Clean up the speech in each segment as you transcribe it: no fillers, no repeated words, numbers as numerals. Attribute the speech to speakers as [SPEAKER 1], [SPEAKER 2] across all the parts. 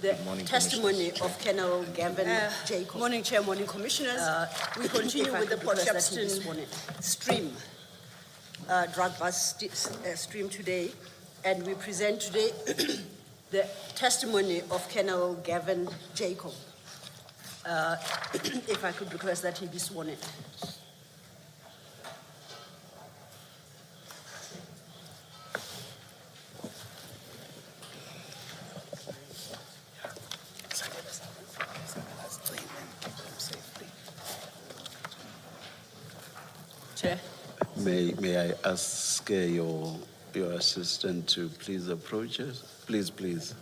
[SPEAKER 1] The
[SPEAKER 2] Morning,
[SPEAKER 1] testimony of Colonel Gavin Jacob.
[SPEAKER 3] Morning, Chair, morning, Commissioners.
[SPEAKER 1] We continue
[SPEAKER 3] If I
[SPEAKER 1] with the
[SPEAKER 3] could
[SPEAKER 1] Port
[SPEAKER 3] request that he be
[SPEAKER 1] Shepstone
[SPEAKER 3] sworn in.
[SPEAKER 1] stream, drug bus stream today, and we present today the testimony of Colonel Gavin Jacob. If I could request that he be sworn in.
[SPEAKER 3] Chair.
[SPEAKER 4] May I ask your assistant to please approach us? Please.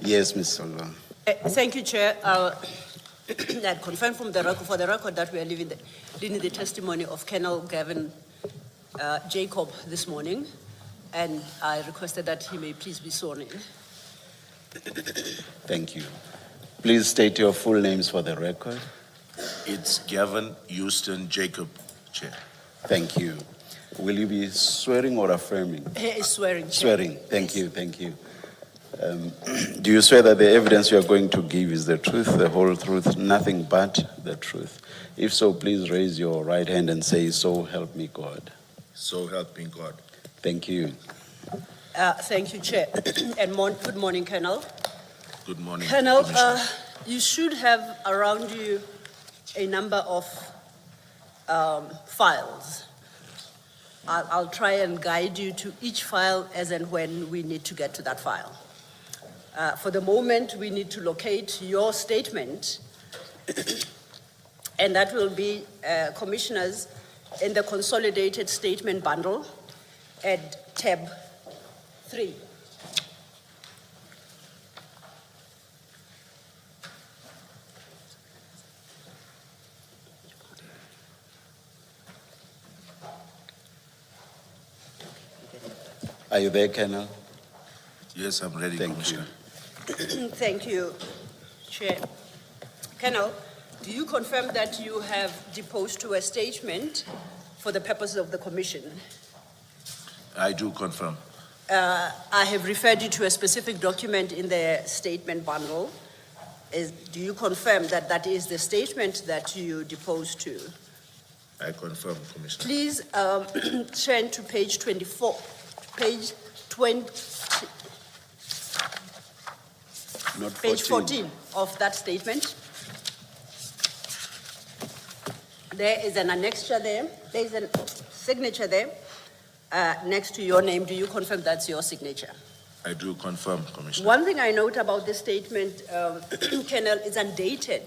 [SPEAKER 4] Yes, Ms. Solva.
[SPEAKER 1] Thank you, Chair. I confirm for the record that we are leaving the testimony of Colonel Gavin Jacob this morning, and I requested that he may please be sworn in.
[SPEAKER 4] Thank you. Please state your full names for the record.
[SPEAKER 2] It's Gavin Houston Jacob, Chair.
[SPEAKER 4] Thank you. Will you be swearing or affirming?
[SPEAKER 1] He is swearing, Chair.
[SPEAKER 4] Swearing. Thank you. Do you swear that the evidence you are going to give is the truth, the whole truth, nothing but the truth? If so, please raise your right hand and say, "So help me God."
[SPEAKER 2] So help me God.
[SPEAKER 4] Thank you.
[SPEAKER 1] Thank you, Chair. And good morning, Colonel.
[SPEAKER 2] Good morning,
[SPEAKER 1] Colonel,
[SPEAKER 2] Commissioner.
[SPEAKER 1] you should have around you a number of files. I'll try and guide you to each file as and when we need to get to that file. For the moment, we need to locate your statement, and that will be, Commissioners, in the consolidated statement bundle at tab 3.
[SPEAKER 4] Are you there, Colonel?
[SPEAKER 2] Yes, I'm ready,
[SPEAKER 4] Thank
[SPEAKER 2] Commissioner.
[SPEAKER 1] Thank you, Chair. Colonel, do you confirm that you have deposed to a statement for the purposes of the commission?
[SPEAKER 2] I do confirm.
[SPEAKER 1] I have referred you to a specific document in the statement bundle. Do you confirm that that is the statement that you deposed to?
[SPEAKER 2] I confirm, Commissioner.
[SPEAKER 1] Please turn to page 24, page 20.
[SPEAKER 4] Not
[SPEAKER 1] Page 14 of that statement. There is an annexure there. There is a signature there next to your name. Do you confirm that's your signature?
[SPEAKER 2] I do confirm, Commissioner.
[SPEAKER 1] One thing I note about this statement, Colonel, is undated.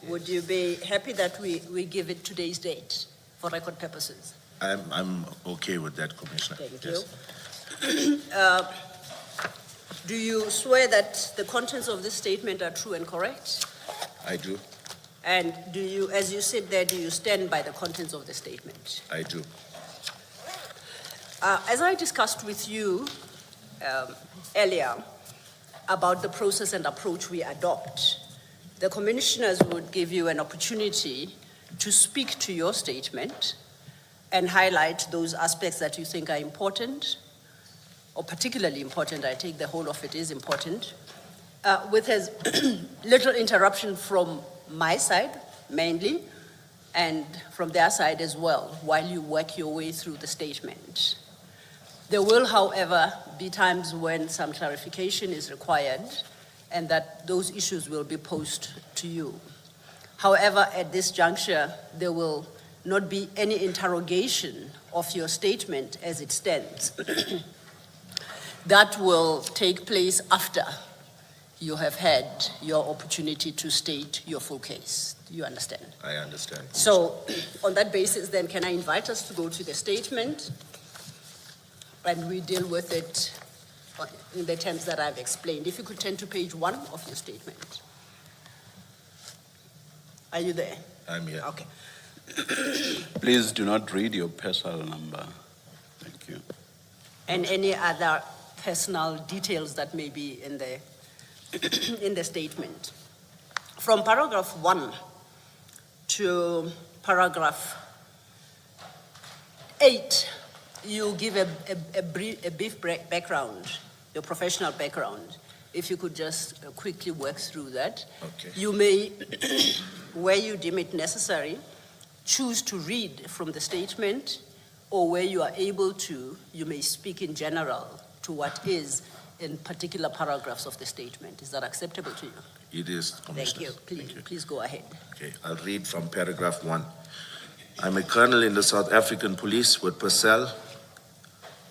[SPEAKER 1] Would you be happy that we give it today's date for record purposes?
[SPEAKER 2] I'm okay with that, Commissioner.
[SPEAKER 1] Thank
[SPEAKER 2] Yes.
[SPEAKER 1] you. Do you swear that the contents of this statement are true and correct?
[SPEAKER 2] I do.
[SPEAKER 1] And do you, as you sit there, do you stand by the contents of the statement?
[SPEAKER 2] I do.
[SPEAKER 1] As I discussed with you earlier about the process and approach we adopt, the commissioners would give you an opportunity to speak to your statement and highlight those aspects that you think are important, or particularly important. I take the whole of it is important, with as little interruption from my side, mainly, and from their side as well, while you work your way through the statement. There will, however, be times when some clarification is required, and that those issues will be posed to you. However, at this juncture, there will not be any interrogation of your statement as it stands. That will take place after you have had your opportunity to state your full case. Do you understand?
[SPEAKER 2] I understand.
[SPEAKER 1] So, on that basis, then, can I invite us to go to the statement and we deal with it in the terms that I've explained. If you could turn to page 1 of your statement. Are you there?
[SPEAKER 2] I'm here.
[SPEAKER 1] Okay.
[SPEAKER 4] Please do not read your personal number. Thank you.
[SPEAKER 1] And any other personal details that may be in the, in the statement. From paragraph 1 to paragraph 8, you give a brief background, your professional background. If you could just quickly work through that.
[SPEAKER 2] Okay.
[SPEAKER 1] You may, where you deem it necessary, choose to read from the statement, or where you are able to, you may speak in general to what is in particular paragraphs of the statement. Is that acceptable to you?
[SPEAKER 2] It is,
[SPEAKER 1] Thank
[SPEAKER 2] Commissioner.
[SPEAKER 1] you. Please go ahead.
[SPEAKER 2] Okay, I'll read from paragraph 1. I'm a colonel in the South African Police with Purcell.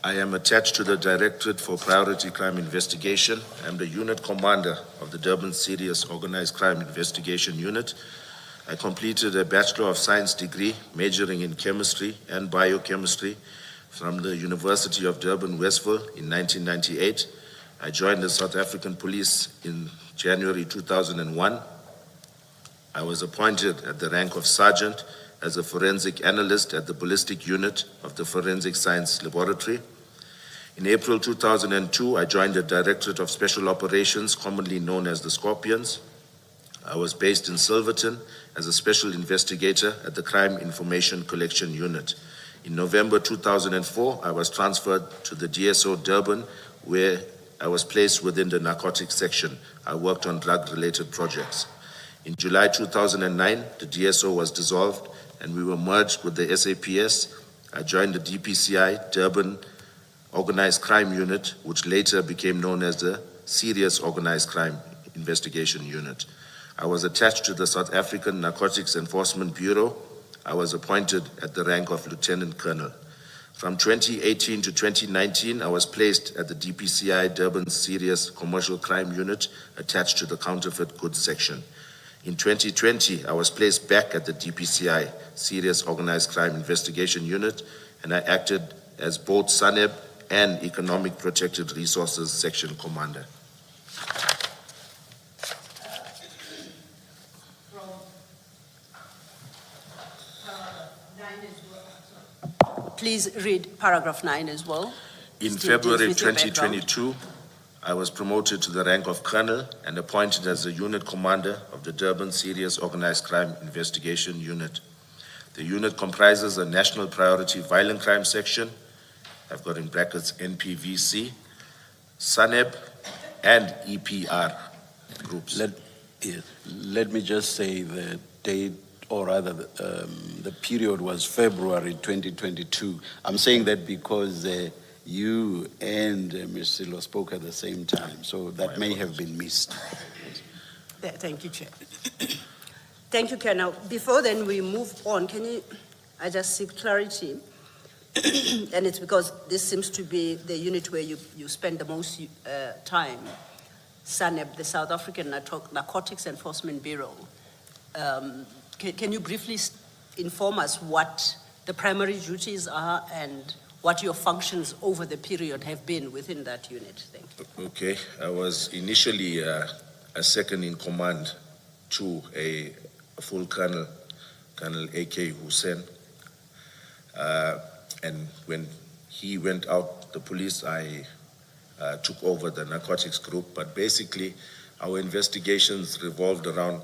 [SPEAKER 2] I am attached to the Directorate for Priority Crime Investigation. I'm the unit commander of the Durban Serious Organized Crime Investigation Unit. I completed a Bachelor of Science degree majoring in chemistry and biochemistry from the University of Durban, Westville in 1998. I joined the South African Police in January 2001. I was appointed at the rank of sergeant as a forensic analyst at the ballistic unit of the Forensic Science Laboratory. In April 2002, I joined the Directorate of Special Operations, commonly known as the Scorpions. I was based in Silverton as a special investigator at the Crime Information Collection Unit. In November 2004, I was transferred to the DSO Durban, where I was placed within the narcotics section. I worked on drug-related projects. In July 2009, the DSO was dissolved and we were merged with the SAPS. I joined the DPCI Durban Organized Crime Unit, which later became known as the Serious Organized Crime Investigation Unit. I was attached to the South African Narcotics Enforcement Bureau. I was appointed at the rank of Lieutenant Colonel. From 2018 to 2019, I was placed at the DPCI Durban Serious Commercial Crime Unit, attached to the Counterfeit Goods Section. In 2020, I was placed back at the DPCI Serious Organized Crime Investigation Unit, and I acted as both SANEB and Economic Protected Resources Section Commander.
[SPEAKER 1] Please read paragraph 9 as well.
[SPEAKER 2] In
[SPEAKER 1] Still deals
[SPEAKER 2] February
[SPEAKER 1] with your background.
[SPEAKER 2] 2022, I was promoted to the rank of colonel and appointed as the unit commander of the Durban Serious Organized Crime Investigation Unit. The unit comprises a National Priority Violent Crime Section, I've got in brackets NPVC, SANEB, and EPR groups.
[SPEAKER 4] Let me just say the date, or rather the period was February 2022. I'm saying that because you and Ms. Silo spoke at the same time, so that may have been missed.
[SPEAKER 1] Thank you, Chair. Thank you, Chair. Now, before then we move on, I just seek clarity? And it's because this seems to be the unit where you spend the most time, SANEB, the South African Narcotics Enforcement Bureau. Can you briefly inform us what the primary duties are and what your functions over the period have been within that unit? Thank you.
[SPEAKER 2] Okay, I was initially a second in command to a full colonel, Colonel A.K. Hussein. And when he went out the police, I took over the narcotics group. But basically, our investigations revolved around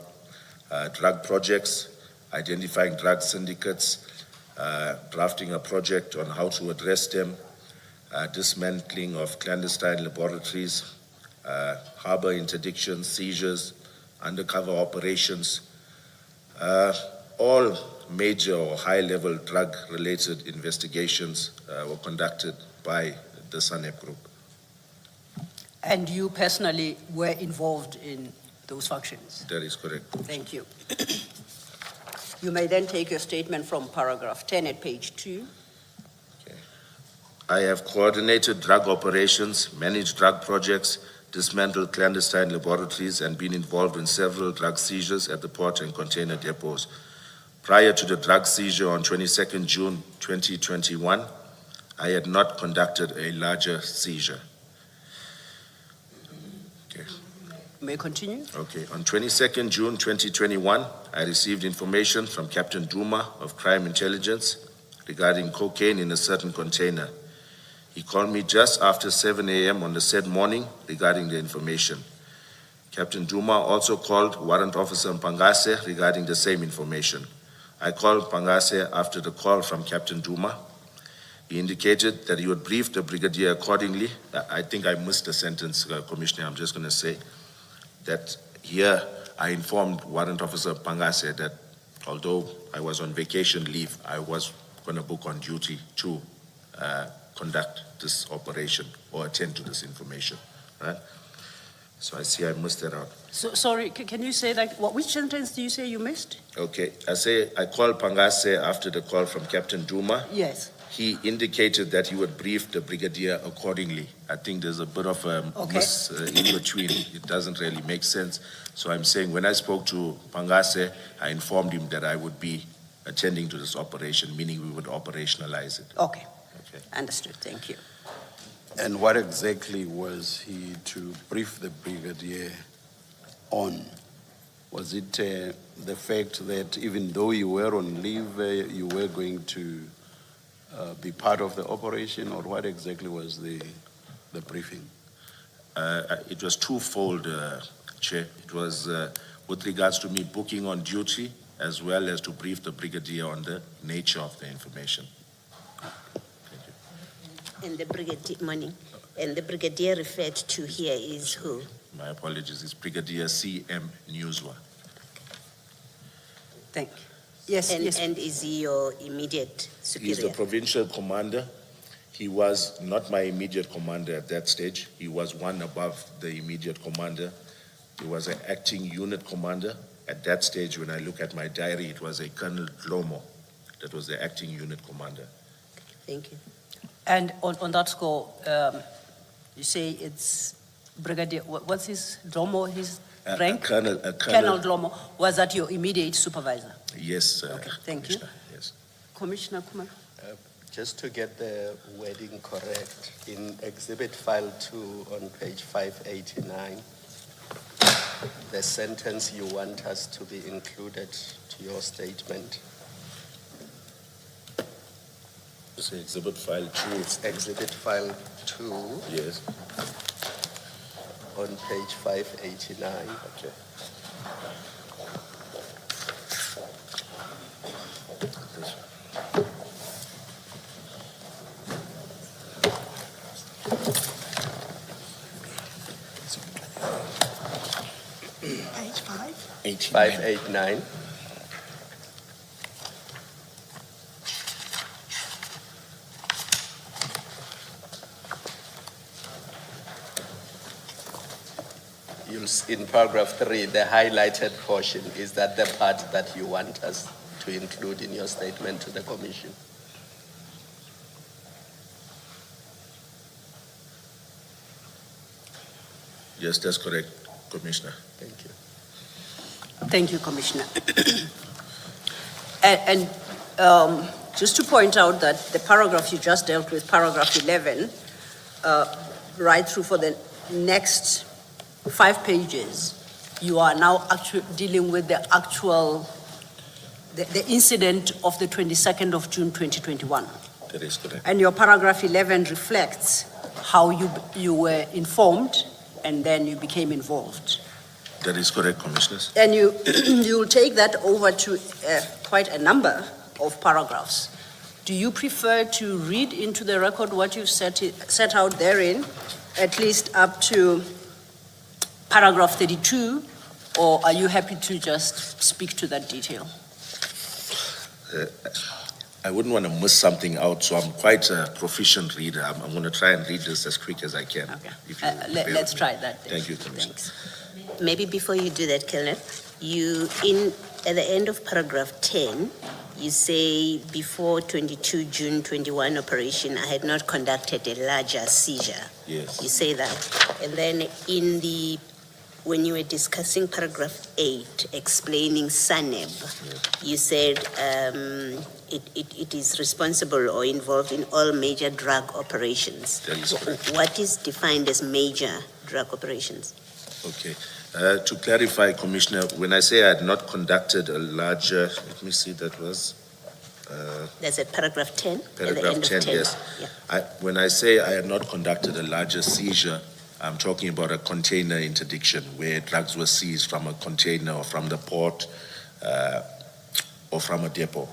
[SPEAKER 2] drug projects, identifying drug syndicates, drafting a project on how to address them, dismantling of clandestine laboratories, harbor interdiction, seizures, undercover operations, all major or high-level drug-related investigations were conducted by the SANEB group.
[SPEAKER 1] And you personally were involved in those functions?
[SPEAKER 2] That is correct.
[SPEAKER 1] Thank you. You may then take your statement from paragraph 10 at page 2.
[SPEAKER 2] Okay. I have coordinated drug operations, managed drug projects, dismantled clandestine laboratories, and been involved in several drug seizures at the port and container depots. Prior to the drug seizure on 22nd June 2021, I had not conducted a larger seizure. Okay.
[SPEAKER 1] You may continue.
[SPEAKER 2] Okay, on 22nd June 2021, I received information from Captain Duma of Crime Intelligence regarding cocaine in a certain container. He called me just after 7 a.m. on the said morning regarding the information. Captain Duma also called Warrant Officer Mpangase regarding the same information. I called Mpangase after the call from Captain Duma. He indicated that he would brief the brigadier accordingly. I think I missed a sentence, Commissioner. I'm just going to say that here I informed Warrant Officer Mpangase that although I was on vacation leave, I was going to book on duty to conduct this operation or attend to this information, right? So I see I missed that out.
[SPEAKER 1] So, sorry, can you say that? Which sentence do you say you missed?
[SPEAKER 2] Okay, I called Mpangase after the call from Captain Duma.
[SPEAKER 1] Yes.
[SPEAKER 2] He indicated that he would brief the brigadier accordingly. I think there's a bit of a miss in between. It doesn't really make sense. So I'm saying when I spoke to Mpangase, I informed him that I would be attending to this operation, meaning we would operationalize it.
[SPEAKER 1] Okay.
[SPEAKER 2] Okay.
[SPEAKER 1] Understood. Thank you.
[SPEAKER 4] And what exactly was he to brief the brigadier on? Was it the fact that even though you were on leave, you were going to be part of the operation, or what exactly was the briefing?
[SPEAKER 2] It was twofold, Chair. It was with regards to me booking on duty, as well as to brief the brigadier on the nature of the information.
[SPEAKER 3] And the brigadier referred to here is who?
[SPEAKER 2] My apologies, it's Brigadier C.M. Newswa.
[SPEAKER 1] Thank you. Yes,
[SPEAKER 3] And,
[SPEAKER 1] yes.
[SPEAKER 3] and is he your immediate
[SPEAKER 2] He's the
[SPEAKER 3] superior?
[SPEAKER 2] provincial commander. He was not my immediate commander at that stage. He was one above the immediate commander. He was an acting unit commander. At that stage, when I look at my diary, it was a Colonel Dlomo that was the acting unit commander.
[SPEAKER 3] Thank you.
[SPEAKER 1] And on that score, you say it's Brigadier, what's his Dlomo, his rank?
[SPEAKER 2] Colonel
[SPEAKER 1] Dlomo. Was that your immediate supervisor?
[SPEAKER 2] Yes,
[SPEAKER 1] Okay, thank you.
[SPEAKER 2] Commissioner, yes.
[SPEAKER 1] Commissioner Kumar?
[SPEAKER 5] Just to get the wording correct, in Exhibit File 2 on page 589, the sentence you want us to be included to your statement.
[SPEAKER 2] So Exhibit File 2.
[SPEAKER 5] It's Exhibit File 2
[SPEAKER 2] Yes.
[SPEAKER 5] on page 589.
[SPEAKER 2] Okay.
[SPEAKER 3] Page 5?
[SPEAKER 5] 589. In paragraph 3, the highlighted portion, is that the part that you want us to include in your statement to the Commission?
[SPEAKER 2] Yes, that's correct, Commissioner.
[SPEAKER 5] Thank you.
[SPEAKER 1] Thank you, Commissioner. And just to point out that the paragraph you just dealt with, paragraph 11, right through for the next 5 pages, you are now actually dealing with the actual, the incident of the 22nd of June 2021.
[SPEAKER 2] That is correct.
[SPEAKER 1] And your paragraph 11 reflects how you were informed and then you became involved.
[SPEAKER 2] That is correct, Commissioners.
[SPEAKER 1] And you will take that over to quite a number of paragraphs. Do you prefer to read into the record what you've set out therein, at least up to paragraph 32, or are you happy to just speak to that detail?
[SPEAKER 2] I wouldn't want to miss something out, so I'm quite a proficient reader. I'm going to try and read this as quick as I can.
[SPEAKER 1] Okay.
[SPEAKER 2] if you bear
[SPEAKER 1] Let's
[SPEAKER 2] with me.
[SPEAKER 1] try that then.
[SPEAKER 2] Thank you, Commissioner.
[SPEAKER 1] Thanks.
[SPEAKER 3] Maybe before you do that, Colonel, at the end of paragraph 10, you say, before 22 June 21 operation, I had not conducted a larger seizure.
[SPEAKER 2] Yes.
[SPEAKER 3] You say that. And then when you were discussing paragraph 8, explaining SANEB, you said it is responsible or involved in all major drug operations.
[SPEAKER 2] That is correct.
[SPEAKER 3] What is defined as major drug operations?
[SPEAKER 2] Okay. To clarify, Commissioner, when I say I had not conducted a larger, let me see, that was
[SPEAKER 3] That's at paragraph 10? At the
[SPEAKER 2] paragraph
[SPEAKER 3] end of
[SPEAKER 2] 10, yes.
[SPEAKER 3] Yeah.
[SPEAKER 2] When I say I had not conducted a larger seizure, I'm talking about a container interdiction where drugs were seized from a container or from the port or from a depot.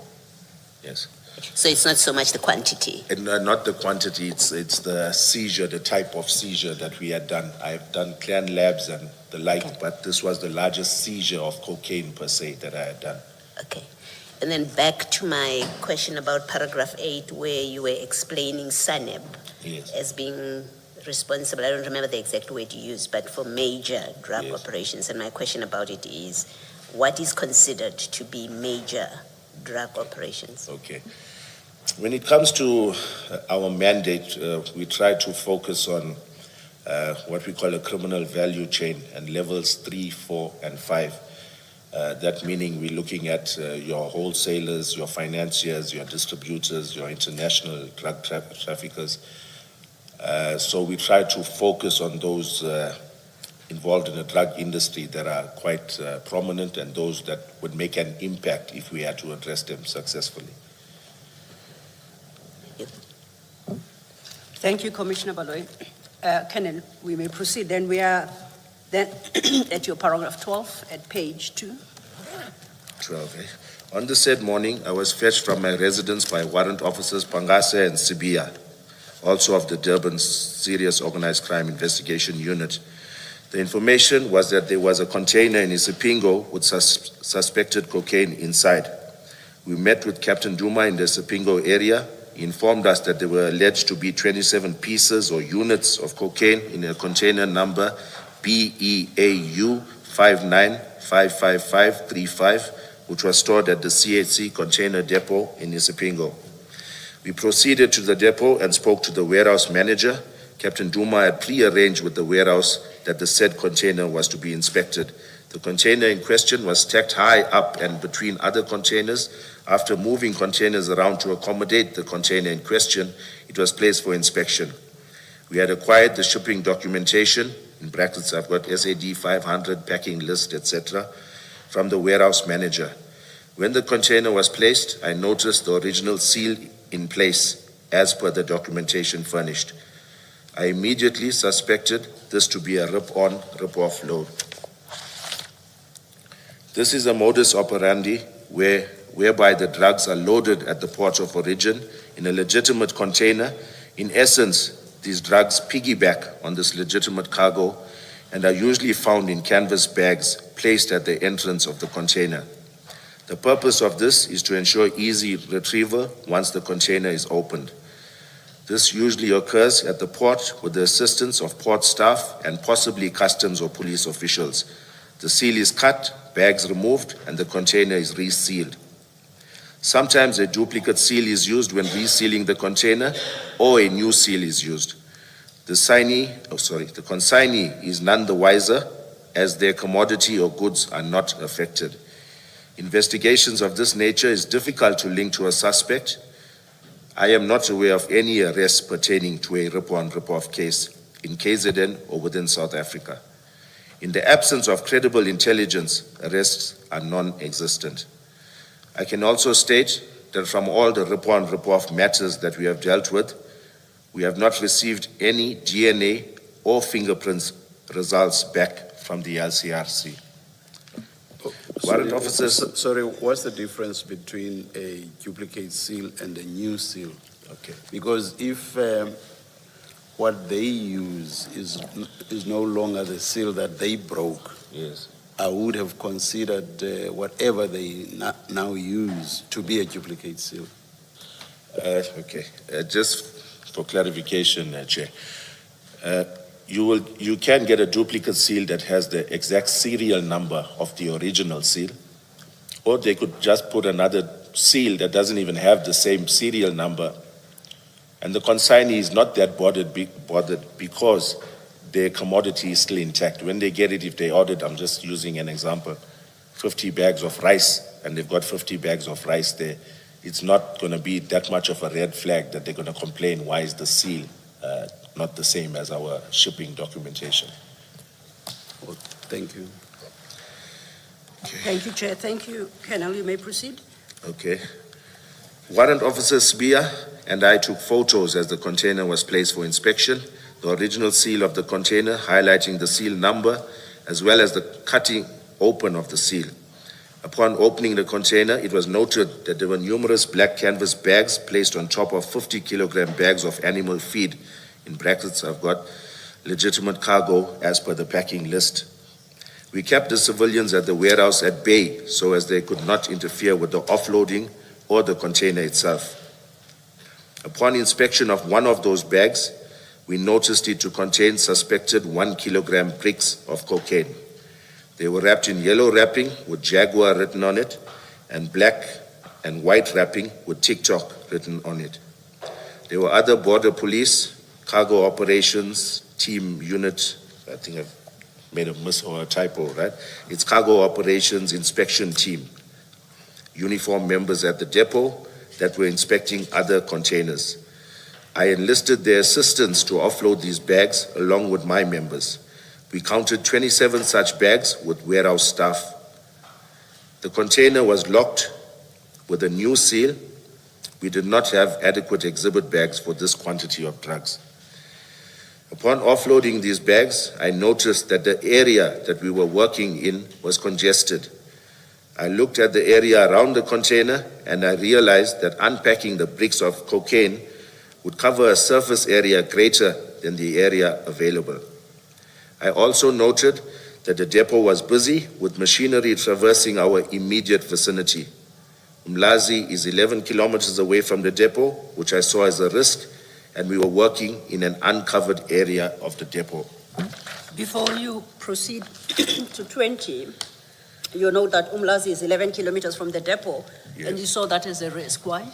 [SPEAKER 2] Yes.
[SPEAKER 3] So it's not so much the quantity.
[SPEAKER 2] And not the quantity, it's the seizure, the type of seizure that we had done. I've done clan labs and the like,
[SPEAKER 3] Okay.
[SPEAKER 2] but this was the largest seizure of cocaine per se that I had done.
[SPEAKER 3] Okay. And then back to my question about paragraph 8, where you were explaining SANEB
[SPEAKER 2] Yes.
[SPEAKER 3] as being responsible, I don't remember the exact word you used, but for major drug
[SPEAKER 2] Yes.
[SPEAKER 3] operations. And my question about it is, what is considered to be major drug operations?
[SPEAKER 2] Okay. When it comes to our mandate, we try to focus on what we call a criminal value chain and levels 3, 4, and 5. That meaning we're looking at your wholesalers, your financiers, your distributors, your international drug traffickers. So we try to focus on those involved in the drug industry that are quite prominent and those that would make an impact if we had to address them successfully.
[SPEAKER 1] Thank you, Commissioner Baloy. Kenan, we may proceed. Then we are then at your paragraph 12 at page 2.
[SPEAKER 2] 12, eh? On the said morning, I was fetched from my residence by warrant officers Pangase and Sibia, also of the Durban Serious Organized Crime Investigation Unit. The information was that there was a container in Isipingo with suspected cocaine inside. We met with Captain Duma in the Isipingo area. He informed us that there were alleged to be 27 pieces or units of cocaine in a container number BEAU 59555535, which was stored at the CHC container depot in Isipingo. We proceeded to the depot and spoke to the warehouse manager. Captain Duma had pre-arranged with the warehouse that the said container was to be inspected. The container in question was stacked high up and between other containers. After moving containers around to accommodate the container in question, it was placed for inspection. We had acquired the shipping documentation, in brackets I've got SAD 500, packing list, etc., from the warehouse manager. When the container was placed, I noticed the original seal in place as per the documentation furnished. I immediately suspected this to be a rip-on, rip-off load. This is a modus operandi whereby the drugs are loaded at the port of origin in a legitimate container. In essence, these drugs piggyback on this legitimate cargo and are usually found in canvas bags placed at the entrance of the container. The purpose of this is to ensure easy retrieval once the container is opened. This usually occurs at the port with the assistance of port staff and possibly customs or police officials. The seal is cut, bags removed, and the container is resealed. Sometimes a duplicate seal is used when resealing the container, or a new seal is used. The consignee is none the wiser, as their commodity or goods are not affected. Investigations of this nature is difficult to link to a suspect. I am not aware of any arrests pertaining to a rip-on, rip-off case in KZN or within South Africa. In the absence of credible intelligence, arrests are non-existent. I can also state that from all the rip-on, rip-off matters that we have dealt with, we have not received any DNA or fingerprints results back from the LCRC. Warrant officers.
[SPEAKER 4] Sorry, what's the difference between a duplicate seal and a new seal?
[SPEAKER 2] Okay.
[SPEAKER 4] Because if what they use is no longer the seal that they broke,
[SPEAKER 2] Yes.
[SPEAKER 4] I would have considered whatever they now use to be a duplicate seal.
[SPEAKER 2] Okay. Just for clarification, Chair, you can get a duplicate seal that has the exact serial number of the original seal, or they could just put another seal that doesn't even have the same serial number, and the consignee is not that bothered because their commodity is still intact. When they get it, if they ordered, I'm just using an example, 50 bags of rice, and they've got 50 bags of rice there, it's not going to be that much of a red flag that they're going to complain, why is the seal not the same as our shipping documentation.
[SPEAKER 4] Thank you.
[SPEAKER 1] Thank you, Chair. Thank you. Colonel, you may proceed.
[SPEAKER 2] Okay. Warrant Officer Sbia and I took photos as the container was placed for inspection, the original seal of the container highlighting the seal number, as well as the cutting open of the seal. Upon opening the container, it was noted that there were numerous black canvas bags placed on top of 50-kilogram bags of animal feed. In brackets, I've got legitimate cargo as per the packing list. We kept the civilians at the warehouse at bay so as they could not interfere with the offloading or the container itself. Upon inspection of one of those bags, we noticed it to contain suspected 1-kilogram bricks of cocaine. They were wrapped in yellow wrapping with Jaguar written on it and black and white wrapping with TikTok written on it. There were other border police, cargo operations, team unit, I think I've made a miss or a typo, right? It's cargo operations inspection team, uniformed members at the depot that were inspecting other containers. I enlisted their assistance to offload these bags along with my members. We counted 27 such bags with warehouse staff. The container was locked with a new seal. We did not have adequate exhibit bags for this quantity of drugs. Upon offloading these bags, I noticed that the area that we were working in was congested. I looked at the area around the container and I realized that unpacking the bricks of cocaine would cover a surface area greater than the area available. I also noted that the depot was busy with machinery traversing our immediate vicinity. Umlazi is 11 kilometers away from the depot, which I saw as a risk, and we were working in an uncovered area of the depot.
[SPEAKER 1] Before you proceed to 20, you know that Umlazi is 11 kilometers from the depot,
[SPEAKER 2] Yes.
[SPEAKER 1] and you saw that as a risk. Why?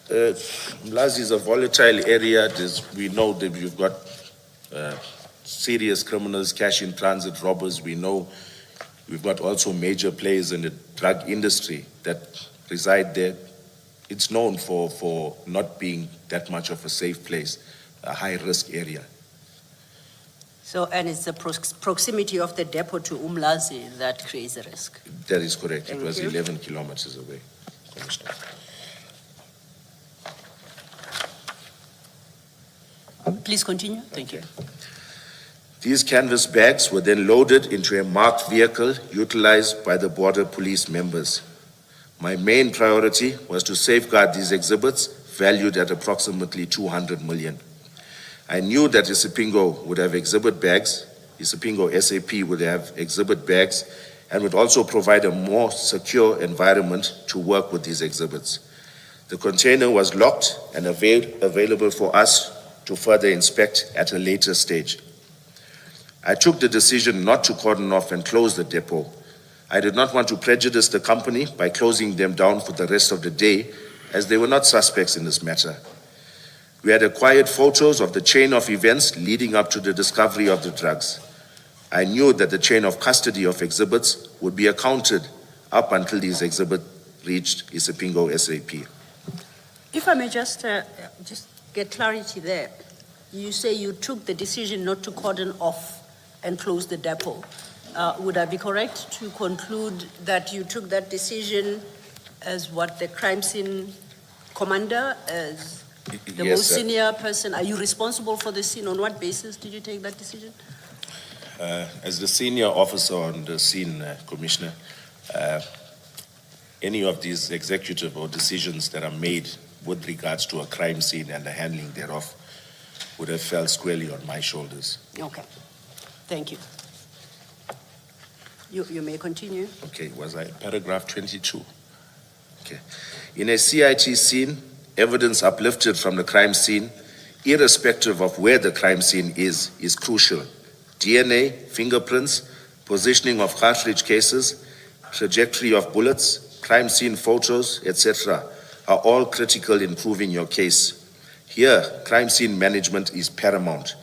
[SPEAKER 2] Umlazi is a volatile area. We know that you've got serious criminals, cash in transit robbers. We know we've got also major players in the drug industry that reside there. It's known for not being that much of a safe place, a high-risk area.
[SPEAKER 1] So, and it's the proximity of the depot to Umlazi that creates a risk.
[SPEAKER 2] That is correct. It
[SPEAKER 1] Thank
[SPEAKER 2] was
[SPEAKER 1] you.
[SPEAKER 2] 11 kilometers away, Commissioner.
[SPEAKER 1] Please continue. Thank you.
[SPEAKER 2] These canvas bags were then loaded into a marked vehicle utilized by the border police members. My main priority was to safeguard these exhibits valued at approximately 200 million. I knew that Isipingo would have exhibit bags, Isipingo SAP would have exhibit bags, and would also provide a more secure environment to work with these exhibits. The container was locked and available for us to further inspect at a later stage. I took the decision not to cordon off and close the depot. I did not want to prejudice the company by closing them down for the rest of the day, as they were not suspects in this matter. We had acquired photos of the chain of events leading up to the discovery of the drugs. I knew that the chain of custody of exhibits would be accounted up until these exhibits reached Isipingo SAP.
[SPEAKER 1] If I may just get clarity there. You say you took the decision not to cordon off and close the depot. Would I be correct to conclude that you took that decision as what, the crime scene commander, as the
[SPEAKER 2] Yes,
[SPEAKER 1] most
[SPEAKER 2] sir.
[SPEAKER 1] senior person? Are you responsible for the scene? On what basis did you take that decision?
[SPEAKER 2] As the senior officer on the scene, Commissioner, any of these executive or decisions that are made with regards to a crime scene and the handling thereof would have fell squarely on my shoulders.
[SPEAKER 1] Okay, thank you. You may continue.
[SPEAKER 2] Okay, was I paragraph 22? Okay. In a CIT scene, evidence uplifted from the crime scene, irrespective of where the crime scene is crucial. DNA, fingerprints, positioning of cartridge cases, trajectory of bullets, crime scene photos, etc. are all critical in proving your case. Here, crime scene management is paramount.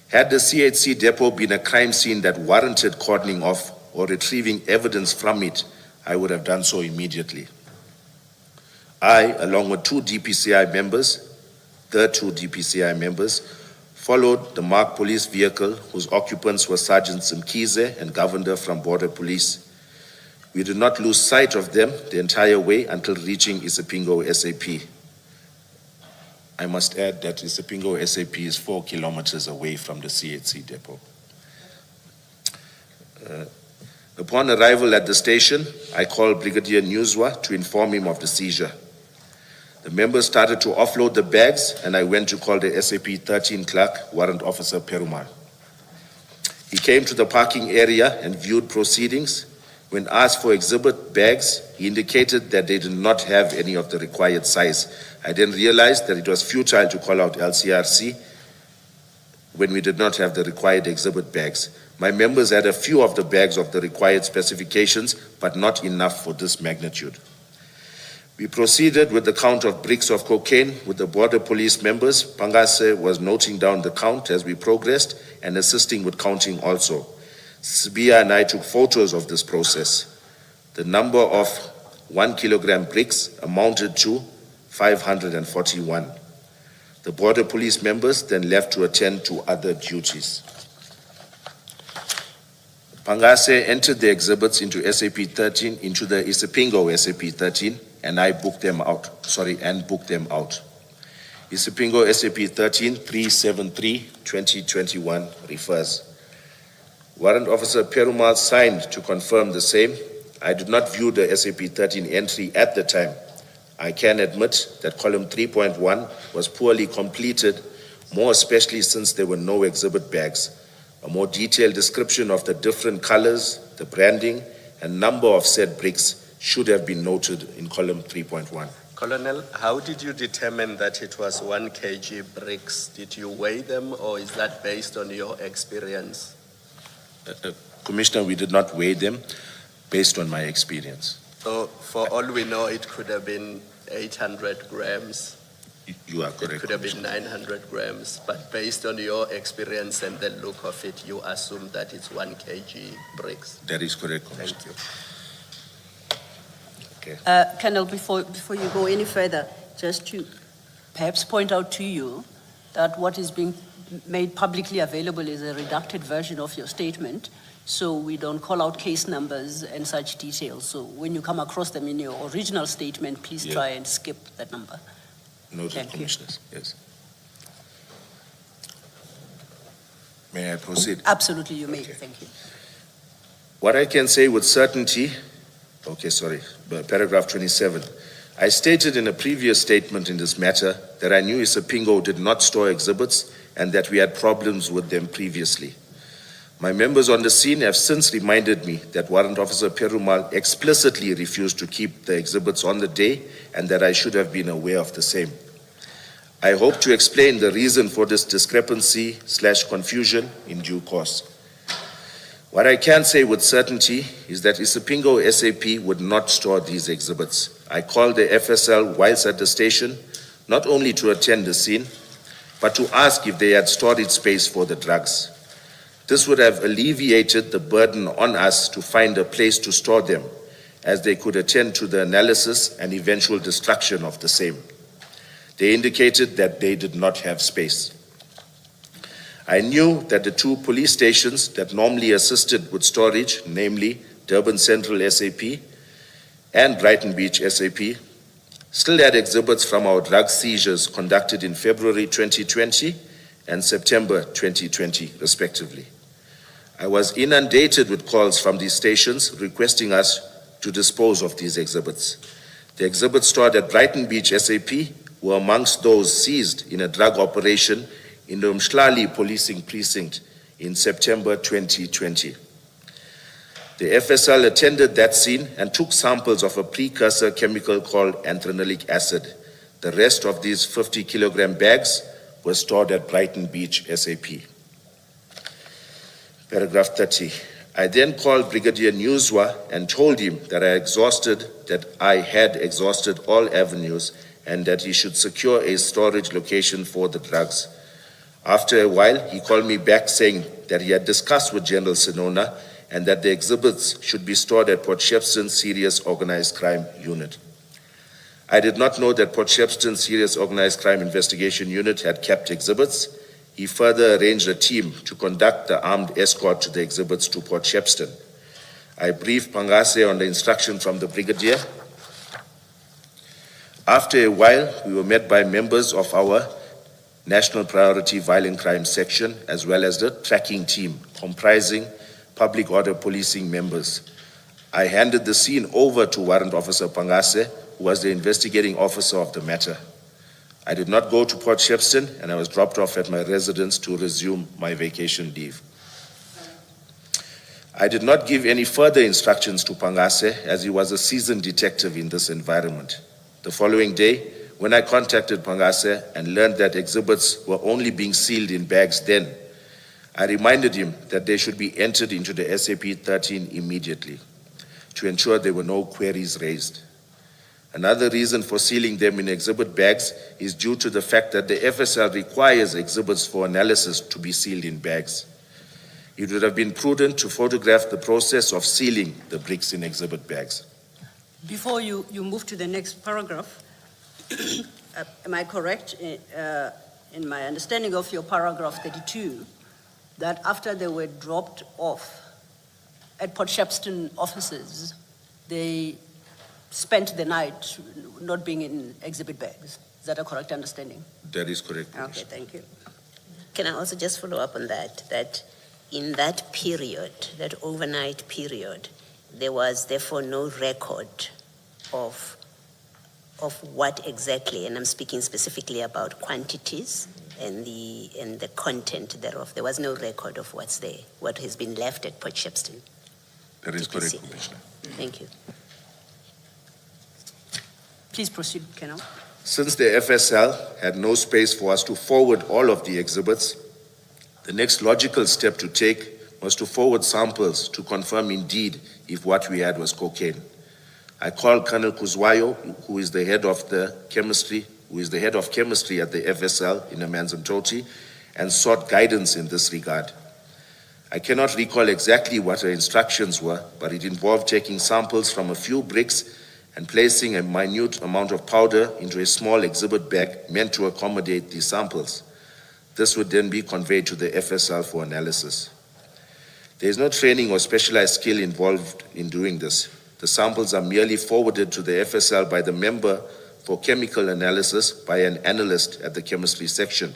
[SPEAKER 2] Had the CHC depot been a crime scene that warranted cordoning off or retrieving evidence from it, I would have done so immediately. I, along with the two DPCI members, followed the marked police vehicle whose occupants were Sergeant Simkize and Gavin from Border Police. We did not lose sight of them the entire way until reaching Isipingo SAP. I must add that Isipingo SAP is 4 kilometers away from the CHC depot. Upon arrival at the station, I called Brigadier Newswa to inform him of the seizure. The members started to offload the bags, and I went to call the SAP 13 clerk, Warrant Officer Perumal. He came to the parking area and viewed proceedings. When asked for exhibit bags, he indicated that they did not have any of the required size. I then realized that it was futile to call out LCRC when we did not have the required exhibit bags. My members had a few of the bags of the required specifications, but not enough for this magnitude. We proceeded with the count of bricks of cocaine with the border police members. Pangase was noting down the count as we progressed and assisting with counting also. Sibia and I took photos of this process. The number of 1 kilogram bricks amounted to 541. The border police members then left to attend to other duties. Pangase entered the exhibits into SAP 13, into the Isipingo SAP 13, and I booked them out. Booked them out. Isipingo SAP 13 373/2021 refers. Warrant Officer Perumal signed to confirm the same. I did not view the SAP 13 entry at the time. I can admit that column 3.1 was poorly completed, more especially since there were no exhibit bags. A more detailed description of the different colors, the branding, and number of said bricks should have been noted in column 3.1.
[SPEAKER 5] Colonel, how did you determine that it was 1 kg bricks? Did you weigh them, or is that based on your experience?
[SPEAKER 2] Commissioner, we did not weigh them based on my experience.
[SPEAKER 5] So for all we know, it could have been 800 grams.
[SPEAKER 2] You are correct.
[SPEAKER 5] It could have been 900 grams, but based on your experience and the look of it, you assume that it's 1 kg bricks.
[SPEAKER 2] That is correct, Commissioner.
[SPEAKER 5] Thank you.
[SPEAKER 1] Colonel, before you go any further, just to perhaps point out to you that what is being made publicly available is a redacted version of your statement, so we don't call out case numbers and such details. So when you come across them in your original statement, please try and skip that number.
[SPEAKER 2] Noted,
[SPEAKER 1] Thank you.
[SPEAKER 2] Commissioners. Yes. May I proceed?
[SPEAKER 1] Absolutely, you may. Thank you.
[SPEAKER 2] What I can say with certainty, paragraph 27. I stated in a previous statement in this matter that I knew Isipingo did not store exhibits and that we had problems with them previously. My members on the scene have since reminded me that Warrant Officer Perumal explicitly refused to keep the exhibits on the day and that I should have been aware of the same. I hope to explain the reason for this discrepancy/confusion in due course. What I can say with certainty is that Isipingo SAP would not store these exhibits. I called the FSL whilst at the station, not only to attend the scene, but to ask if they had storage space for the drugs. This would have alleviated the burden on us to find a place to store them, as they could attend to the analysis and eventual destruction of the same. They indicated that they did not have space. I knew that the two police stations that normally assisted with storage, namely Durban Central SAP and Brighton Beach SAP, still had exhibits from our drug seizures conducted in February 2020 and September 2020, respectively. I was inundated with calls from these stations requesting us to dispose of these exhibits. The exhibits stored at Brighton Beach SAP were amongst those seized in a drug operation in the Mshlali policing precinct in September 2020. The FSL attended that scene and took samples of a precursor chemical called anthranic acid. The rest of these 50 kilogram bags were stored at Brighton Beach SAP. Paragraph 30. I then called Brigadier Newswa and told him that I had exhausted all avenues and that he should secure a storage location for the drugs. After a while, he called me back saying that he had discussed with General Senona and that the exhibits should be stored at Port Shepston's Serious Organized Crime Unit. I did not know that Port Shepston's Serious Organized Crime Investigation Unit had kept exhibits, He further arranged a team to conduct the armed escort to the exhibits to Port Shepstone. I briefed Pangase on the instruction from the brigadier. After a while, we were met by members of our National Priority Violent Crime Section, as well as the tracking team, comprising public order policing members. I handed the scene over to Warrant Officer Pangase, who was the investigating officer of the matter. I did not go to Port Shepstone, and I was dropped off at my residence to resume my vacation leave. I did not give any further instructions to Pangase, as he was a seasoned detective in this environment. The following day, when I contacted Pangase and learned that exhibits were only being sealed in bags then, I reminded him that they should be entered into the SAP 13 immediately to ensure there were no queries raised. Another reason for sealing them in exhibit bags is due to the fact that the FSL requires exhibits for analysis to be sealed in bags. It would have been prudent to photograph the process of sealing the bricks in exhibit bags.
[SPEAKER 1] Before you move to the next paragraph, am I correct in my understanding of your paragraph 32, that after they were dropped off at Port Shepstone offices, they spent the night not being in exhibit bags? Is that a correct understanding?
[SPEAKER 2] That is correct.
[SPEAKER 1] Okay, thank you.
[SPEAKER 3] Can I also just follow up on that? That in that period, that overnight period, there was therefore no record of what exactly, and I'm speaking specifically about quantities and the content thereof. There was no record of what's there, what has been left at Port Shepstone.
[SPEAKER 2] That is correct,
[SPEAKER 3] TPC.
[SPEAKER 2] Commissioner.
[SPEAKER 3] Thank you.
[SPEAKER 1] Please proceed, Kenal.
[SPEAKER 2] Since the FSL had no space for us to forward all of the exhibits, the next logical step to take was to forward samples to confirm indeed if what we had was cocaine. I called Colonel Kuzwayo, who is the head of chemistry at the FSL in Amanzimtoti, and sought guidance in this regard. I cannot recall exactly what her instructions were, but it involved taking samples from a few bricks and placing a minute amount of powder into a small exhibit bag meant to accommodate these samples. This would then be conveyed to the FSL for analysis. There is no training or specialized skill involved in doing this. The samples are merely forwarded to the FSL by the member for chemical analysis by an analyst at the chemistry section.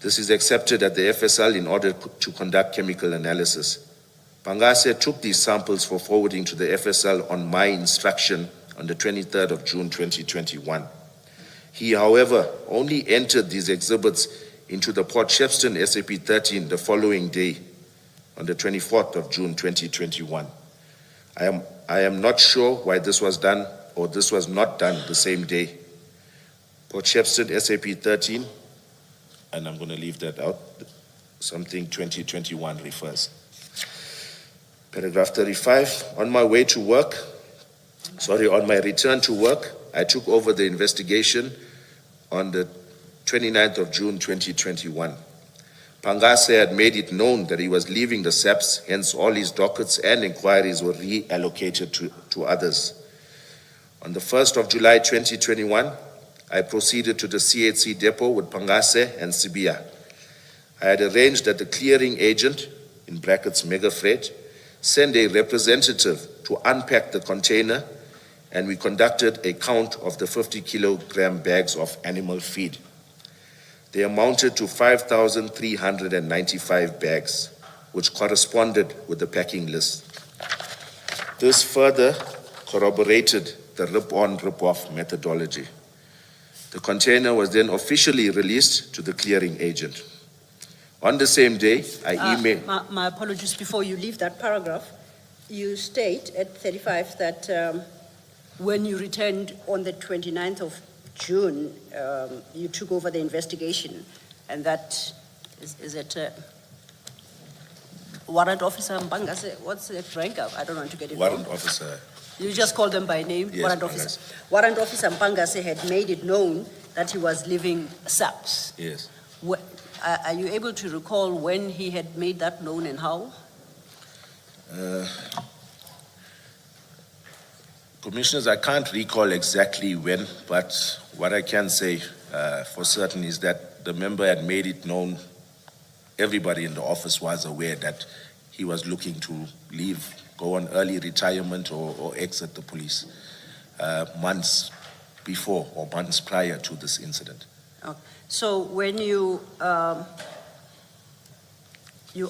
[SPEAKER 2] This is accepted at the FSL in order to conduct chemical analysis. Pangase took these samples for forwarding to the FSL on my instruction on the 23rd of June 2021. He, however, only entered these exhibits into the Port Shepstone SAP 13 the following day, on the 24th of June 2021. I am not sure why this was done or this was not done the same day. Port Shepstone SAP 13, and I'm going to leave that out, something 2021 refers. Paragraph 35, on my return to work, I took over the investigation on the 29th of June 2021. Pangase had made it known that he was leaving the SAPS, hence all his dockets and inquiries were reallocated to others. On the 1st of July 2021, I proceeded to the CHC depot with Pangase and Sibia. I had arranged that the clearing agent, in brackets Mega Freight, send a representative to unpack the container, and we conducted a count of the 50-kilogram bags of animal feed. They amounted to 5,395 bags, which corresponded with the packing list. This further corroborated the rip-on, rip-off methodology. The container was then officially released to the clearing agent. On the same day, I emailed...
[SPEAKER 1] My apologies, before you leave that paragraph, you state at 35 that when you returned on the 29th of June, you took over the investigation, and that is it Warrant Officer Mbangase, what's the rank of? I don't want to get it wrong.
[SPEAKER 2] Warrant Officer.
[SPEAKER 1] You just call them by name?
[SPEAKER 2] Yes,
[SPEAKER 1] Warrant Officer. Warrant Officer Mbangase had made it known that he was leaving SAPS.
[SPEAKER 2] Yes.
[SPEAKER 1] Are you able to recall when he had made that known and how?
[SPEAKER 2] Commissioners, I can't recall exactly when, but what I can say for certain is that the member had made it known, everybody in the office was aware that he was looking to leave, go on early retirement or exit the police months before or months prior to this incident.
[SPEAKER 1] So when you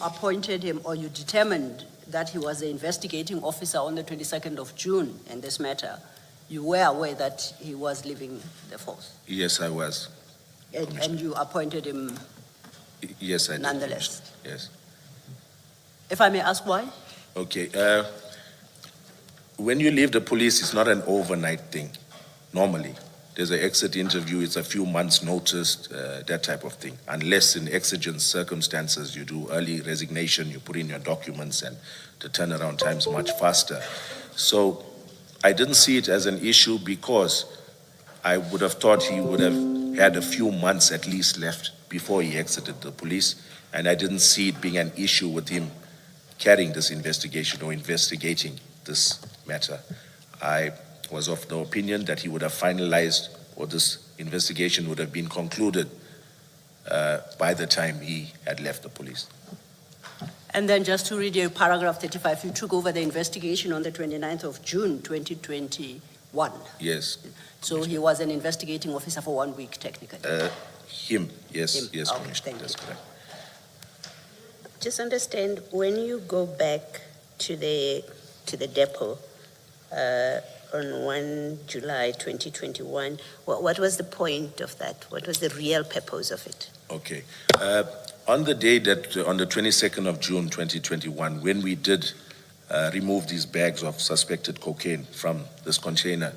[SPEAKER 1] appointed him or you determined that he was the investigating officer on the 22nd of June in this matter, you were aware that he was leaving the force?
[SPEAKER 2] Yes, I was.
[SPEAKER 1] And you appointed him
[SPEAKER 2] Yes, I did.
[SPEAKER 1] nonetheless?
[SPEAKER 2] Yes.
[SPEAKER 1] If I may ask why?
[SPEAKER 2] Okay. When you leave the police, it's not an overnight thing. Normally, there's an exit interview. It's a few months' notice, that type of thing. Unless in exigent circumstances, you do early resignation, you put in your documents, and the turnaround time's much faster. So I didn't see it as an issue because I would have thought he would have had a few months at least left before he exited the police, and I didn't see it being an issue with him carrying this investigation or investigating this matter. I was of the opinion that he would have finalized, or this investigation would have been concluded by the time he had left the police.
[SPEAKER 1] And then just to read you paragraph 35, you took over the investigation on the 29th of June, 2021.
[SPEAKER 2] Yes.
[SPEAKER 1] So he was an investigating officer for 1 week, technically.
[SPEAKER 2] Him, yes,
[SPEAKER 1] Him.
[SPEAKER 2] yes,
[SPEAKER 1] Okay,
[SPEAKER 2] Commissioner,
[SPEAKER 1] thank
[SPEAKER 2] that's
[SPEAKER 1] you.
[SPEAKER 2] correct.
[SPEAKER 3] Just understand, when you go back to the depot on 1 July 2021, what was the point of that? What was the real purpose of it?
[SPEAKER 2] Okay. On the day that, on the 22nd of June 2021, when we did remove these bags of suspected cocaine from this container,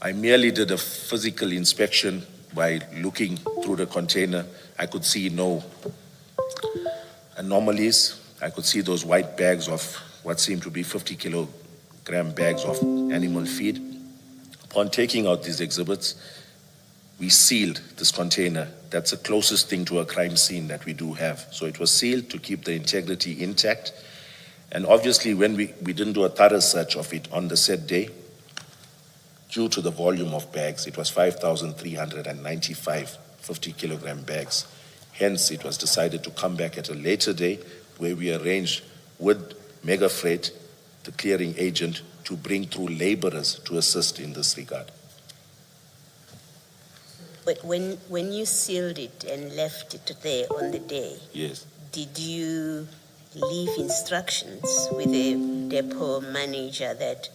[SPEAKER 2] I merely did a physical inspection by looking through the container. I could see no anomalies. I could see those white bags of what seemed to be 50 kilogram bags of animal feed. Upon taking out these exhibits, we sealed this container. That's the closest thing to a crime scene that we do have. So it was sealed to keep the integrity intact. And obviously, when we didn't do a thorough search of it on the said day, due to the volume of bags, it was 5,395 50 kilogram bags. Hence, it was decided to come back at a later day where we arranged with Mega Freight, the clearing agent, to bring through laborers to assist in this regard.
[SPEAKER 3] But when you sealed it and left it there on the day,
[SPEAKER 2] Yes.
[SPEAKER 3] did you leave instructions with the depot manager that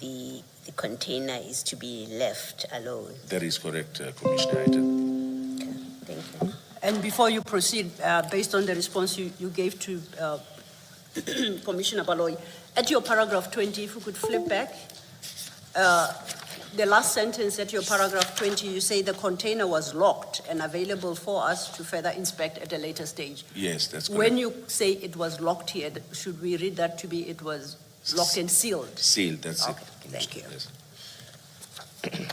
[SPEAKER 3] the container is to be left alone?
[SPEAKER 2] That is correct, Commissioner. I did.
[SPEAKER 3] Okay, thank you.
[SPEAKER 1] And before you proceed, based on the response you gave to Commissioner Baloyi, at your paragraph 20, if you could flip back, the last sentence at your paragraph 20, you say the container was locked and available for us to further inspect at a later stage.
[SPEAKER 2] Yes, that's correct.
[SPEAKER 1] When you say it was locked here, should we read that to be it was locked and sealed?
[SPEAKER 2] Sealed, that's
[SPEAKER 1] Okay,
[SPEAKER 2] it.
[SPEAKER 1] thank you.
[SPEAKER 2] Yes. Okay.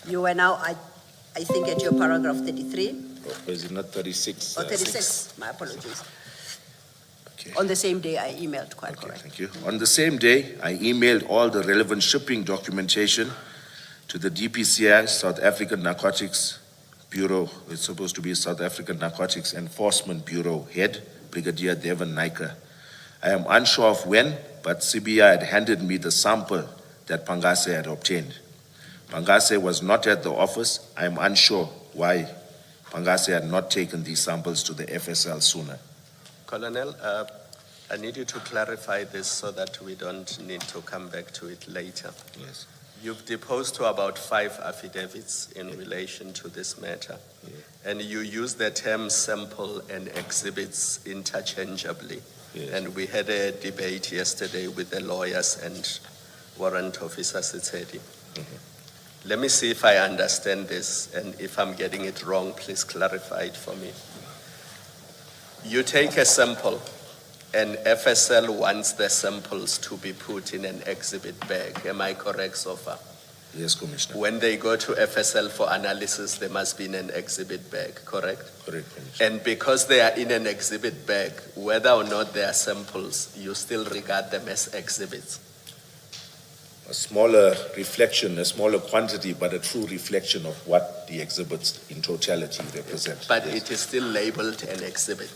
[SPEAKER 1] You are now, I think, at your paragraph 33
[SPEAKER 2] Or is it not 36?
[SPEAKER 1] or 36, my apologies.
[SPEAKER 2] Okay.
[SPEAKER 1] On the same day I emailed, quite
[SPEAKER 2] Okay,
[SPEAKER 1] correct.
[SPEAKER 2] thank you. On the same day, I emailed all the relevant shipping documentation to the DPCI, South African Narcotics Bureau. It's supposed to be South African Narcotics Enforcement Bureau head, Brigadier Devin Naika. I am unsure of when, but CBI had handed me the sample that Pangase had obtained. Pangase was not at the office. I am unsure why Pangase had not taken these samples to the FSL sooner.
[SPEAKER 5] Colonel, I need you to clarify this so that we don't need to come back to it later.
[SPEAKER 2] Yes.
[SPEAKER 5] You've deposed to about 5 affidavits in relation to this matter, and you use the term sample and exhibits interchangeably.
[SPEAKER 2] Yes.
[SPEAKER 5] And we had a debate yesterday with the lawyers and warrant officer Setsedi. Let me see if I understand this, and if I'm getting it wrong, please clarify it for me. You take a sample, and FSL wants the samples to be put in an exhibit bag. Am I correct so far?
[SPEAKER 2] Yes, Commissioner.
[SPEAKER 5] When they go to FSL for analysis, they must be in an exhibit bag, correct?
[SPEAKER 2] Correct, Commissioner.
[SPEAKER 5] And because they are in an exhibit bag, whether or not they are samples, you still regard them as exhibits.
[SPEAKER 2] a smaller reflection, a smaller quantity, but a true reflection of what the exhibits in totality represent.
[SPEAKER 5] But it is still labeled an exhibit.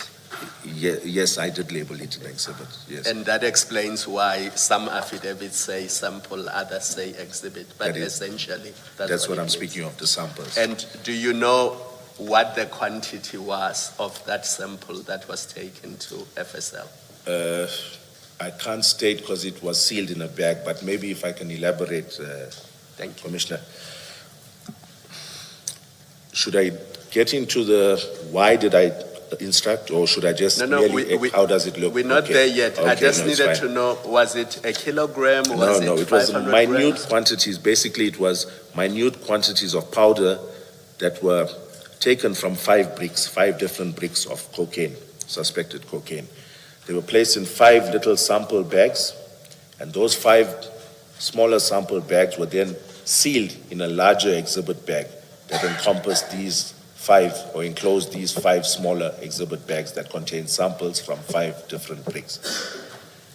[SPEAKER 2] Yes, I did label it an exhibit, yes.
[SPEAKER 5] And that explains why some affidavits say sample, others say exhibit, but
[SPEAKER 2] That is-
[SPEAKER 5] essentially,
[SPEAKER 2] That's what
[SPEAKER 5] it
[SPEAKER 2] I'm
[SPEAKER 5] means.
[SPEAKER 2] speaking of, the samples.
[SPEAKER 5] And do you know what the quantity was of that sample that was taken to FSL?
[SPEAKER 2] I can't state because it was sealed in a bag, but maybe if I can elaborate,
[SPEAKER 5] Thank you.
[SPEAKER 2] Commissioner. Should I get into the why did I instruct, or should I just
[SPEAKER 5] No,
[SPEAKER 2] merely, how does it look?
[SPEAKER 5] We're not
[SPEAKER 2] Okay.
[SPEAKER 5] there yet. I
[SPEAKER 2] Okay,
[SPEAKER 5] just
[SPEAKER 2] no, it's
[SPEAKER 5] needed
[SPEAKER 2] fine.
[SPEAKER 5] to know, was it a kilogram?
[SPEAKER 2] No, it was
[SPEAKER 5] 500
[SPEAKER 2] minute
[SPEAKER 5] grams?
[SPEAKER 2] quantities. Basically, it was minute quantities of powder that were taken from 5 bricks, 5 different bricks of cocaine, suspected cocaine. They were placed in 5 little sample bags, and those 5 smaller sample bags were then sealed in a larger exhibit bag that encompassed these 5 or enclosed these 5 smaller exhibit bags that contained samples from 5 different bricks.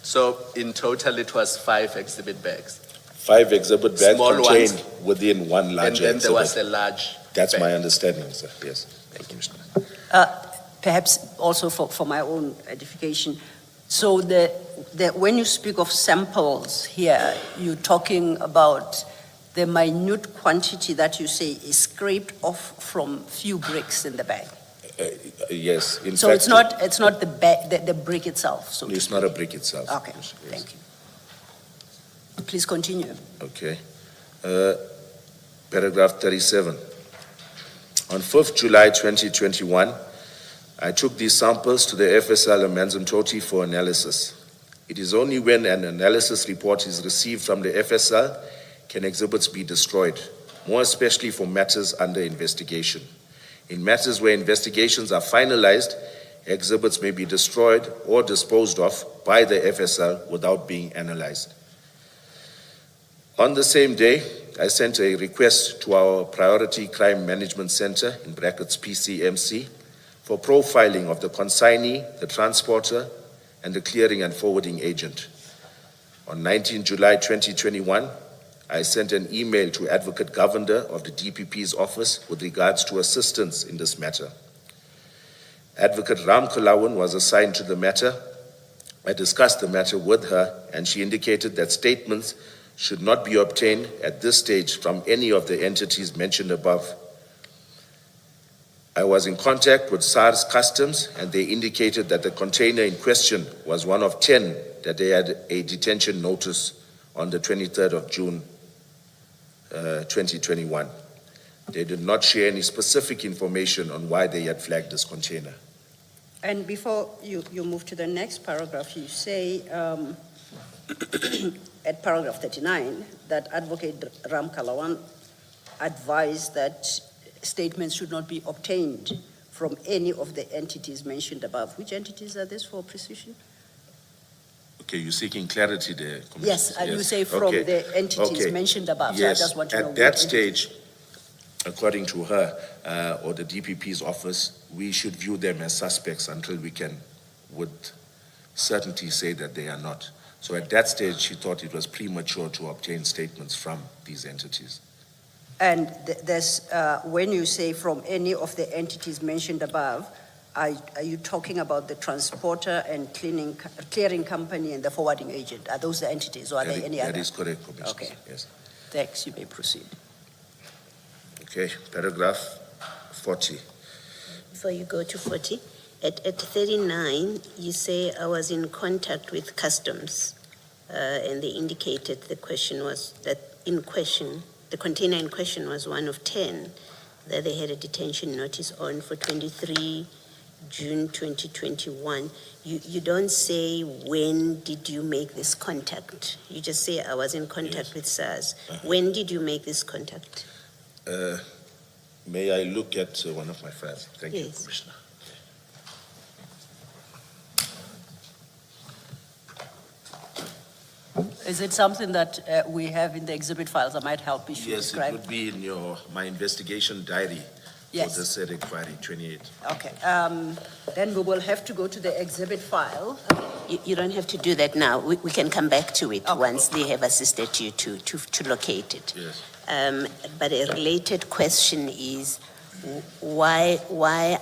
[SPEAKER 5] So in total, it was 5 exhibit bags.
[SPEAKER 2] 5 exhibit bags
[SPEAKER 5] Small
[SPEAKER 2] contained
[SPEAKER 5] ones.
[SPEAKER 2] within one
[SPEAKER 5] And
[SPEAKER 2] larger
[SPEAKER 5] then there
[SPEAKER 2] exhibit.
[SPEAKER 5] was a large
[SPEAKER 2] That's
[SPEAKER 5] bag.
[SPEAKER 2] my understanding, sir, yes. Thank you, Commissioner.
[SPEAKER 1] Perhaps also for my own edification. So when you speak of samples here, you're talking about the minute quantity that you say is scraped off from few bricks in the bag.
[SPEAKER 2] Yes, in
[SPEAKER 1] So
[SPEAKER 2] fact.
[SPEAKER 1] it's not the bag, the brick itself. So
[SPEAKER 2] It's not a brick itself.
[SPEAKER 1] okay,
[SPEAKER 2] Yes.
[SPEAKER 1] thank you. Please continue.
[SPEAKER 2] Okay. Paragraph 37. On 5th July 2021, I took these samples to the FSL Amanzimtoti for analysis. It is only when an analysis report is received from the FSL can exhibits be destroyed, more especially for matters under investigation. In matters where investigations are finalized, exhibits may be destroyed or disposed of by the FSL without being analyzed. On the same day, I sent a request to our Priority Crime Management Center, in brackets PCMC, for profiling of the consignee, the transporter, and the clearing and forwarding agent. On 19 July 2021, I sent an email to Advocate Gavin of the DPP's office with regards to assistance in this matter. Advocate Ram Kalawan was assigned to the matter. I discussed the matter with her, and she indicated that statements should not be obtained at this stage from any of the entities mentioned above. I was in contact with SARS Customs, and they indicated that the container in question was one of 10 that they had a detention notice on the 23rd of June 2021. They did not share any specific information on why they had flagged this container.
[SPEAKER 1] And before you move to the next paragraph, you say at paragraph 39 that Advocate Ram Kalawan advised that statements should not be obtained from any of the entities mentioned above. Which entities are this for precision?
[SPEAKER 2] Okay, you're seeking clarity there, Commissioner?
[SPEAKER 1] Yes, you say from
[SPEAKER 2] Okay.
[SPEAKER 1] the entities
[SPEAKER 2] Okay.
[SPEAKER 1] mentioned above. So I
[SPEAKER 2] Yes,
[SPEAKER 1] just want to know
[SPEAKER 2] at that
[SPEAKER 1] what entity-
[SPEAKER 2] stage, according to her or the DPP's office, we should view them as suspects until we can, with certainty, say that they are not. So at that stage, she thought it was premature to obtain statements from these entities.
[SPEAKER 1] And there's, when you say from any of the entities mentioned above, are you talking about the transporter and clearing company and the forwarding agent? Are those the entities, or are there any
[SPEAKER 2] That
[SPEAKER 1] other?
[SPEAKER 2] is correct, Commissioner.
[SPEAKER 1] Okay.
[SPEAKER 2] Yes.
[SPEAKER 1] Thanks, you may proceed.
[SPEAKER 2] Okay, paragraph 40.
[SPEAKER 3] Before you go to 40, at 39, you say I was in contact with customs, and they indicated the question was that in question, the container in question was one of 10 that they had a detention notice on for 23 June 2021. You don't say when did you make this contact. You just say I was in contact with SARS. When did you make this contact?
[SPEAKER 2] May I look at one of my files? Thank you,
[SPEAKER 3] Yes.
[SPEAKER 2] Commissioner.
[SPEAKER 1] Is it something that we have in the exhibit files that might help if you
[SPEAKER 2] Yes, it
[SPEAKER 1] describe?
[SPEAKER 2] would be in my investigation diary for
[SPEAKER 1] Yes.
[SPEAKER 2] the said inquiry, 28.
[SPEAKER 1] Okay, then we will have to go to the exhibit file.
[SPEAKER 3] You don't have to do that now. We can come back to it
[SPEAKER 1] Okay.
[SPEAKER 3] once they have assisted you to locate it.
[SPEAKER 2] Yes.
[SPEAKER 3] But a related question is, why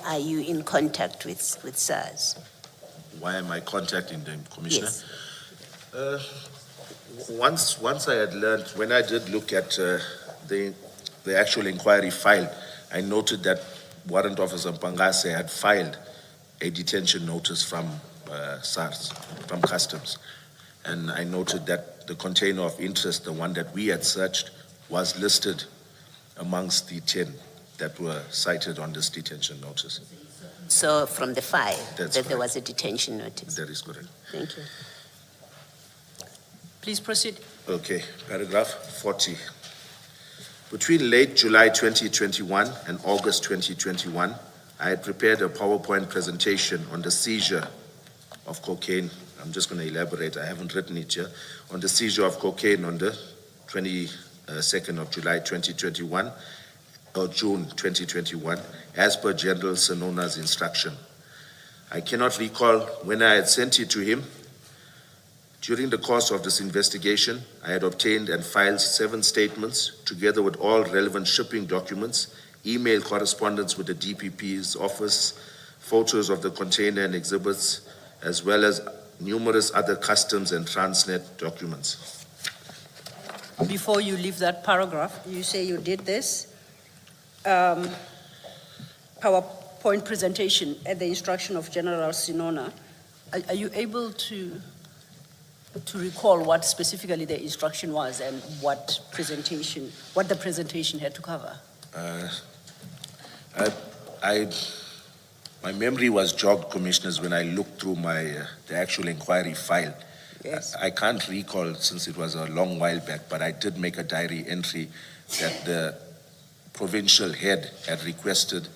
[SPEAKER 3] are you in contact with SARS?
[SPEAKER 2] Why am I contacting them, Commissioner?
[SPEAKER 3] Yes.
[SPEAKER 2] Once I had learned, when I did look at the actual inquiry file, I noted that Warrant Officer Mpangase had filed a detention notice from SARS, from Customs. And I noted that the container of interest, the one that we had searched, was listed amongst the 10 that were cited on this detention notice.
[SPEAKER 3] So from the file,
[SPEAKER 2] That's
[SPEAKER 3] that there
[SPEAKER 2] correct.
[SPEAKER 3] was a detention notice.
[SPEAKER 2] That is correct.
[SPEAKER 3] Thank you.
[SPEAKER 1] Please proceed.
[SPEAKER 2] Okay, paragraph 40. Between late July 2021 and August 2021, I had prepared a PowerPoint presentation on the seizure of cocaine. I'm just going to elaborate, I haven't written it here. On the seizure of cocaine on the 22nd of July 2021, or June 2021, as per General Sanona's instruction. I cannot recall when I had sent it to him. During the course of this investigation, I had obtained and filed 7 statements, together with all relevant shipping documents, email correspondence with the DPP's office, photos of the container and exhibits, as well as numerous other customs and Transnet documents.
[SPEAKER 1] Before you leave that paragraph, you say you did this PowerPoint presentation at the instruction of General Sinona. Are you able to recall what specifically the instruction was and what the presentation had to cover?
[SPEAKER 2] My memory was jogged, Commissioners, when I looked through the actual inquiry file.
[SPEAKER 1] Yes.
[SPEAKER 2] I can't recall, since it was a long while back, but I did make a diary entry that the provincial head had requested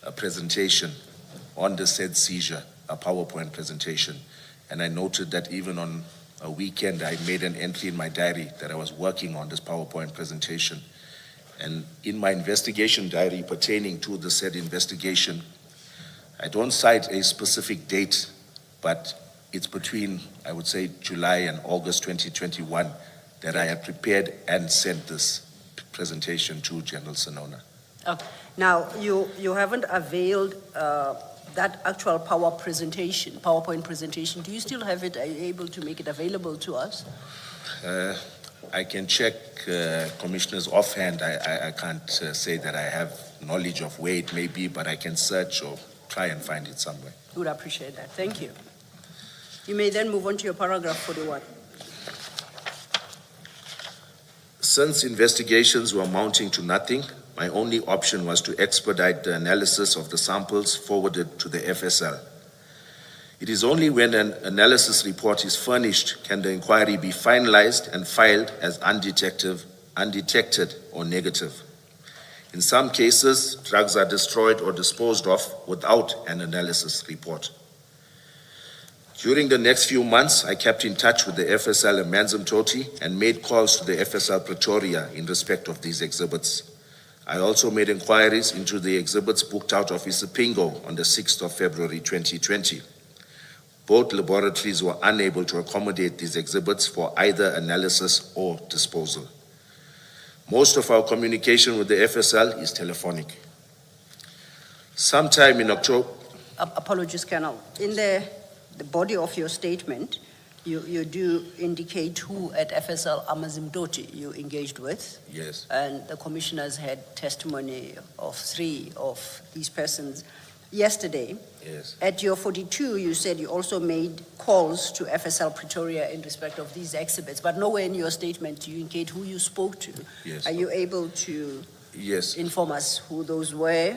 [SPEAKER 2] a presentation on the said seizure, a PowerPoint presentation. And I noted that even on a weekend, I made an entry in my diary that I was working on this PowerPoint presentation. And in my investigation diary pertaining to the said investigation, I don't cite a specific date, but it's between, I would say, July and August 2021 that I had prepared and sent this presentation to General Sanona.
[SPEAKER 1] Okay. Now, you haven't availed that actual PowerPoint presentation. Do you still have it? Are you able to make it available to us?
[SPEAKER 2] I can check, Commissioners, offhand. I can't say that I have knowledge of where it may be, but I can search or try and find it somewhere.
[SPEAKER 1] Would appreciate that. Thank you. You may then move on to your paragraph 41.
[SPEAKER 2] Since investigations were amounting to nothing, my only option was to expedite the analysis of the samples forwarded to the FSL. It is only when an analysis report is furnished can the inquiry be finalized and filed as undetected or negative. In some cases, drugs are destroyed or disposed of without an analysis report. During the next few months, I kept in touch with the FSL in Manzimtoti and made calls to the FSL Pretoria in respect of these exhibits. I also made inquiries into the exhibits booked out of Isipingo on the 6th of February 2020. Both laboratories were unable to accommodate these exhibits for either analysis or disposal. Most of our communication with the FSL is telephonic. Sometime in October...
[SPEAKER 1] Apologies, Colonel. In the body of your statement, you do indicate who at FSL Amazimdoti you engaged with.
[SPEAKER 2] Yes.
[SPEAKER 1] And the commissioners had testimony of 3 of these persons yesterday.
[SPEAKER 2] Yes.
[SPEAKER 1] At your 42, you said you also made calls to FSL Pretoria in respect of these exhibits, but nowhere in your statement do you indicate who you spoke to.
[SPEAKER 2] Yes.
[SPEAKER 1] Are you able to
[SPEAKER 2] Yes.
[SPEAKER 1] inform us who those were?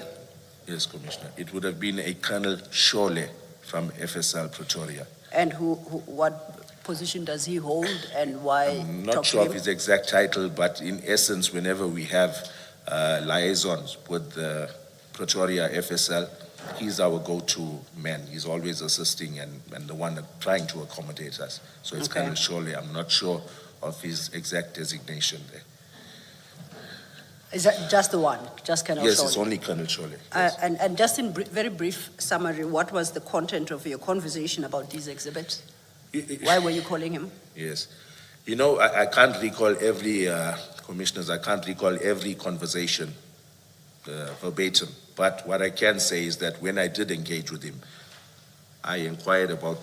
[SPEAKER 2] Yes, Commissioner. It would have been a Colonel Shole from FSL Pretoria.
[SPEAKER 1] And what position does he hold and why?
[SPEAKER 2] I'm not
[SPEAKER 1] talk
[SPEAKER 2] sure
[SPEAKER 1] to
[SPEAKER 2] of
[SPEAKER 1] him?
[SPEAKER 2] his exact title, but in essence, whenever we have liaisons with the Pretoria FSL, he's our go-to man. He's always assisting and the one trying to accommodate us. So it's
[SPEAKER 1] Okay.
[SPEAKER 2] Colonel Shole. I'm not sure of his exact designation there.
[SPEAKER 1] Is that just the one? Just Colonel
[SPEAKER 2] Yes,
[SPEAKER 1] Shole?
[SPEAKER 2] it's only Colonel Shole. Yes.
[SPEAKER 1] And just in very brief summary, what was the content of your conversation about these exhibits? Why were you calling him?
[SPEAKER 2] Yes. You know, I can't recall every, commissioners, I can't recall every conversation verbatim. But what I can say is that when I did engage with him, I inquired about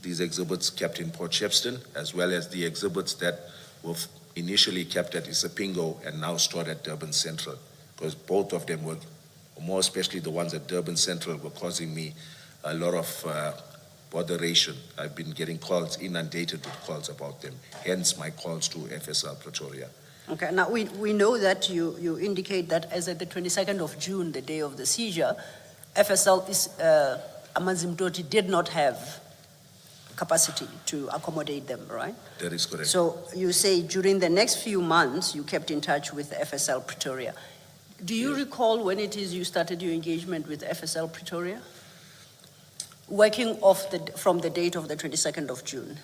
[SPEAKER 2] these exhibits kept in Port Shepstone, as well as the exhibits that were initially kept at Isipingo and now stored at Durban Central, because both of them were, more especially the ones at Durban Central, were causing me a lot of botheration. I've been getting calls, inundated with calls about them, hence my calls to FSL Pretoria.
[SPEAKER 1] Okay, now we know that you indicate that as at the 22nd of June, the day of the seizure, FSL is, Amanzimtoti did not have capacity to accommodate them, right?
[SPEAKER 2] That is correct.
[SPEAKER 1] So you say during the next few months, you kept in touch with FSL Pretoria. Do you recall when it is you started your engagement with FSL Pretoria? Working from the date of the 22nd of June,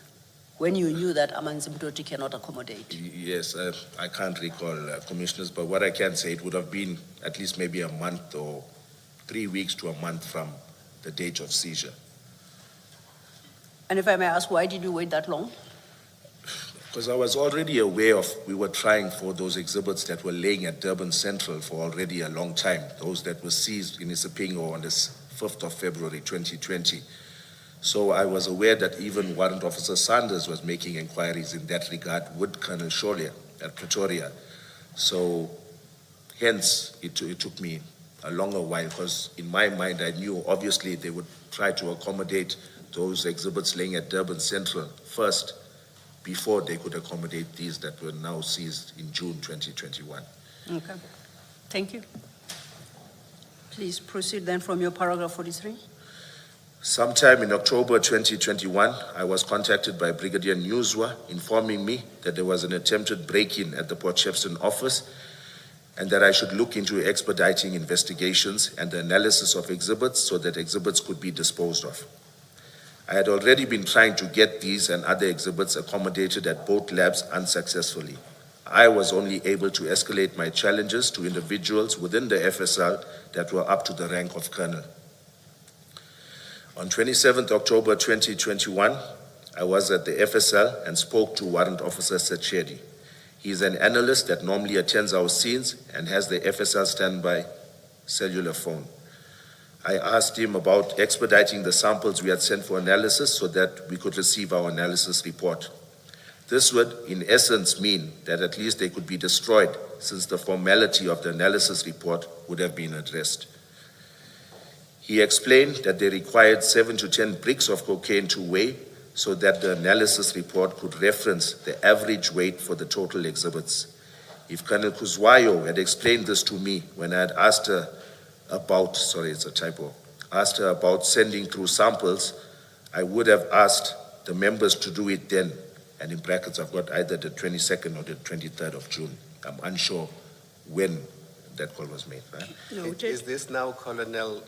[SPEAKER 1] when you knew that Amanzimtoti cannot accommodate?
[SPEAKER 2] Yes, I can't recall, commissioners, but what I can say, it would have been at least maybe a month or 3 weeks to a month from the date of seizure.
[SPEAKER 1] And if I may ask, why did you wait that long?
[SPEAKER 2] Because I was already aware of, we were trying for those exhibits that were laying at Durban Central for already a long time, those that were seized in Isipingo on the 5th of February 2020. So I was aware that even Warrant Officer Sanders was making inquiries in that regard with Colonel Sholia at Pretoria. So hence it took me a longer while, because in my mind I knew obviously they would try to accommodate those exhibits laying at Durban Central first before they could accommodate these that were now seized in June 2021.
[SPEAKER 1] Okay, thank you. Please proceed then from your paragraph 43.
[SPEAKER 2] Sometime in October 2021, I was contacted by Brigadier Newswa informing me that there was an attempted break-in at the Port Shepstone office and that I should look into expediting investigations and the analysis of exhibits so that exhibits could be disposed of. I had already been trying to get these and other exhibits accommodated at both labs unsuccessfully. I was only able to escalate my challenges to individuals within the FSL that were up to the rank of colonel. On 27th October 2021, I was at the FSL and spoke to Warrant Officer Sachedi. He is an analyst that normally attends our scenes and has the FSL standby cellular phone. I asked him about expediting the samples we had sent for analysis so that we could receive our analysis report. This would, in essence, mean that at least they could be destroyed, since the formality of the analysis report would have been addressed. He explained that they required 7 to 10 bricks of cocaine to weigh so that the analysis report could reference the average weight for the total exhibits. If Colonel Kuzwayo had explained this to me when I had asked her about, asked her about sending through samples, I would have asked the members to do it then. And in brackets, I've got either the 22nd or the 23rd of June. I'm unsure when that call was made. Right?
[SPEAKER 1] Noted.
[SPEAKER 5] Is this now, Colonel,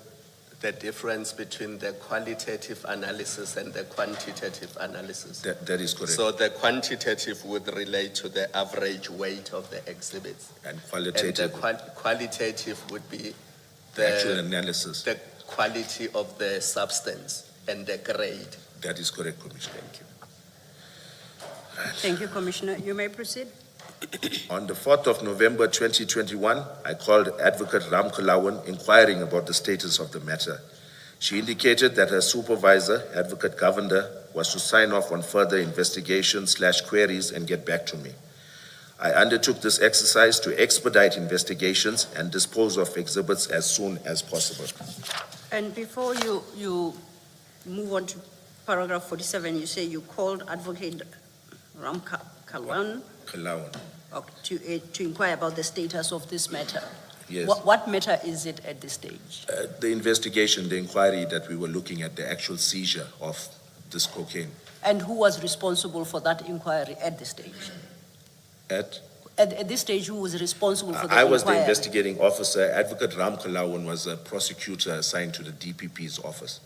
[SPEAKER 5] the difference between the qualitative analysis and the quantitative analysis?
[SPEAKER 2] That is correct.
[SPEAKER 5] So the quantitative would relate to the average weight of the exhibits.
[SPEAKER 2] And qualitative,
[SPEAKER 5] And the qualitative would be
[SPEAKER 2] the actual analysis.
[SPEAKER 5] the quality of the substance and the grade.
[SPEAKER 2] That is correct, Commissioner.
[SPEAKER 5] Thank you.
[SPEAKER 1] Thank you, Commissioner. You may proceed.
[SPEAKER 2] On the 4th of November 2021, I called Advocate Ram Kalawan inquiring about the status of the matter. She indicated that her supervisor, Advocate Gavin, was to sign off on further investigations/queries and get back to me. I undertook this exercise to expedite investigations and dispose of exhibits as soon as possible.
[SPEAKER 1] And before you move on to paragraph 47, you say you called Advocate Ram Kalawan to inquire about the status of this matter.
[SPEAKER 2] Yes.
[SPEAKER 1] What matter is it at this stage?
[SPEAKER 2] The investigation, the inquiry that we were looking at, the actual seizure of this cocaine.
[SPEAKER 1] And who was responsible for that inquiry at this stage?
[SPEAKER 2] At
[SPEAKER 1] this stage, who was responsible for the
[SPEAKER 2] I
[SPEAKER 1] inquiry?
[SPEAKER 2] was the investigating officer. Advocate Ram Kalawan was a prosecutor assigned to the DPP's office.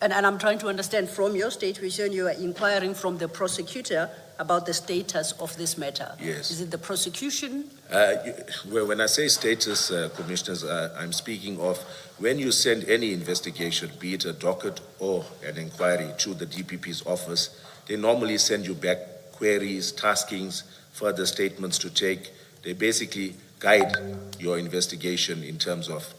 [SPEAKER 1] And I'm trying to understand from your statement, you are inquiring from the prosecutor about the status of this matter.
[SPEAKER 2] Yes.
[SPEAKER 1] Is it the prosecution
[SPEAKER 2] Well, when I say status, Commissioners, I'm speaking of when you send any investigation, be it a docket or an inquiry to the DPP's office, they normally send you back queries, taskings, further statements to take. They basically guide your investigation in terms of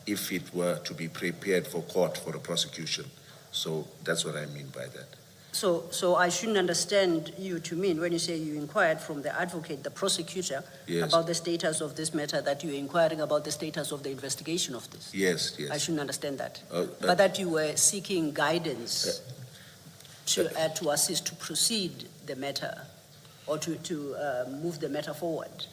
[SPEAKER 2] if it were to be prepared for court for a prosecution. So that's what I mean by that.
[SPEAKER 1] So I shouldn't understand you to mean when you say you inquired from the advocate, the prosecutor,
[SPEAKER 2] Yes.
[SPEAKER 1] about the status of this matter, that you're inquiring about the status of the investigation of this.
[SPEAKER 2] Yes,
[SPEAKER 1] I
[SPEAKER 2] yes.
[SPEAKER 1] shouldn't understand that.
[SPEAKER 2] Uh,
[SPEAKER 1] But that you were seeking guidance to assist to proceed the matter or to move the matter forward.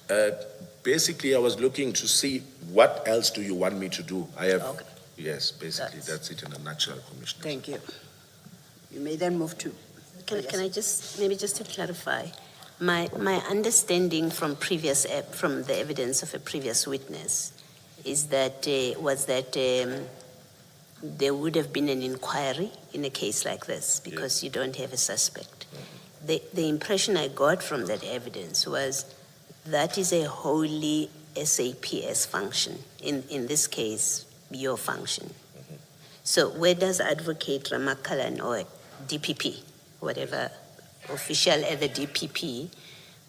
[SPEAKER 2] Basically, I was looking to see what else do you want me to do. I have,
[SPEAKER 1] Okay,
[SPEAKER 2] yes, basically,
[SPEAKER 1] That's-
[SPEAKER 2] that's it in a nutshell, Commissioner.
[SPEAKER 1] thank you. You may then move to.
[SPEAKER 3] Can I just, maybe just to clarify, my understanding from from the evidence of a previous witness is that, there would have been an inquiry in a case like this because you don't have a suspect. The impression I got from that evidence was that is a wholly SAPS function, in this case, your function. So where does Advocate Ramakalan or DPP, whatever official at the DPP,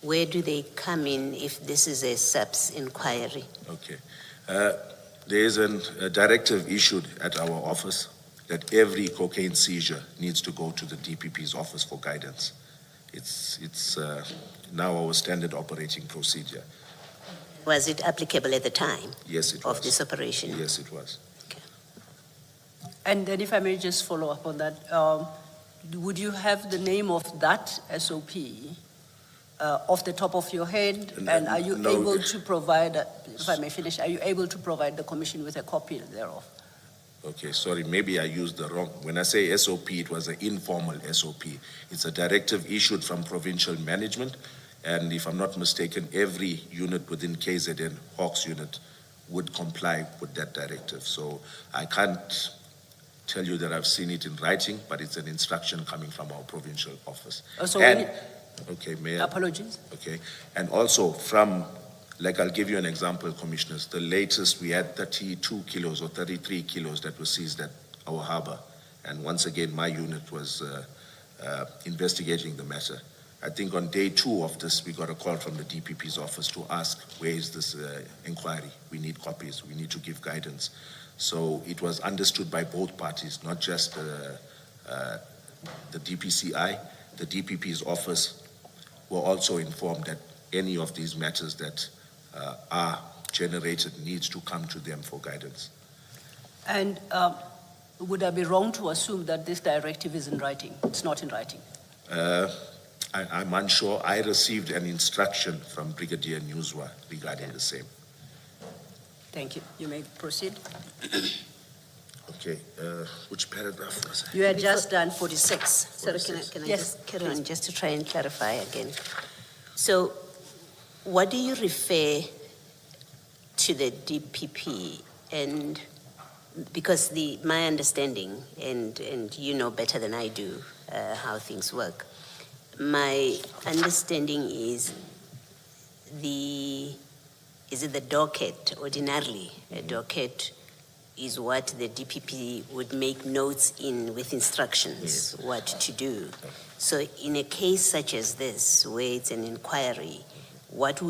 [SPEAKER 3] where do they come in if this is a SAPS inquiry?
[SPEAKER 2] Okay. There is a directive issued at our office that every cocaine seizure needs to go to the DPP's office for guidance. It's now our standard operating procedure.
[SPEAKER 3] Was it applicable at the time
[SPEAKER 2] Yes, it was.
[SPEAKER 3] of this operation?
[SPEAKER 2] Yes, it was.
[SPEAKER 1] And then if I may just follow up on that, would you have the name of that SOP off the top of your head? And are you
[SPEAKER 2] No.
[SPEAKER 1] able to provide, if I may finish, are you able to provide the commission with a copy thereof?
[SPEAKER 2] Okay, sorry, maybe I used the wrong. When I say SOP, it was an informal SOP. It's a directive issued from provincial management. And if I'm not mistaken, every unit within KZN, Hawks unit, would comply with that directive. So I can't tell you that I've seen it in writing, but it's an instruction coming from our provincial office.
[SPEAKER 1] So
[SPEAKER 2] And, okay, Mayor.
[SPEAKER 1] apologies.
[SPEAKER 2] Okay, and also from, like I'll give you an example, Commissioners, the latest we had 32 kilos or 33 kilos that were seized at our harbor. And once again, my unit was investigating the matter. I think on day 2 of this, we got a call from the DPP's office to ask, where is this inquiry? We need copies, we need to give guidance. So it was understood by both parties, not just the DPCI, the DPP's office were also informed that any of these matters that are generated needs to come to them for guidance.
[SPEAKER 1] And would I be wrong to assume that this directive is in writing? It's not in writing.
[SPEAKER 2] I'm unsure. I received an instruction from Brigadier Newswa regarding the same.
[SPEAKER 1] Thank you. You may proceed.
[SPEAKER 2] Okay, which paragraph was it?
[SPEAKER 1] You had just done 46.
[SPEAKER 3] Sorry, can I
[SPEAKER 1] Yes,
[SPEAKER 3] just carry on just to try and clarify again? So what do you refer to the DPP? And because my understanding, and you know better than I do how things work, my understanding is it the docket ordinarily? A docket is what the DPP would make notes in with instructions, what to do. So in a case such as this, where it's an inquiry, what do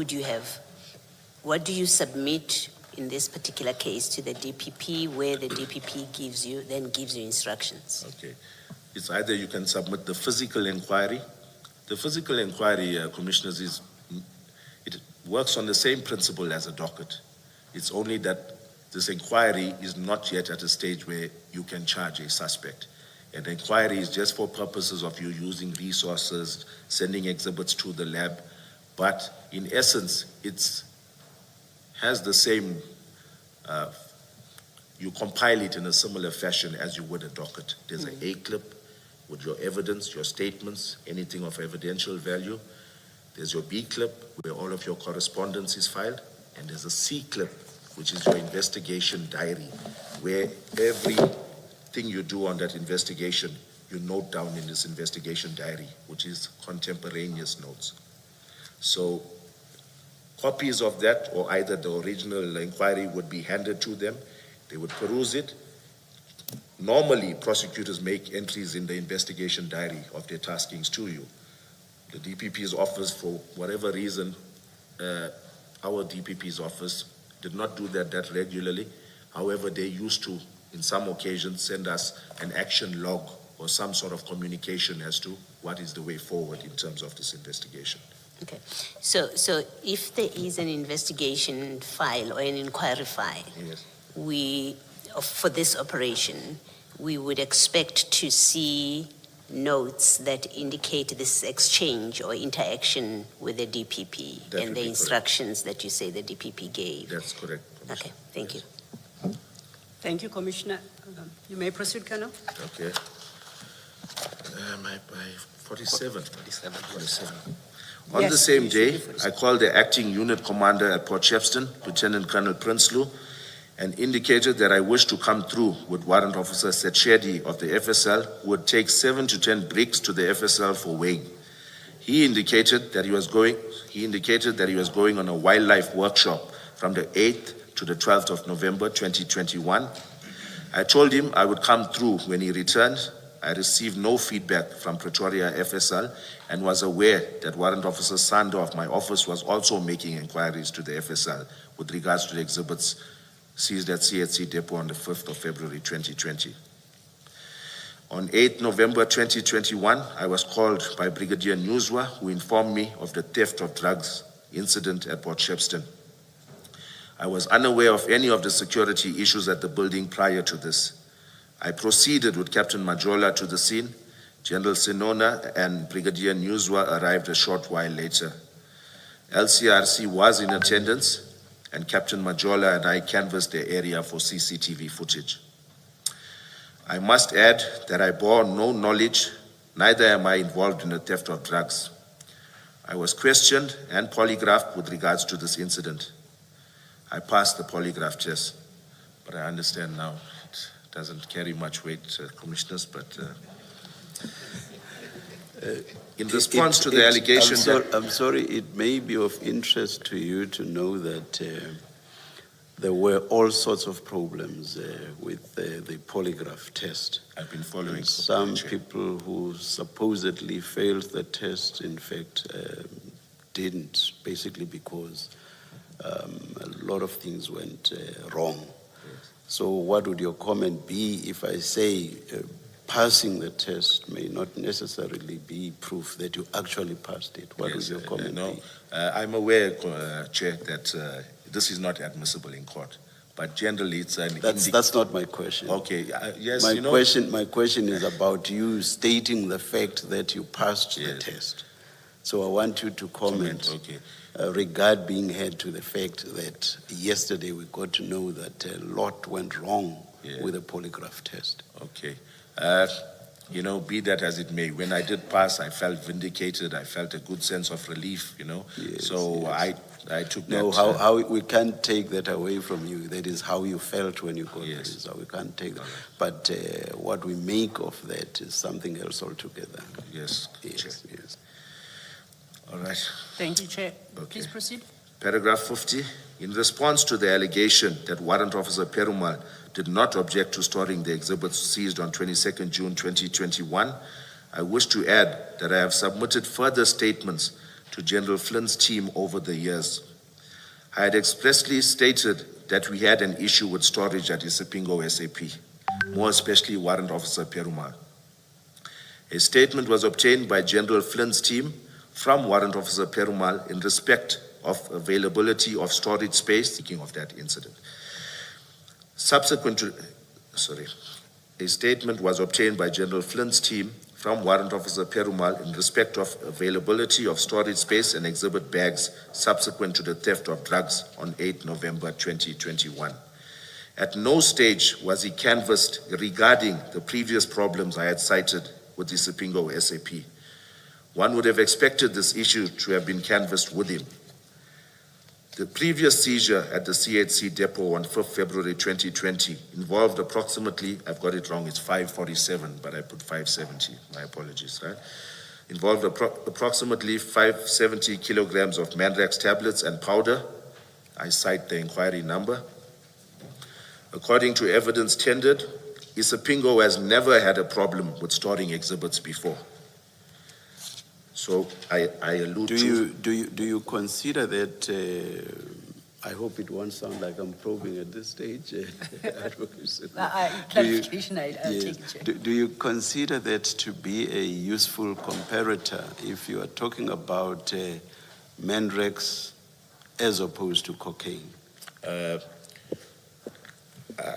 [SPEAKER 3] you submit in this particular case to the DPP, where the DPP gives you instructions?
[SPEAKER 2] Okay, it's either you can submit the physical inquiry. The physical inquiry, Commissioners, it works on the same principle as a docket. It's only that this inquiry is not yet at a stage where you can charge a suspect. An inquiry is just for purposes of you using resources, sending exhibits to the lab, but in essence, it has the same, you compile it in a similar fashion as you would a docket. There's an A clip with your evidence, your statements, anything of evidential value. There's your B clip where all of your correspondence is filed, and there's a C clip, which is your investigation diary, where everything you do on that investigation, you note down in this investigation diary, which is contemporaneous notes. So Copies of that, or either the original inquiry, would be handed to them. They would peruse it. Normally, prosecutors make entries in the investigation diary of their taskings to you. The DPP's office, for whatever reason, our DPP's office did not do that regularly. However, they used to, in some occasions, send us an action log or some sort of communication as to what is the way forward in terms of this investigation.
[SPEAKER 3] Okay, so if there is an investigation file or an inquiry file,
[SPEAKER 2] Yes.
[SPEAKER 3] For this operation, we would expect to see notes that indicate this exchange or interaction with the DPP
[SPEAKER 2] That would
[SPEAKER 3] and
[SPEAKER 2] be
[SPEAKER 3] the
[SPEAKER 2] correct.
[SPEAKER 3] instructions that you say the DPP gave.
[SPEAKER 2] That's correct, Commissioner.
[SPEAKER 3] Okay, thank you.
[SPEAKER 1] Thank you, Commissioner. You may proceed, Colonel.
[SPEAKER 2] Okay. By 47. 47. On
[SPEAKER 1] Yes,
[SPEAKER 2] the same
[SPEAKER 1] you should
[SPEAKER 2] day,
[SPEAKER 1] be 47.
[SPEAKER 2] I called the acting unit commander at Port Shepstone, Lieutenant Colonel Prinsloo, and indicated that I wish to come through with Warrant Officer Setshedi of the FSL, who would take 7 to 10 bricks to the FSL for weighing. He indicated that he was going on a wildlife workshop from the 8th to the 12th of November 2021. I told him I would come through when he returned. I received no feedback from Pretoria FSL and was aware that Warrant Officer Sando of my office was also making inquiries to the FSL with regards to the exhibits seized at CHC Depot on the 5th of February 2020. On 8 November 2021, I was called by Brigadier Newswa, who informed me of the theft of drugs incident at Port Shepstone. I was unaware of any of the security issues at the building prior to this. I proceeded with Captain Majola to the scene. General Senona and Brigadier Newswa arrived a short while later. LCRC was in attendance, and Captain Majola and I canvassed the area for CCTV footage. I must add that I bore no knowledge, neither am I involved in the theft of drugs. I was questioned and polygraphed with regards to this incident. I passed the polygraph test, but I understand now it doesn't carry much weight, Commissioners, but in response to the allegation
[SPEAKER 4] I'm sorry, it may be of interest to you to know that there were all sorts of problems with the polygraph test.
[SPEAKER 2] I've been following.
[SPEAKER 4] And some people who supposedly failed the test, in fact, didn't, basically because a lot of things went wrong. So what would your comment be if I say passing the test may not necessarily be proof that you actually passed it? What would your comment be?
[SPEAKER 2] I'm aware, Chair, that this is not admissible in court, but generally it's an...
[SPEAKER 4] That's not my question.
[SPEAKER 2] Okay, yes,
[SPEAKER 4] My question is about you stating the fact that you passed the test. So I want you to comment.
[SPEAKER 2] Okay.
[SPEAKER 4] Regard being had to the fact that yesterday we got to know that a lot went wrong with the polygraph test.
[SPEAKER 2] Okay. Be that as it may, when I did pass, I felt vindicated. I felt a good sense of relief,
[SPEAKER 4] Yes,
[SPEAKER 2] so
[SPEAKER 4] yes.
[SPEAKER 2] I took
[SPEAKER 4] No,
[SPEAKER 2] that.
[SPEAKER 4] how we can't take that away from you. That is how you felt when you got the
[SPEAKER 2] Yes.
[SPEAKER 4] result. We can't take that. But what we make of that is something else altogether.
[SPEAKER 2] Yes, Chair.
[SPEAKER 4] Yes.
[SPEAKER 2] All right.
[SPEAKER 1] Thank you, Chair.
[SPEAKER 2] Okay.
[SPEAKER 1] Please proceed.
[SPEAKER 2] Paragraph 50. In response to the allegation that Warrant Officer Perumal did not object to storing the exhibits seized on 22nd June 2021, I wish to add that I have submitted further statements to General Flynn's team over the years. I had expressly stated that we had an issue with storage at Isipingo SAP, more especially Warrant Officer Perumal. A statement was obtained by General Flynn's team from Warrant Officer Perumal in respect of availability of storage space, speaking of that incident. A statement was obtained by General Flynn's team from Warrant Officer Perumal in respect of availability of storage space and exhibit bags subsequent to the theft of drugs on 8 November 2021. At no stage was he canvassed regarding the previous problems I had cited with the Isipingo SAP. One would have expected this issue to have been canvassed with him. The previous seizure at the CHC Depot on 5th February 2020 involved approximately, I've got it wrong, it's 547, but I put 570, my apologies, right? involved approximately 570 kilograms of Mandrax tablets and powder. I cite the inquiry number. According to evidence tendered, Isipingo has never had a problem with storing exhibits before. So I allude to...
[SPEAKER 4] Do you consider that, I hope it won't sound like I'm probing at this stage.
[SPEAKER 1] Clarification, I'll take it, Chair.
[SPEAKER 4] Do you consider that to be a useful comparator if you are talking about Mandrax as opposed to cocaine?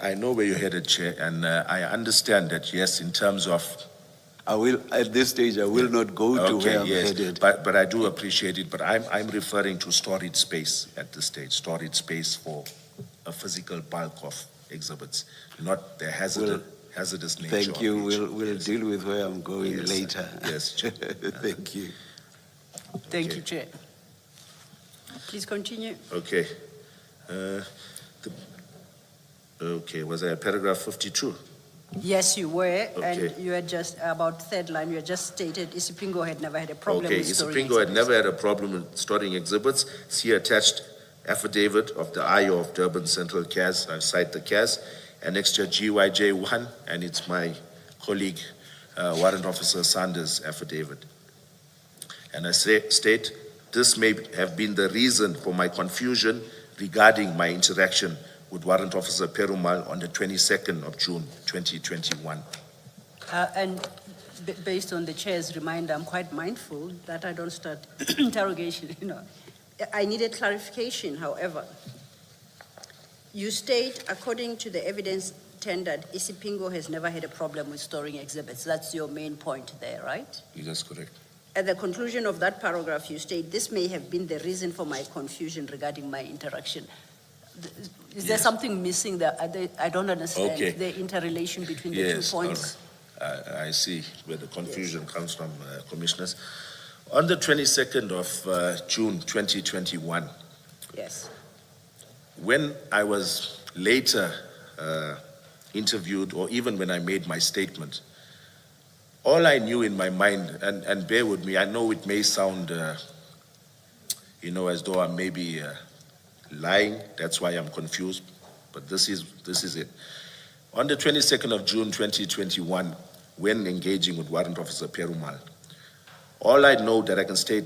[SPEAKER 2] I know where you're headed, Chair, and I understand that, yes, in terms of...
[SPEAKER 4] At this stage, I will not go to where I'm headed.
[SPEAKER 2] But I do appreciate it, but I'm referring to storage space at this stage, storage space for a physical bulk of exhibits, not the hazardous nature.
[SPEAKER 4] Thank you.
[SPEAKER 2] Of each.
[SPEAKER 4] We'll deal with where I'm going later.
[SPEAKER 2] Yes, Chair.
[SPEAKER 4] Thank you.
[SPEAKER 1] Thank you, Chair. Please continue.
[SPEAKER 2] Okay. Okay, was I at paragraph 52?
[SPEAKER 1] Yes, you were,
[SPEAKER 2] Okay.
[SPEAKER 1] and you had just, about third line, you had just stated Isipingo had never had a problem
[SPEAKER 2] Okay,
[SPEAKER 1] with storing
[SPEAKER 2] Isipingo had
[SPEAKER 1] exhibits.
[SPEAKER 2] never had a problem with storing exhibits. See attached affidavit of the IO of Durban Central CAS, I cite the CAS, annexure GYJ1, and it's my colleague, Warrant Officer Sanders' affidavit. And I state, this may have been the reason for my confusion regarding my interaction with Warrant Officer Perumal on the 22nd of June, 2021.
[SPEAKER 1] And based on the Chair's reminder, I'm quite mindful that I don't start interrogation, I needed clarification, however. You state, according to the evidence tendered, Isipingo has never had a problem with storing exhibits. That's your main point there, right?
[SPEAKER 2] That's correct.
[SPEAKER 1] At the conclusion of that paragraph, you state, this may have been the reason for my confusion regarding my interaction. Is there something missing there? I don't understand the interrelation between the 2 points.
[SPEAKER 2] I see where the confusion comes from, Commissioners. On the 22nd of June 2021,
[SPEAKER 1] Yes.
[SPEAKER 2] when I was later interviewed, or even when I made my statement, all I knew in my mind, and bear with me, I know it may sound, as though I'm maybe lying, that's why I'm confused, but this is it. On the 22nd of June 2021, when engaging with Warrant Officer Perumal, all I know that I can state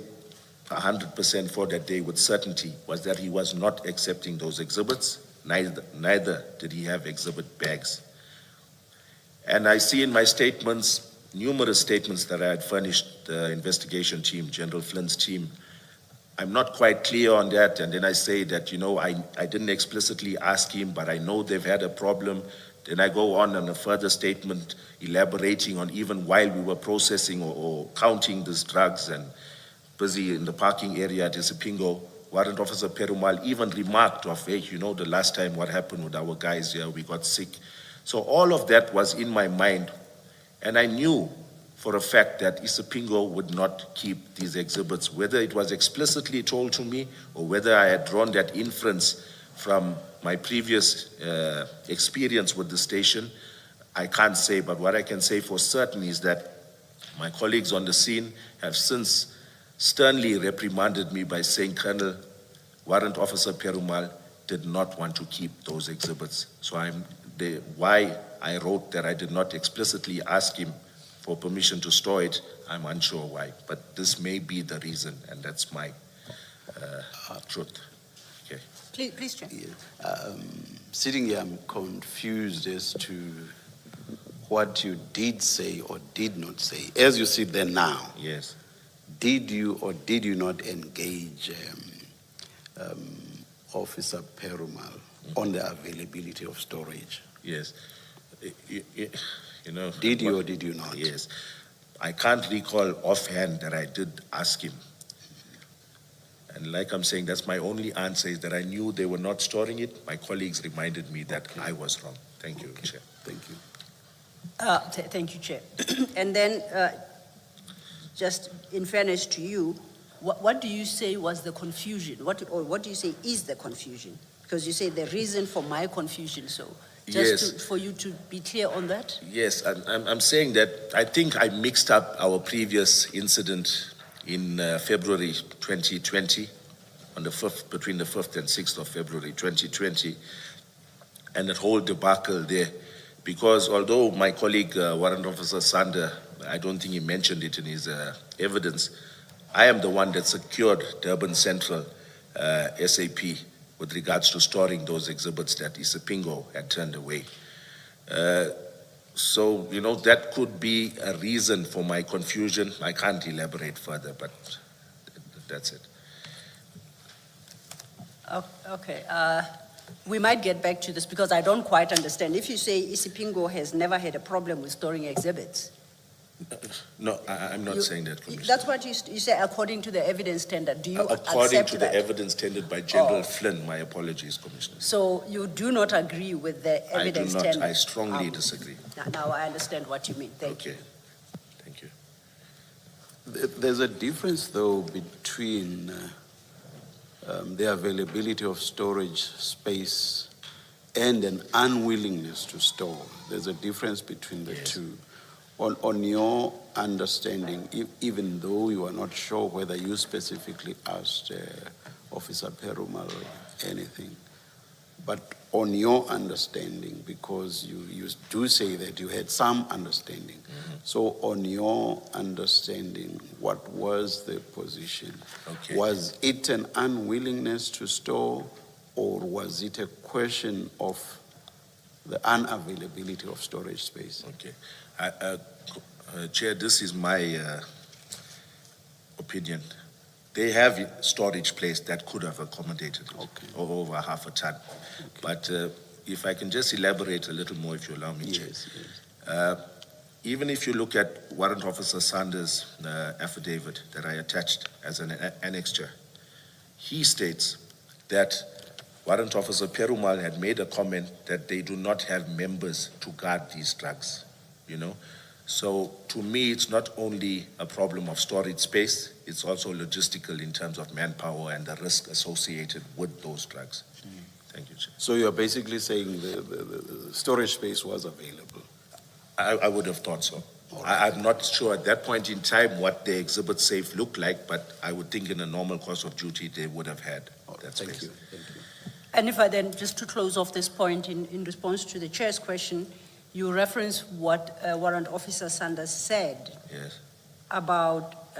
[SPEAKER 2] 100% for that day with certainty was that he was not accepting those exhibits, neither did he have exhibit bags. And I see in my statements, numerous statements that I had furnished the investigation team, General Flynn's team. I'm not quite clear on that, and then I say that, I didn't explicitly ask him, but I know they've had a problem. Then I go on a further statement elaborating on even while we were processing or counting these drugs and busy in the parking area at Isipingo, Warrant Officer Perumal even remarked of, hey, the last time what happened with our guys here, we got sick. So all of that was in my mind, and I knew for a fact that Isipingo would not keep these exhibits, whether it was explicitly told to me or whether I had drawn that inference from my previous experience with the station, I can't say, but what I can say for certain is that my colleagues on the scene have since sternly reprimanded me by saying, Colonel, Warrant Officer Perumal did not want to keep those exhibits. So why I wrote that I did not explicitly ask him for permission to store it, I'm unsure why, but this may be the reason, and that's my truth. Okay.
[SPEAKER 1] Please, Chair.
[SPEAKER 4] Sitting here, I'm confused as to what you did say or did not say. As you sit there now,
[SPEAKER 2] Yes.
[SPEAKER 4] did you or did you not engage Officer Perumal on the availability of storage?
[SPEAKER 2] Yes.
[SPEAKER 4] Did you or did you not?
[SPEAKER 2] Yes. I can't recall offhand that I did ask him. And like I'm saying, that's my only answer, is that I knew they were not storing it. My colleagues reminded me that I was wrong. Thank you, Chair.
[SPEAKER 4] Thank you.
[SPEAKER 1] Thank you, Chair. And then, just in fairness to you, what do you say was the confusion? What do you say is the confusion? Because you say the reason for my confusion, so
[SPEAKER 2] Yes.
[SPEAKER 1] For you to be clear on that?
[SPEAKER 2] Yes, I'm saying that I think I mixed up our previous incident in February 2020, on the 5th, between the 5th and 6th of February 2020, and that whole debacle there. Because although my colleague, Warrant Officer Sander, I don't think he mentioned it in his evidence, I am the one that secured Durban Central SAP with regards to storing those exhibits that Isipingo had turned away. So, you know, that could be a reason for my confusion. I can't elaborate further, but that's it.
[SPEAKER 1] Okay, we might get back to this because I don't quite understand. If you say Isipingo has never had a problem with storing exhibits.
[SPEAKER 2] No, I'm not saying that, Commissioner.
[SPEAKER 1] That's what you say according to the evidence tender. Do you
[SPEAKER 2] According
[SPEAKER 1] accept
[SPEAKER 2] to
[SPEAKER 1] that?
[SPEAKER 2] the evidence tendered by General
[SPEAKER 1] Oh.
[SPEAKER 2] Flynn, my apologies, Commissioner.
[SPEAKER 1] So you do not agree with the
[SPEAKER 2] I do
[SPEAKER 1] evidence
[SPEAKER 2] not,
[SPEAKER 1] tender?
[SPEAKER 2] I strongly disagree.
[SPEAKER 1] Now I understand what you mean. Thank you.
[SPEAKER 2] Okay, thank you.
[SPEAKER 4] There's a difference, though, between the availability of storage space and an unwillingness to store. There's a difference between the
[SPEAKER 2] Yes.
[SPEAKER 4] two. On your understanding, even though you are not sure whether you specifically asked Officer Perumal anything, but on your understanding, because you do say that you had some understanding. So on your understanding, what was the position?
[SPEAKER 2] Okay.
[SPEAKER 4] Was it an unwillingness to store, or was it a question of the unavailability of storage space?
[SPEAKER 2] Okay. Chair, this is my opinion. They have storage place that could have accommodated it,
[SPEAKER 4] Okay.
[SPEAKER 2] over half a ton. But if I can just elaborate a little more, if you allow me, Chair.
[SPEAKER 4] Yes.
[SPEAKER 2] Even if you look at Warrant Officer Sanders' affidavit that I attached as an annexure, he states that Warrant Officer Perumal had made a comment that they do not have members to guard these drugs, you know. So to me, it's not only a problem of storage space, it's also logistical in terms of manpower and the risk associated with those drugs. Thank you, Chair.
[SPEAKER 4] So you're basically saying the storage space was available?
[SPEAKER 2] I would have thought so. I'm not sure at that point in time what the exhibit safe looked like, but I would think in a normal course of duty, they would have had that space.
[SPEAKER 4] Thank you. Thank you.
[SPEAKER 1] And if I then, just to close off this point in response to the chair's question, you reference what Warrant Officer Sanders said
[SPEAKER 2] Yes,
[SPEAKER 1] about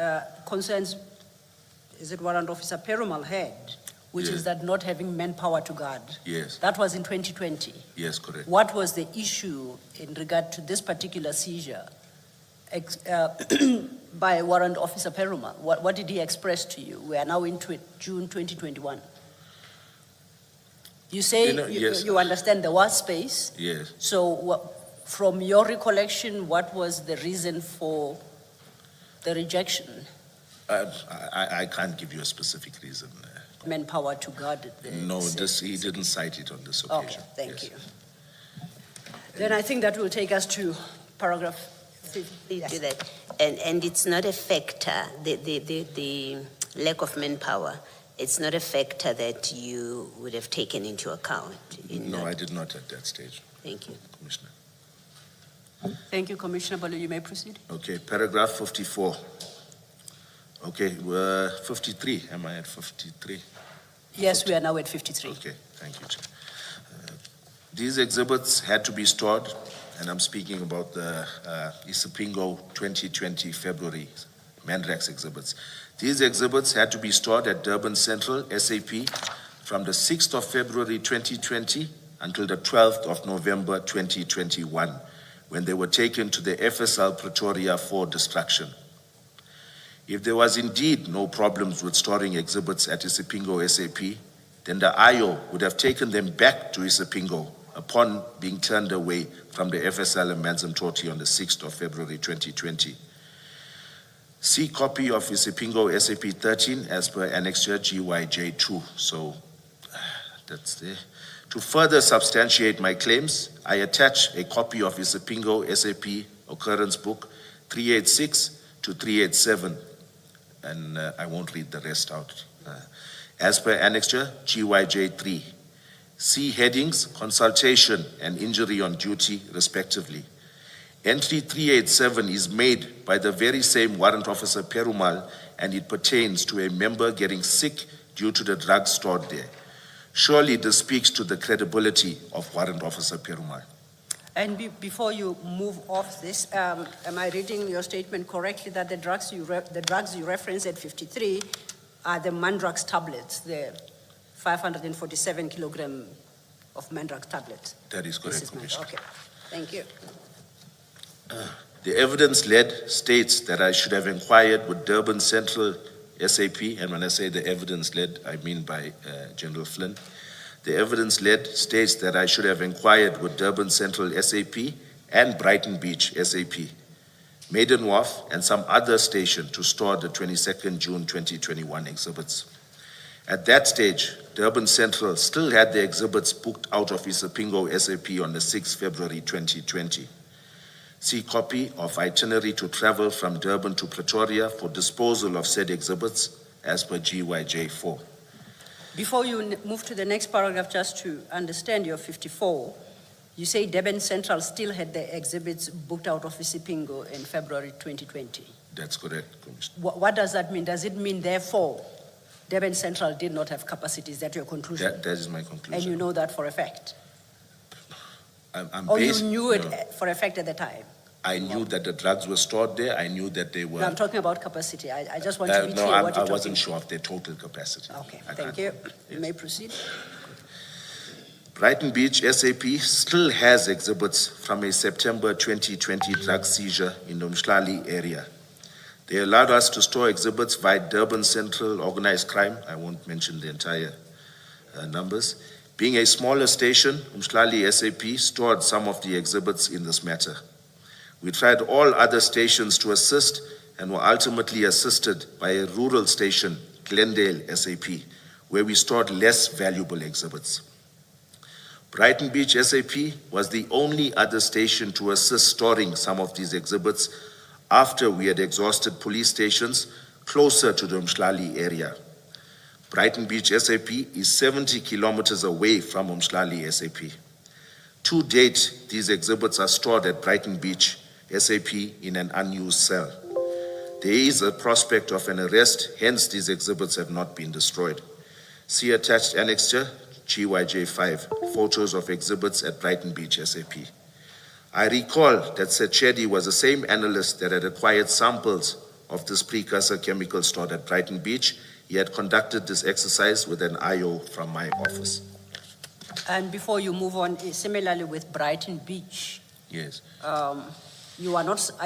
[SPEAKER 1] concerns, is it Warrant Officer Perumal had, which
[SPEAKER 2] Yes.
[SPEAKER 1] is that not having manpower to guard.
[SPEAKER 2] yes,
[SPEAKER 1] That was in 2020.
[SPEAKER 2] yes, correct.
[SPEAKER 1] What was the issue in regard to this particular seizure by Warrant Officer Perumal? What did he express to you? We are now into June 2021. You say
[SPEAKER 2] Yes.
[SPEAKER 1] you understand there was space.
[SPEAKER 2] Yes.
[SPEAKER 1] So from your recollection, what was the reason for the rejection?
[SPEAKER 2] I can't give you a specific reason.
[SPEAKER 1] Manpower to guard the
[SPEAKER 2] No,
[SPEAKER 1] safe.
[SPEAKER 2] he didn't cite it on this
[SPEAKER 1] Okay,
[SPEAKER 2] occasion.
[SPEAKER 1] thank
[SPEAKER 2] Yes.
[SPEAKER 1] you. Then I think that will take us to paragraph 50.
[SPEAKER 3] Please do that. And it's not a factor, the lack of manpower, it's not a factor that you would have taken into account?
[SPEAKER 2] No, I did not at that stage,
[SPEAKER 3] Thank you.
[SPEAKER 2] Commissioner.
[SPEAKER 1] Thank you, Commissioner Balu. You may proceed.
[SPEAKER 2] Okay, paragraph 54. Okay, 53, am I at 53?
[SPEAKER 1] Yes, we are now at 53.
[SPEAKER 2] Okay, thank you, Chair. These exhibits had to be stored, and I'm speaking about the Isipingo 2020 February Mandrax exhibits. These exhibits had to be stored at Durban Central, SAP, from the 6th of February 2020 until the 12th of November 2021, when they were taken to the FSL Pretoria for destruction. If there was indeed no problems with storing exhibits at Isipingo SAP, then the IO would have taken them back to Isipingo upon being turned away from the FSL in Manzimtoti on the 6th of February 2020. See copy of Isipingo SAP 13 as per Annexure GYJ2. So that's there. To further substantiate my claims, I attach a copy of Isipingo SAP Occurrence Book 386 to 387, and I won't read the rest out. As per Annexure GYJ3, See headings, consultation and injury on duty, respectively. Entry 387 is made by the very same Warrant Officer Perumal, and it pertains to a member getting sick due to the drugs stored there. Surely this speaks to the credibility of Warrant Officer Perumal.
[SPEAKER 1] And before you move off this, am I reading your statement correctly that the drugs you reference at 53 are the Mandrax tablets, the 547 kilogram of Mandrax tablets?
[SPEAKER 2] That is correct,
[SPEAKER 1] This is
[SPEAKER 2] Commissioner.
[SPEAKER 1] okay, thank you.
[SPEAKER 2] The evidence led states that I should have inquired with Durban Central SAP, and when I say the evidence led, I mean by General Flynn. The evidence led states that I should have inquired with Durban Central SAP and Brighton Beach SAP, Maiden Wharf, and some other station to store the 22nd June 2021 exhibits. At that stage, Durban Central still had the exhibits booked out of Isipingo SAP on the 6th February 2020. See copy of itinerary to travel from Durban to Pretoria for disposal of said exhibits as per GYJ 4.
[SPEAKER 1] Before you move to the next paragraph, just to understand your 54, you say Durban Central still had the exhibits booked out of Isipingo in February 2020.
[SPEAKER 2] That's correct, Commissioner.
[SPEAKER 1] What does that mean? Does it mean, therefore, Durban Central did not have capacity? Is that your conclusion?
[SPEAKER 2] That is my conclusion.
[SPEAKER 1] And you know that for a fact?
[SPEAKER 2] I'm
[SPEAKER 1] Or
[SPEAKER 2] based-
[SPEAKER 1] you knew it
[SPEAKER 2] no.
[SPEAKER 1] for a fact at the time?
[SPEAKER 2] I knew that the drugs were stored there. I knew that they were.
[SPEAKER 1] No, I'm talking about capacity. I just want to be
[SPEAKER 2] No,
[SPEAKER 1] clear what
[SPEAKER 2] I
[SPEAKER 1] you're
[SPEAKER 2] wasn't
[SPEAKER 1] talking.
[SPEAKER 2] sure of their total capacity.
[SPEAKER 1] Okay,
[SPEAKER 2] I
[SPEAKER 1] thank
[SPEAKER 2] can't-
[SPEAKER 1] you.
[SPEAKER 2] Yes.
[SPEAKER 1] You may proceed.
[SPEAKER 2] Brighton Beach SAP still has exhibits from a September 2020 drug seizure in the Umhlali area. They allowed us to store exhibits via Durban Central Organized Crime. I won't mention the entire numbers. Being a smaller station, Umhlali SAP stored some of the exhibits in this matter. We tried all other stations to assist and were ultimately assisted by a rural station, Glendale SAP, where we stored less valuable exhibits. Brighton Beach SAP was the only other station to assist storing some of these exhibits after we had exhausted police stations closer to the Umhlali area. Brighton Beach SAP is 70 kilometers away from Umhlali SAP. To date, these exhibits are stored at Brighton Beach SAP in an unused cell. There is a prospect of an arrest, hence these exhibits have not been destroyed. See attached annexure, GYJ 5, photos of exhibits at Brighton Beach SAP. I recall that Sechedi was the same analyst that had acquired samples of this precursor chemical stored at Brighton Beach. He had conducted this exercise with an IO from my office.
[SPEAKER 1] And before you move on, similarly with Brighton Beach,
[SPEAKER 2] Yes.
[SPEAKER 1] are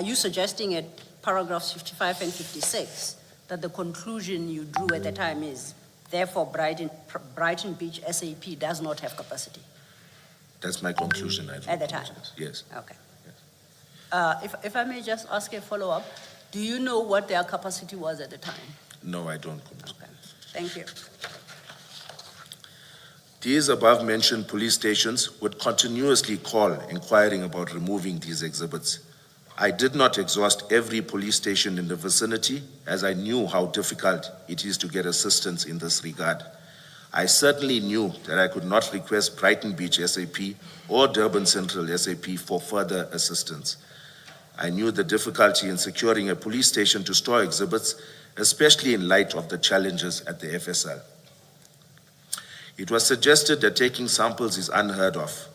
[SPEAKER 1] you suggesting at paragraphs 55 and 56 that the conclusion you drew at the time is, therefore, Brighton Beach SAP does not have capacity?
[SPEAKER 2] That's my conclusion.
[SPEAKER 1] At the time?
[SPEAKER 2] Yes.
[SPEAKER 1] Okay. If I may just ask a follow-up, do you know what their capacity was at the time?
[SPEAKER 2] No, I don't.
[SPEAKER 1] Okay, thank you.
[SPEAKER 2] These above-mentioned police stations would continuously call inquiring about removing these exhibits. I did not exhaust every police station in the vicinity, as I knew how difficult it is to get assistance in this regard. I certainly knew that I could not request Brighton Beach SAP or Durban Central SAP for further assistance. I knew the difficulty in securing a police station to store exhibits, especially in light of the challenges at the FSL. It was suggested that taking samples is unheard of.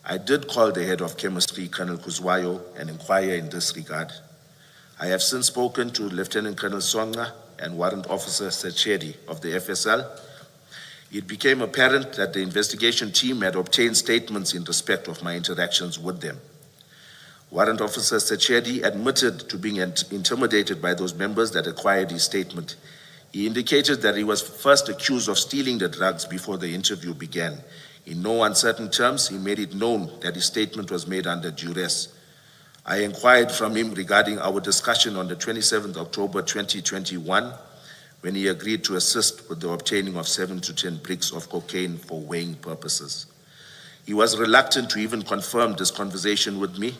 [SPEAKER 2] I did call the head of chemistry, Colonel Kuzwayo, and inquire in this regard. I have since spoken to Lieutenant Colonel Songa and Warrant Officer Sechedi of the FSL. It became apparent that the investigation team had obtained statements in respect of my interactions with them. Warrant Officer Sechedi admitted to being intimidated by those members that acquired his statement. He indicated that he was first accused of stealing the drugs before the interview began. In no uncertain terms, he made it known that his statement was made under duress. I inquired from him regarding our discussion on the 27th October 2021, when he agreed to assist with the obtaining of 7 to 10 bricks of cocaine for weighing purposes. He was reluctant to even confirm this conversation with me.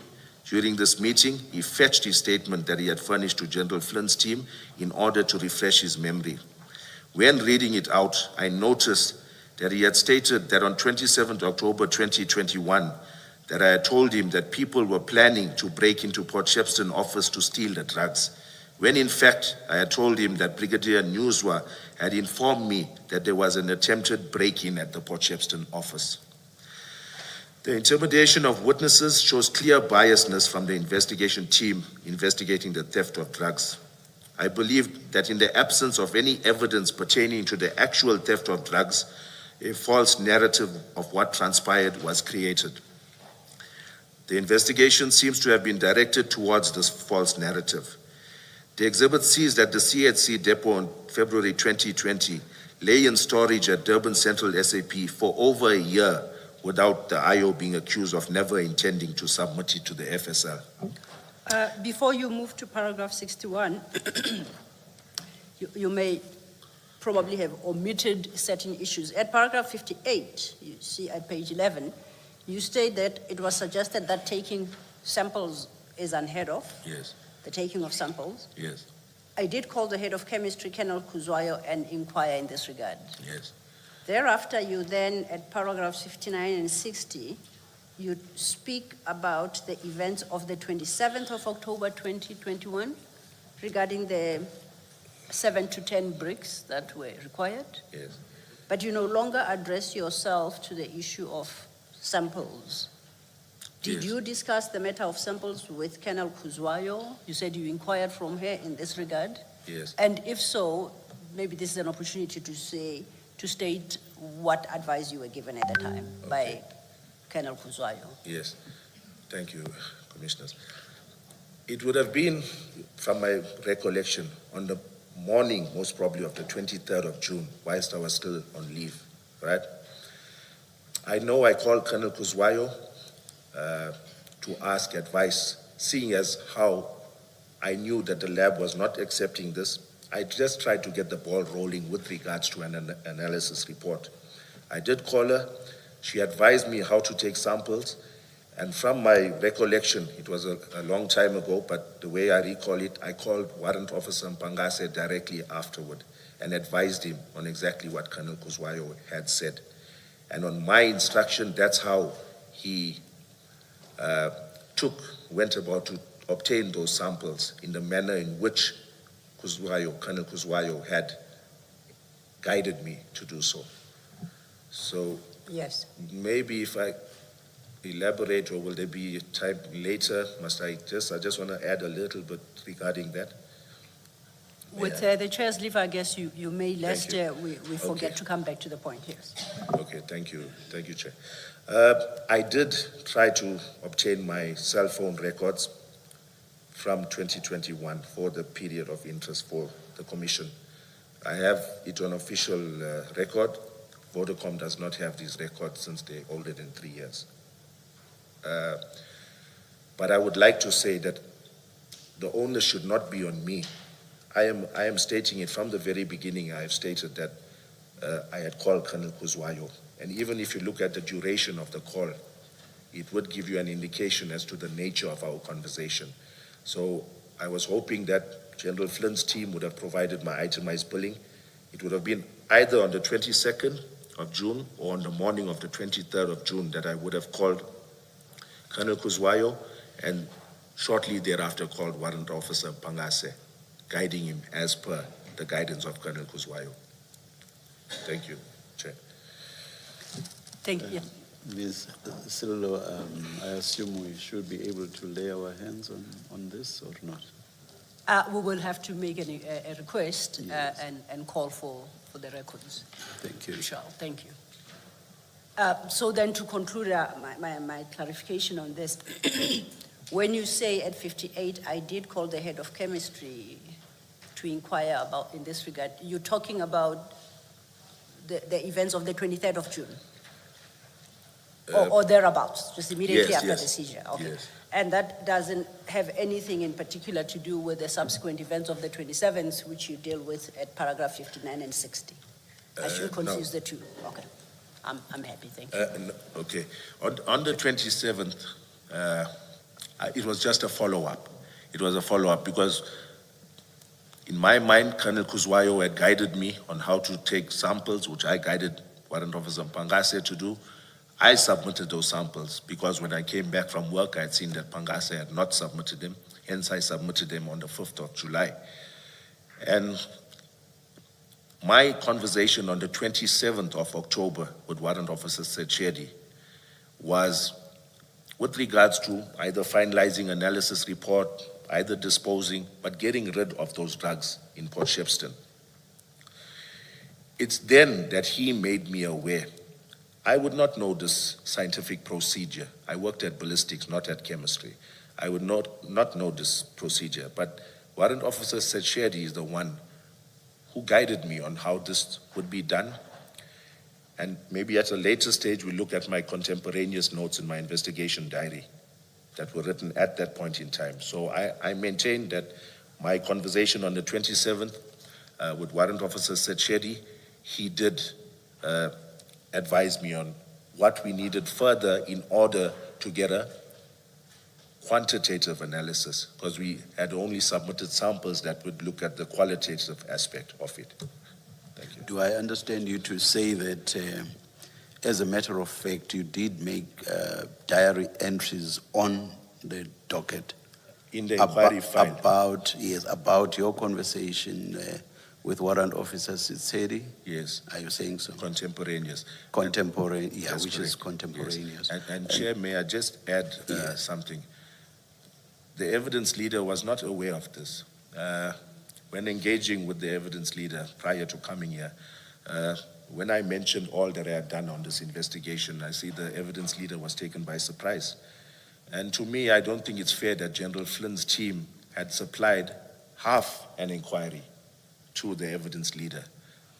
[SPEAKER 2] During this meeting, he fetched his statement that he had furnished to General Flynn's team in order to refresh his memory. When reading it out, I noticed that he had stated that on 27th October 2021, that I had told him that people were planning to break into Port Shepstone office to steal the drugs, when in fact I had told him that Brigadier Newswa had informed me that there was an attempted break-in at the Port Shepstone office. The intimidation of witnesses shows clear biasness from the investigation team investigating the theft of drugs. I believe that in the absence of any evidence pertaining to the actual theft of drugs, a false narrative of what transpired was created. The investigation seems to have been directed towards this false narrative. The exhibit sees that the CHC depot on February 2020 lay in storage at Durban Central SAP for over a year without the IO being accused of never intending to submit it to the FSL.
[SPEAKER 1] Before you move to paragraph 61, you may probably have omitted certain issues. At paragraph 58, you see at page 11, you state that it was suggested that taking samples is unheard of,
[SPEAKER 2] Yes,
[SPEAKER 1] the taking of samples.
[SPEAKER 2] yes,
[SPEAKER 1] I did call the head of chemistry, Colonel Kuzwayo, and inquire in this regard.
[SPEAKER 2] yes.
[SPEAKER 1] Thereafter, you then, at paragraphs 59 and 60, you speak about the events of the 27th of October 2021 regarding the 7 to 10 bricks that were required.
[SPEAKER 2] Yes.
[SPEAKER 1] But you no longer address yourself to the issue of samples. Did
[SPEAKER 2] Yes.
[SPEAKER 1] you discuss the matter of samples with Colonel Kuzwayo? You said you inquired from her in this regard.
[SPEAKER 2] Yes.
[SPEAKER 1] And if so, maybe this is an opportunity to state what advice you were given at the time by Colonel Kuzwayo.
[SPEAKER 2] Yes, thank you, Commissioners. It would have been, from my recollection, on the morning, most probably, of the 23rd of June, whilst I was still on leave, right? I know I called Colonel Kuzwayo to ask advice, seeing as how I knew that the lab was not accepting this. I just tried to get the ball rolling with regards to an analysis report. I did call her. She advised me how to take samples. And from my recollection, it was a long time ago, but the way I recall it, I called Warrant Officer Mpangase directly afterward and advised him on exactly what Colonel Kuzwayo had said. And on my instruction, that's how he went about to obtain those samples in the manner in which Colonel Kuzwayo had guided me to do so. So
[SPEAKER 1] Yes.
[SPEAKER 2] maybe if I elaborate, or will there be time later? I just want to add a little bit regarding that.
[SPEAKER 1] With the chair's leave, I guess you may, lest
[SPEAKER 2] you.
[SPEAKER 1] we forget
[SPEAKER 2] Okay.
[SPEAKER 1] to come back to the point, yes.
[SPEAKER 2] Okay, thank you, Chair. I did try to obtain my cell phone records from 2021 for the period of interest for the Commission. I have it on official record. Vodacom does not have these records since they're older than 3 years. But I would like to say that the onus should not be on me. I am stating it from the very beginning. I have stated that I had called Colonel Kuzwayo. And even if you look at the duration of the call, it would give you an indication as to the nature of our conversation. So I was hoping that General Flynn's team would have provided my itemized billing. It would have been either on the 22nd of June or on the morning of the 23rd of June that I would have called Colonel Kuzwayo and shortly thereafter called Warrant Officer Pangase, guiding him as per the guidance of Colonel Kuzwayo. Thank you, Chair.
[SPEAKER 1] Thank you.
[SPEAKER 4] Ms. Sillo, I assume we should be able to lay our hands on this or not?
[SPEAKER 1] We will have to make a request
[SPEAKER 4] Yes.
[SPEAKER 1] and call for the records.
[SPEAKER 4] Thank you.
[SPEAKER 1] We shall. Thank you. So then to conclude my clarification on this, when you say at 58, I did call the head of chemistry to inquire about in this regard, you're talking about the events of the 23rd of June? Or thereabouts, just immediately
[SPEAKER 2] Yes,
[SPEAKER 1] after
[SPEAKER 2] yes,
[SPEAKER 1] the seizure? Okay.
[SPEAKER 2] yes.
[SPEAKER 1] And that doesn't have anything in particular to do with the subsequent events of the 27th, which you deal with at paragraph 59 and 60? I should confuse the two. Okay. I'm happy, thank you.
[SPEAKER 2] Okay. On the 27th, it was just a follow-up. It was a follow-up because in my mind, Colonel Kuzwayo had guided me on how to take samples, which I guided Warrant Officer Pangase to do. I submitted those samples because when I came back from work, I had seen that Pangase had not submitted them. Hence, I submitted them on the 5th of July. And my conversation on the 27th of October with Warrant Officer Sechedi was with regards to either finalizing analysis report, either disposing, but getting rid of those drugs in Port Shepstone. It's then that he made me aware. I would not know this scientific procedure. I worked at ballistics, not at chemistry. I would not know this procedure, but Warrant Officer Sechedi is the one who guided me on how this would be done. And maybe at a later stage, we look at my contemporaneous notes in my investigation diary that were written at that point in time. So I maintain that my conversation on the 27th with Warrant Officer Sechedi, he did advise me on what we needed further in order to get a quantitative analysis, because we had only submitted samples that would look at the qualitative aspect of it. Thank you.
[SPEAKER 4] Do I understand you to say that, as a matter of fact, you did make diary entries on the docket
[SPEAKER 2] In the inquiry file.
[SPEAKER 4] about your conversation with Warrant Officer Sitsedi?
[SPEAKER 2] Yes,
[SPEAKER 4] Are you saying so?
[SPEAKER 2] contemporaneous.
[SPEAKER 4] Contemporaneous, yeah,
[SPEAKER 2] That's
[SPEAKER 4] which is
[SPEAKER 2] correct.
[SPEAKER 4] contemporaneous.
[SPEAKER 2] Yes. And Chair, may I just add
[SPEAKER 4] Yes.
[SPEAKER 2] something? The evidence leader was not aware of this. When engaging with the evidence leader prior to coming here, when I mentioned all that I had done on this investigation, I see the evidence leader was taken by surprise. And to me, I don't think it's fair that General Flynn's team had supplied half an inquiry to the evidence leader.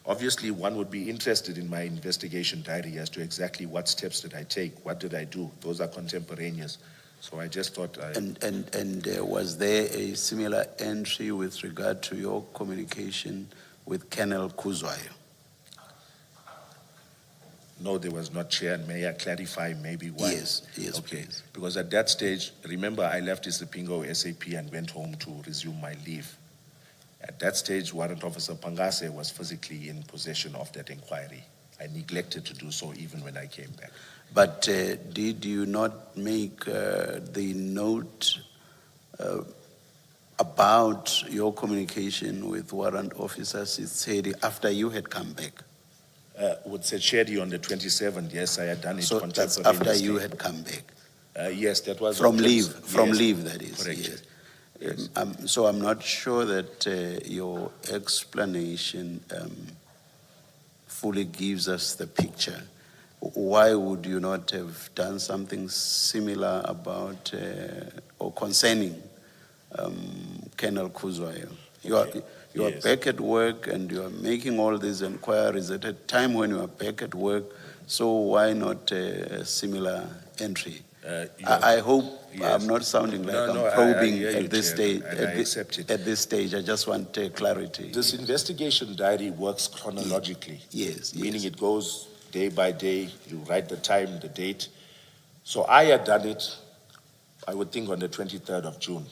[SPEAKER 2] Obviously, one would be interested in my investigation diary as to exactly what steps did I take, what did I do. Those are contemporaneous. So I just thought
[SPEAKER 4] Was there a similar entry with regard to your communication with Colonel Kuzwayo?
[SPEAKER 2] no, there was not, Chair, and may I clarify maybe why?
[SPEAKER 4] Yes,
[SPEAKER 2] Okay,
[SPEAKER 4] please.
[SPEAKER 2] because at that stage, remember, I left Isipingo SAP and went home to resume my leave. At that stage, Warrant Officer Pangase was physically in possession of that inquiry. I neglected to do so even when I came back.
[SPEAKER 4] But did you not make the note about your communication with Warrant Officer Sitsedi after you had come back?
[SPEAKER 2] With Sechedi on the 27th, yes, I had done it
[SPEAKER 4] So that's
[SPEAKER 2] contemporaneously.
[SPEAKER 4] after you had come back?
[SPEAKER 2] Yes, that was
[SPEAKER 4] From
[SPEAKER 2] on
[SPEAKER 4] leave,
[SPEAKER 2] yes,
[SPEAKER 4] from leave, that is.
[SPEAKER 2] correct.
[SPEAKER 4] Yes.
[SPEAKER 2] Yes.
[SPEAKER 4] So I'm not sure that your explanation fully gives us the picture. Why would you not have done something similar about or concerning Colonel Kuzwayo? You are
[SPEAKER 2] Yes.
[SPEAKER 4] back at work and you are making all these inquiries at a time when you are back at work, so why not a similar entry? I hope
[SPEAKER 2] Yes.
[SPEAKER 4] I'm not sounding like
[SPEAKER 2] No,
[SPEAKER 4] I'm
[SPEAKER 2] no, I
[SPEAKER 4] probing
[SPEAKER 2] hear you,
[SPEAKER 4] at this
[SPEAKER 2] Chair,
[SPEAKER 4] stage.
[SPEAKER 2] and I accept it.
[SPEAKER 4] At this stage, I just want clarity.
[SPEAKER 2] This investigation diary works chronologically.
[SPEAKER 4] Yes,
[SPEAKER 2] Meaning
[SPEAKER 4] yes.
[SPEAKER 2] it goes day by day, you write the time, the date. So I had done it, I would think on the 23rd of June.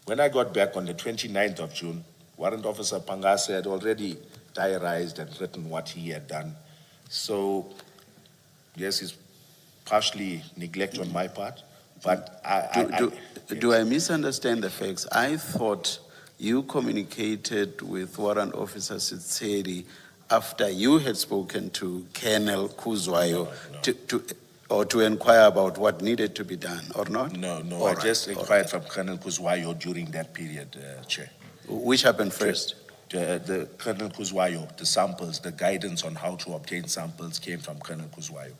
[SPEAKER 2] When I got back on the 29th of June, Warrant Officer Pangase had already diarized and written what he had done. So, yes, it's partially neglect on my part, but
[SPEAKER 4] Do I misunderstand the facts? I thought you communicated with Warrant Officer Sitsedi after you had spoken to Colonel Kuzwayo to inquire about what needed to be done, or not?
[SPEAKER 2] No,
[SPEAKER 4] All
[SPEAKER 2] I
[SPEAKER 4] right,
[SPEAKER 2] just
[SPEAKER 4] all
[SPEAKER 2] inquired from Colonel Kuzwayo during that period, Chair.
[SPEAKER 4] Which happened first?
[SPEAKER 2] The Colonel Kuzwayo, the samples, the guidance on how to obtain samples came from Colonel Kuzwayo.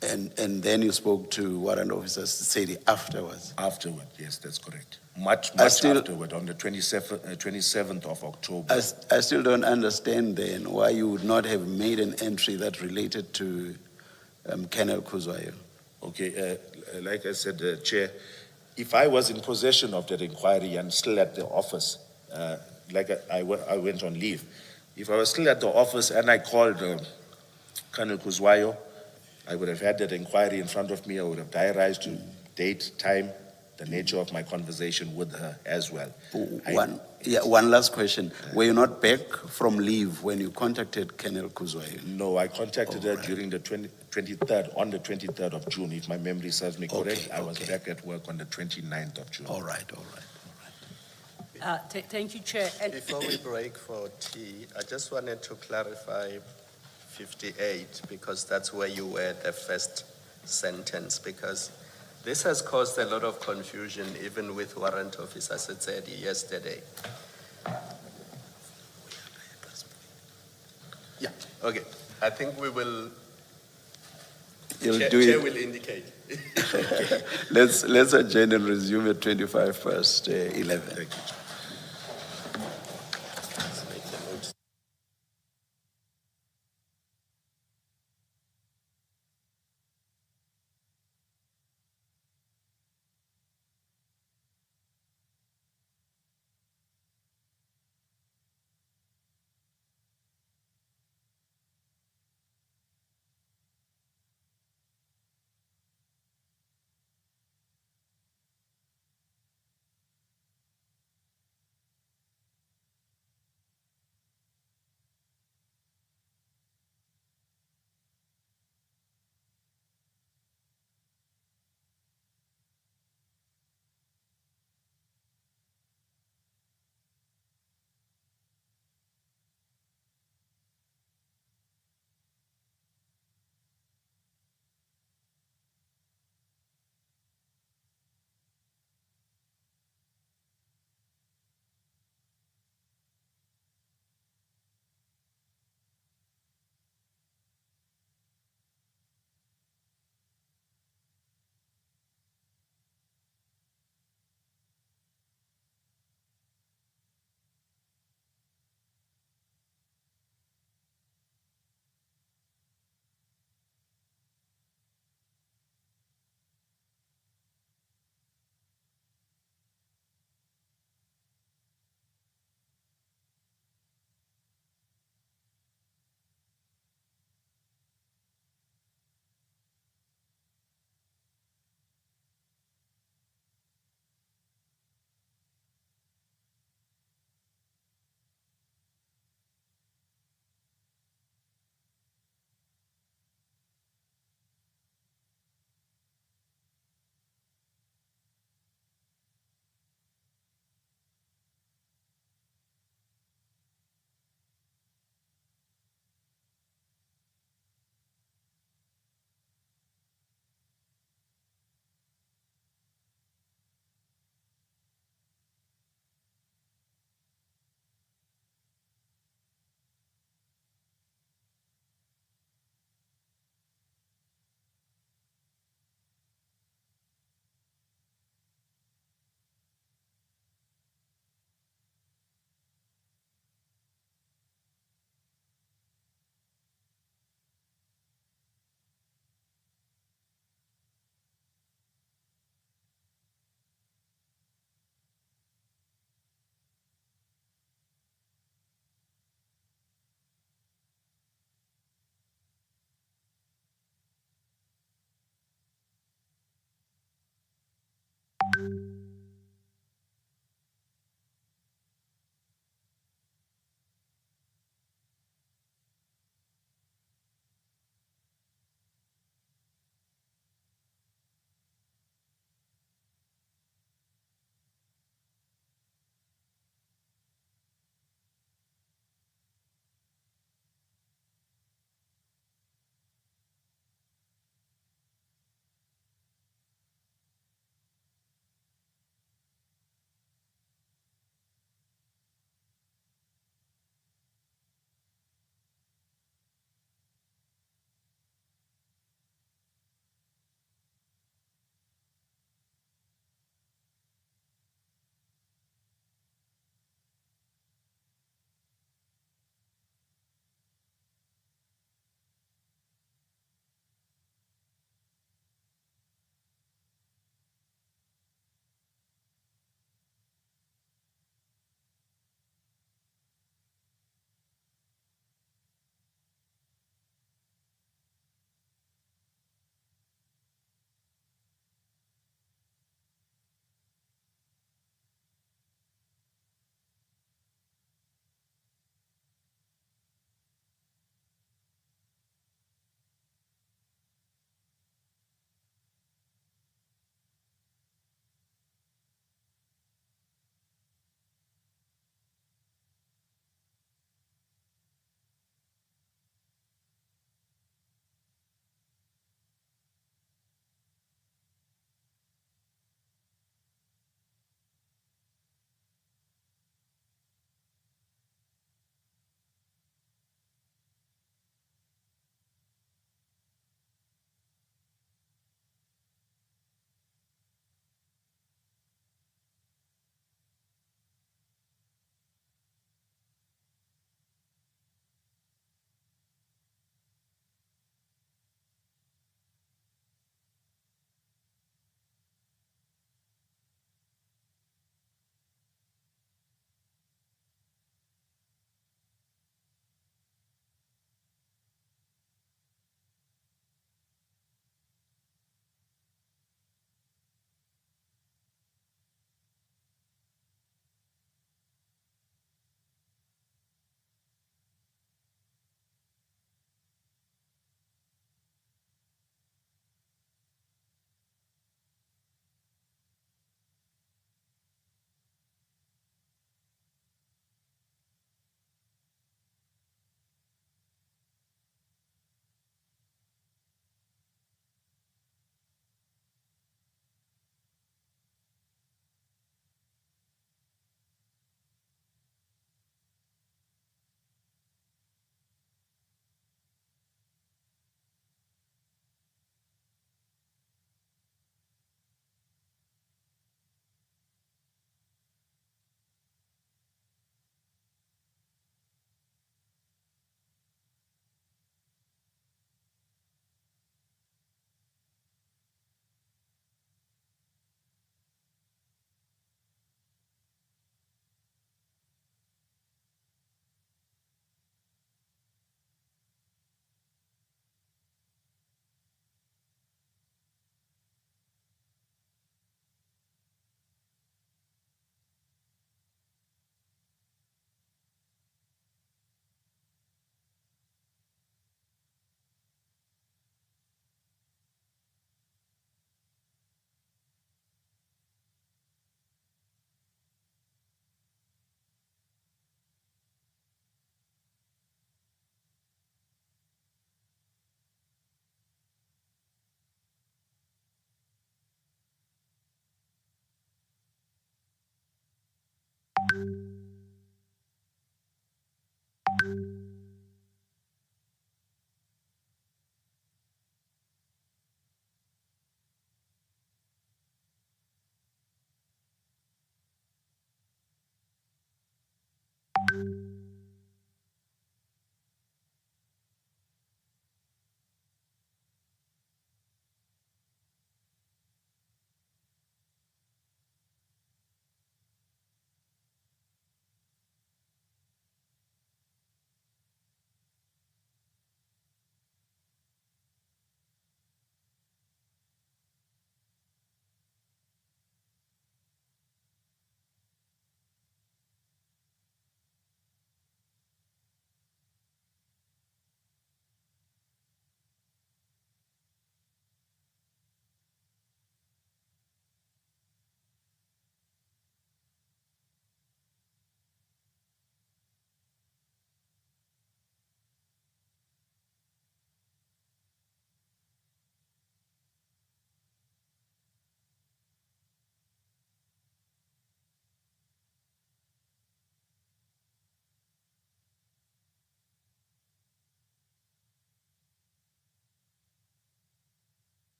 [SPEAKER 4] And then you spoke to Warrant Officer Sitsedi afterwards?
[SPEAKER 2] Afterward, yes, that's correct. Much
[SPEAKER 4] still-
[SPEAKER 2] afterward, on the 27th of October.
[SPEAKER 4] I still don't understand then why you would not have made an entry that related to Colonel Kuzwayo.
[SPEAKER 2] Okay, like I said, Chair, if I was in possession of that inquiry and still at the office, like I went on leave, if I was still at the office and I called Colonel Kuzwayo, I would have had that inquiry in front of me. I would have diarized to date, time, the nature of my conversation with her as well.
[SPEAKER 4] One last question. Were you not back from leave when you contacted Colonel Kuzwayo?
[SPEAKER 2] No, I contacted her
[SPEAKER 4] Alright.
[SPEAKER 2] during the 23rd, on the 23rd of June, if my memory serves me correct.
[SPEAKER 4] Okay,
[SPEAKER 2] I was
[SPEAKER 4] okay.
[SPEAKER 2] back at work on the 29th of June.
[SPEAKER 4] All right.
[SPEAKER 1] Thank you, Chair. And
[SPEAKER 5] Before we break for tea, I just wanted to clarify 58, because that's where you were the first sentence, because this has caused a lot of confusion, even with warrant officers, as I said yesterday. Yeah, okay. I think we will,
[SPEAKER 4] You'll
[SPEAKER 5] Chair,
[SPEAKER 4] do
[SPEAKER 5] Chair
[SPEAKER 4] it.
[SPEAKER 5] will indicate.
[SPEAKER 4] Let's adjourn and resume at 25 past 11.
[SPEAKER 2] Thank you.
[SPEAKER 5] Let's make the notes.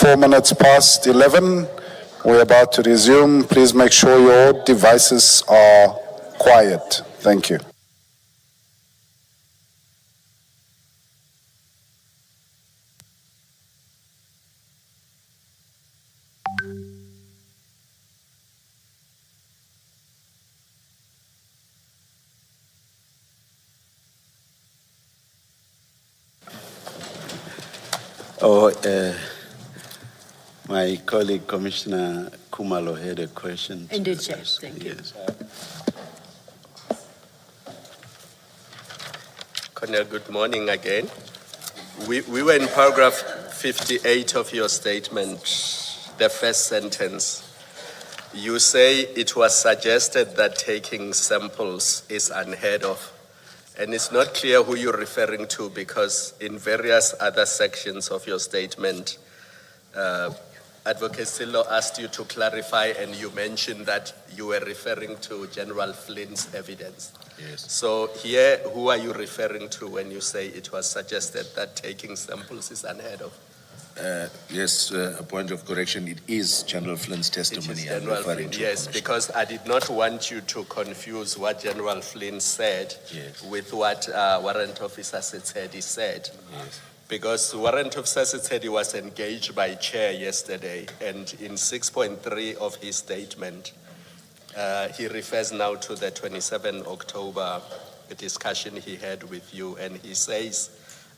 [SPEAKER 6] 4 minutes past 11. We're about to resume. Please make sure your devices are quiet. Thank you.
[SPEAKER 4] My colleague Commissioner Kumalo had a question. to
[SPEAKER 1] Indeed, Chair.
[SPEAKER 4] ask.
[SPEAKER 1] Thank you.
[SPEAKER 4] Yes.
[SPEAKER 5] Cornel, good morning again. We were in paragraph 58 of your statement, the first sentence. You say it was suggested that taking samples is unheard of. And it's not clear who you're referring to because in various other sections of your statement, Advocate Sillo asked you to clarify and you mentioned that you were referring to General Flynn's evidence.
[SPEAKER 2] Yes.
[SPEAKER 5] So here, who are you referring to when you say it was suggested that taking samples is unheard of?
[SPEAKER 2] Yes, a point of correction. It is General Flynn's
[SPEAKER 5] It is
[SPEAKER 2] testimony I'm
[SPEAKER 5] General
[SPEAKER 2] referring
[SPEAKER 5] Flynn,
[SPEAKER 2] to.
[SPEAKER 5] yes,
[SPEAKER 2] Commissioner.
[SPEAKER 5] because I did not want you to confuse what General Flynn said
[SPEAKER 2] Yes.
[SPEAKER 5] with what Warrant Officer Setsedi said.
[SPEAKER 2] Yes.
[SPEAKER 5] Because Warrant Officer Setsedi was engaged by Chair yesterday, and in 6.3 of his statement, he refers now to the 27 October discussion he had with you, and he says,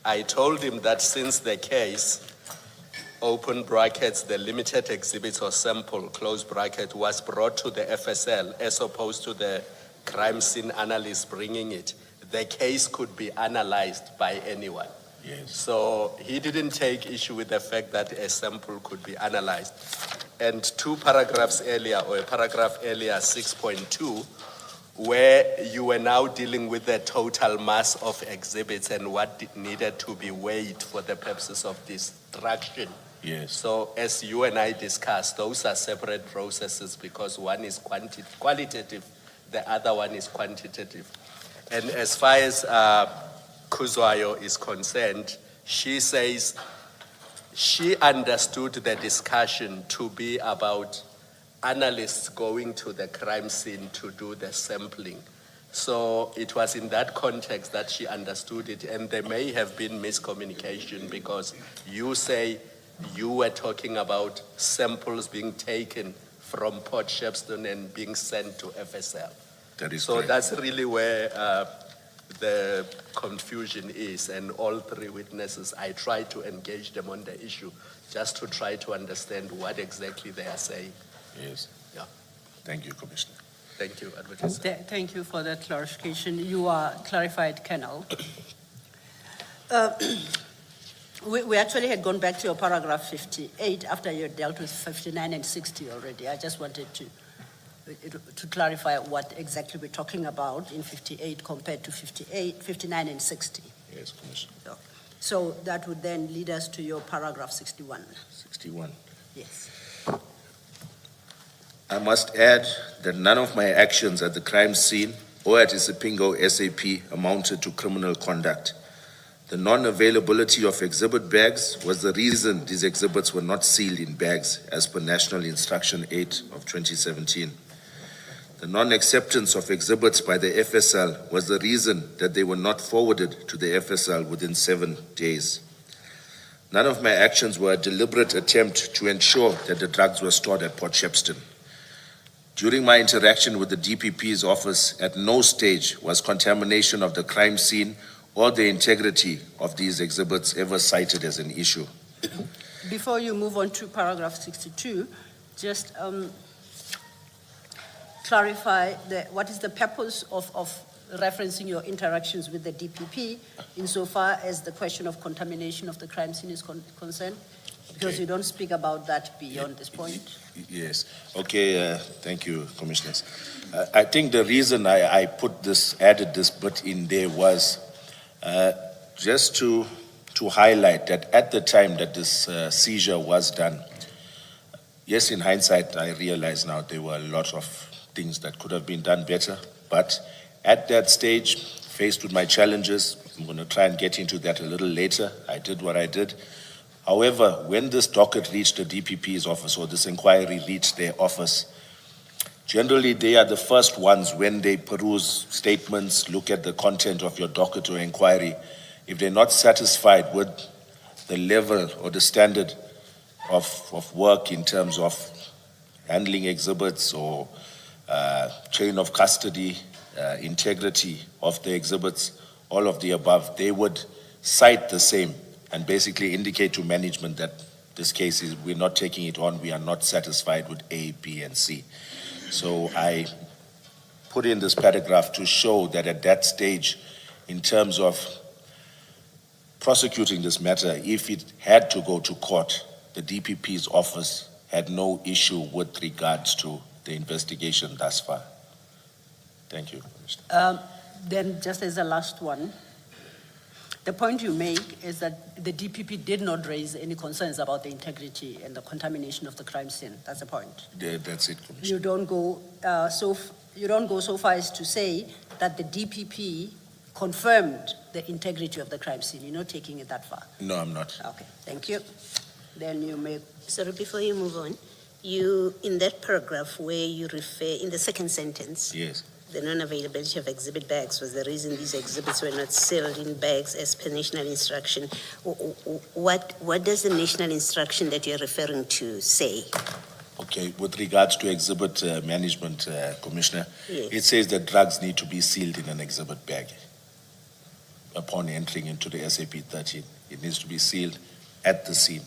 [SPEAKER 5] I told him that since the case, open brackets, the limited exhibits or sample, close bracket, was brought to the FSL as opposed to the crime scene analyst bringing it, the case could be analyzed by anyone.
[SPEAKER 2] Yes.
[SPEAKER 5] So he didn't take issue with the fact that a sample could be analyzed. And two paragraphs earlier, or a paragraph earlier, 6.2, where you were now dealing with the total mass of exhibits and what needed to be weighed for the purposes of destruction.
[SPEAKER 2] Yes.
[SPEAKER 5] So as you and I discussed, those are separate processes because one is qualitative, the other one is quantitative. And as far as Kuzwayo is concerned, she says she understood the discussion to be about analysts going to the crime scene to do the sampling. So it was in that context that she understood it, and there may have been miscommunication because you say you were talking about samples being taken from Port Shepstone and being sent to FSL.
[SPEAKER 2] That is
[SPEAKER 5] So
[SPEAKER 2] correct.
[SPEAKER 5] that's really where the confusion is, and all three witnesses, I tried to engage them on the issue just to try to understand what exactly they are saying.
[SPEAKER 2] Yes.
[SPEAKER 5] Yeah.
[SPEAKER 2] Thank you, Commissioner.
[SPEAKER 5] Thank you, Advocate.
[SPEAKER 1] Thank you for that clarification. You are clarified, Colonel. We actually had gone back to your paragraph 58 after you had dealt with 59 and 60 already. I just wanted to clarify what exactly we're talking about in 58 compared to 59 and 60.
[SPEAKER 2] Yes, Commissioner.
[SPEAKER 1] So that would then lead us to your paragraph 61.
[SPEAKER 2] 61.
[SPEAKER 1] Yes.
[SPEAKER 2] I must add that none of my actions at the crime scene or at Isipingo SAP amounted to criminal conduct. The non-availability of exhibit bags was the reason these exhibits were not sealed in bags as per National Instruction 8 of 2017. The non-acceptance of exhibits by the FSL was the reason that they were not forwarded to the FSL within 7 days. None of my actions were a deliberate attempt to ensure that the drugs were stored at Port Shepstone. During my interaction with the DPP's office, at no stage was contamination of the crime scene or the integrity of these exhibits ever cited as an issue.
[SPEAKER 1] Before you move on to paragraph 62, just clarify what is the purpose of referencing your interactions with the DPP insofar as the question of contamination of the crime scene is concerned? Because
[SPEAKER 2] Okay.
[SPEAKER 1] you don't speak about that beyond this point.
[SPEAKER 2] Yes. Okay. Thank you, commissioners. I think the reason I added this bit in there was just to highlight that at the time that this seizure was done, yes, in hindsight, I realize now there were a lot of things that could have been done better. But at that stage, faced with my challenges, I'm going to try and get into that a little later. I did what I did. However, when this docket reached the DPP's office or this inquiry reached their office, generally they are the first ones when they peruse statements, look at the content of your docket or inquiry. If they're not satisfied with the level or the standard of work in terms of handling exhibits or chain of custody, integrity of the exhibits, all of the above, they would cite the same and basically indicate to management that this case is, we're not taking it on, we are not satisfied with A, B, and C. So I put in this paragraph to show that at that stage, in terms of prosecuting this matter, if it had to go to court, the DPP's office had no issue with regards to the investigation thus far. Thank you, Commissioner.
[SPEAKER 1] Then just as a last one, the point you make is that the DPP did not raise any concerns about the integrity and the contamination of the crime scene. That's the point.
[SPEAKER 2] Yeah, that's it, Commissioner.
[SPEAKER 1] You don't go so far as to say that the DPP confirmed the integrity of the crime scene. You're not taking it that far.
[SPEAKER 2] No, I'm not.
[SPEAKER 1] Okay, thank you. Then you may.
[SPEAKER 3] Sorry, before you move on, you, in that paragraph where you refer, in the second sentence,
[SPEAKER 2] Yes.
[SPEAKER 3] the non-availability of exhibit bags was the reason these exhibits were not sealed in bags as per national instruction. What does the national instruction that you're referring to say?
[SPEAKER 2] Okay, with regards to exhibit management, Commissioner,
[SPEAKER 3] Yes.
[SPEAKER 2] it says that drugs need to be sealed in an exhibit bag upon entering into the SAP 13. It needs to be sealed at the scene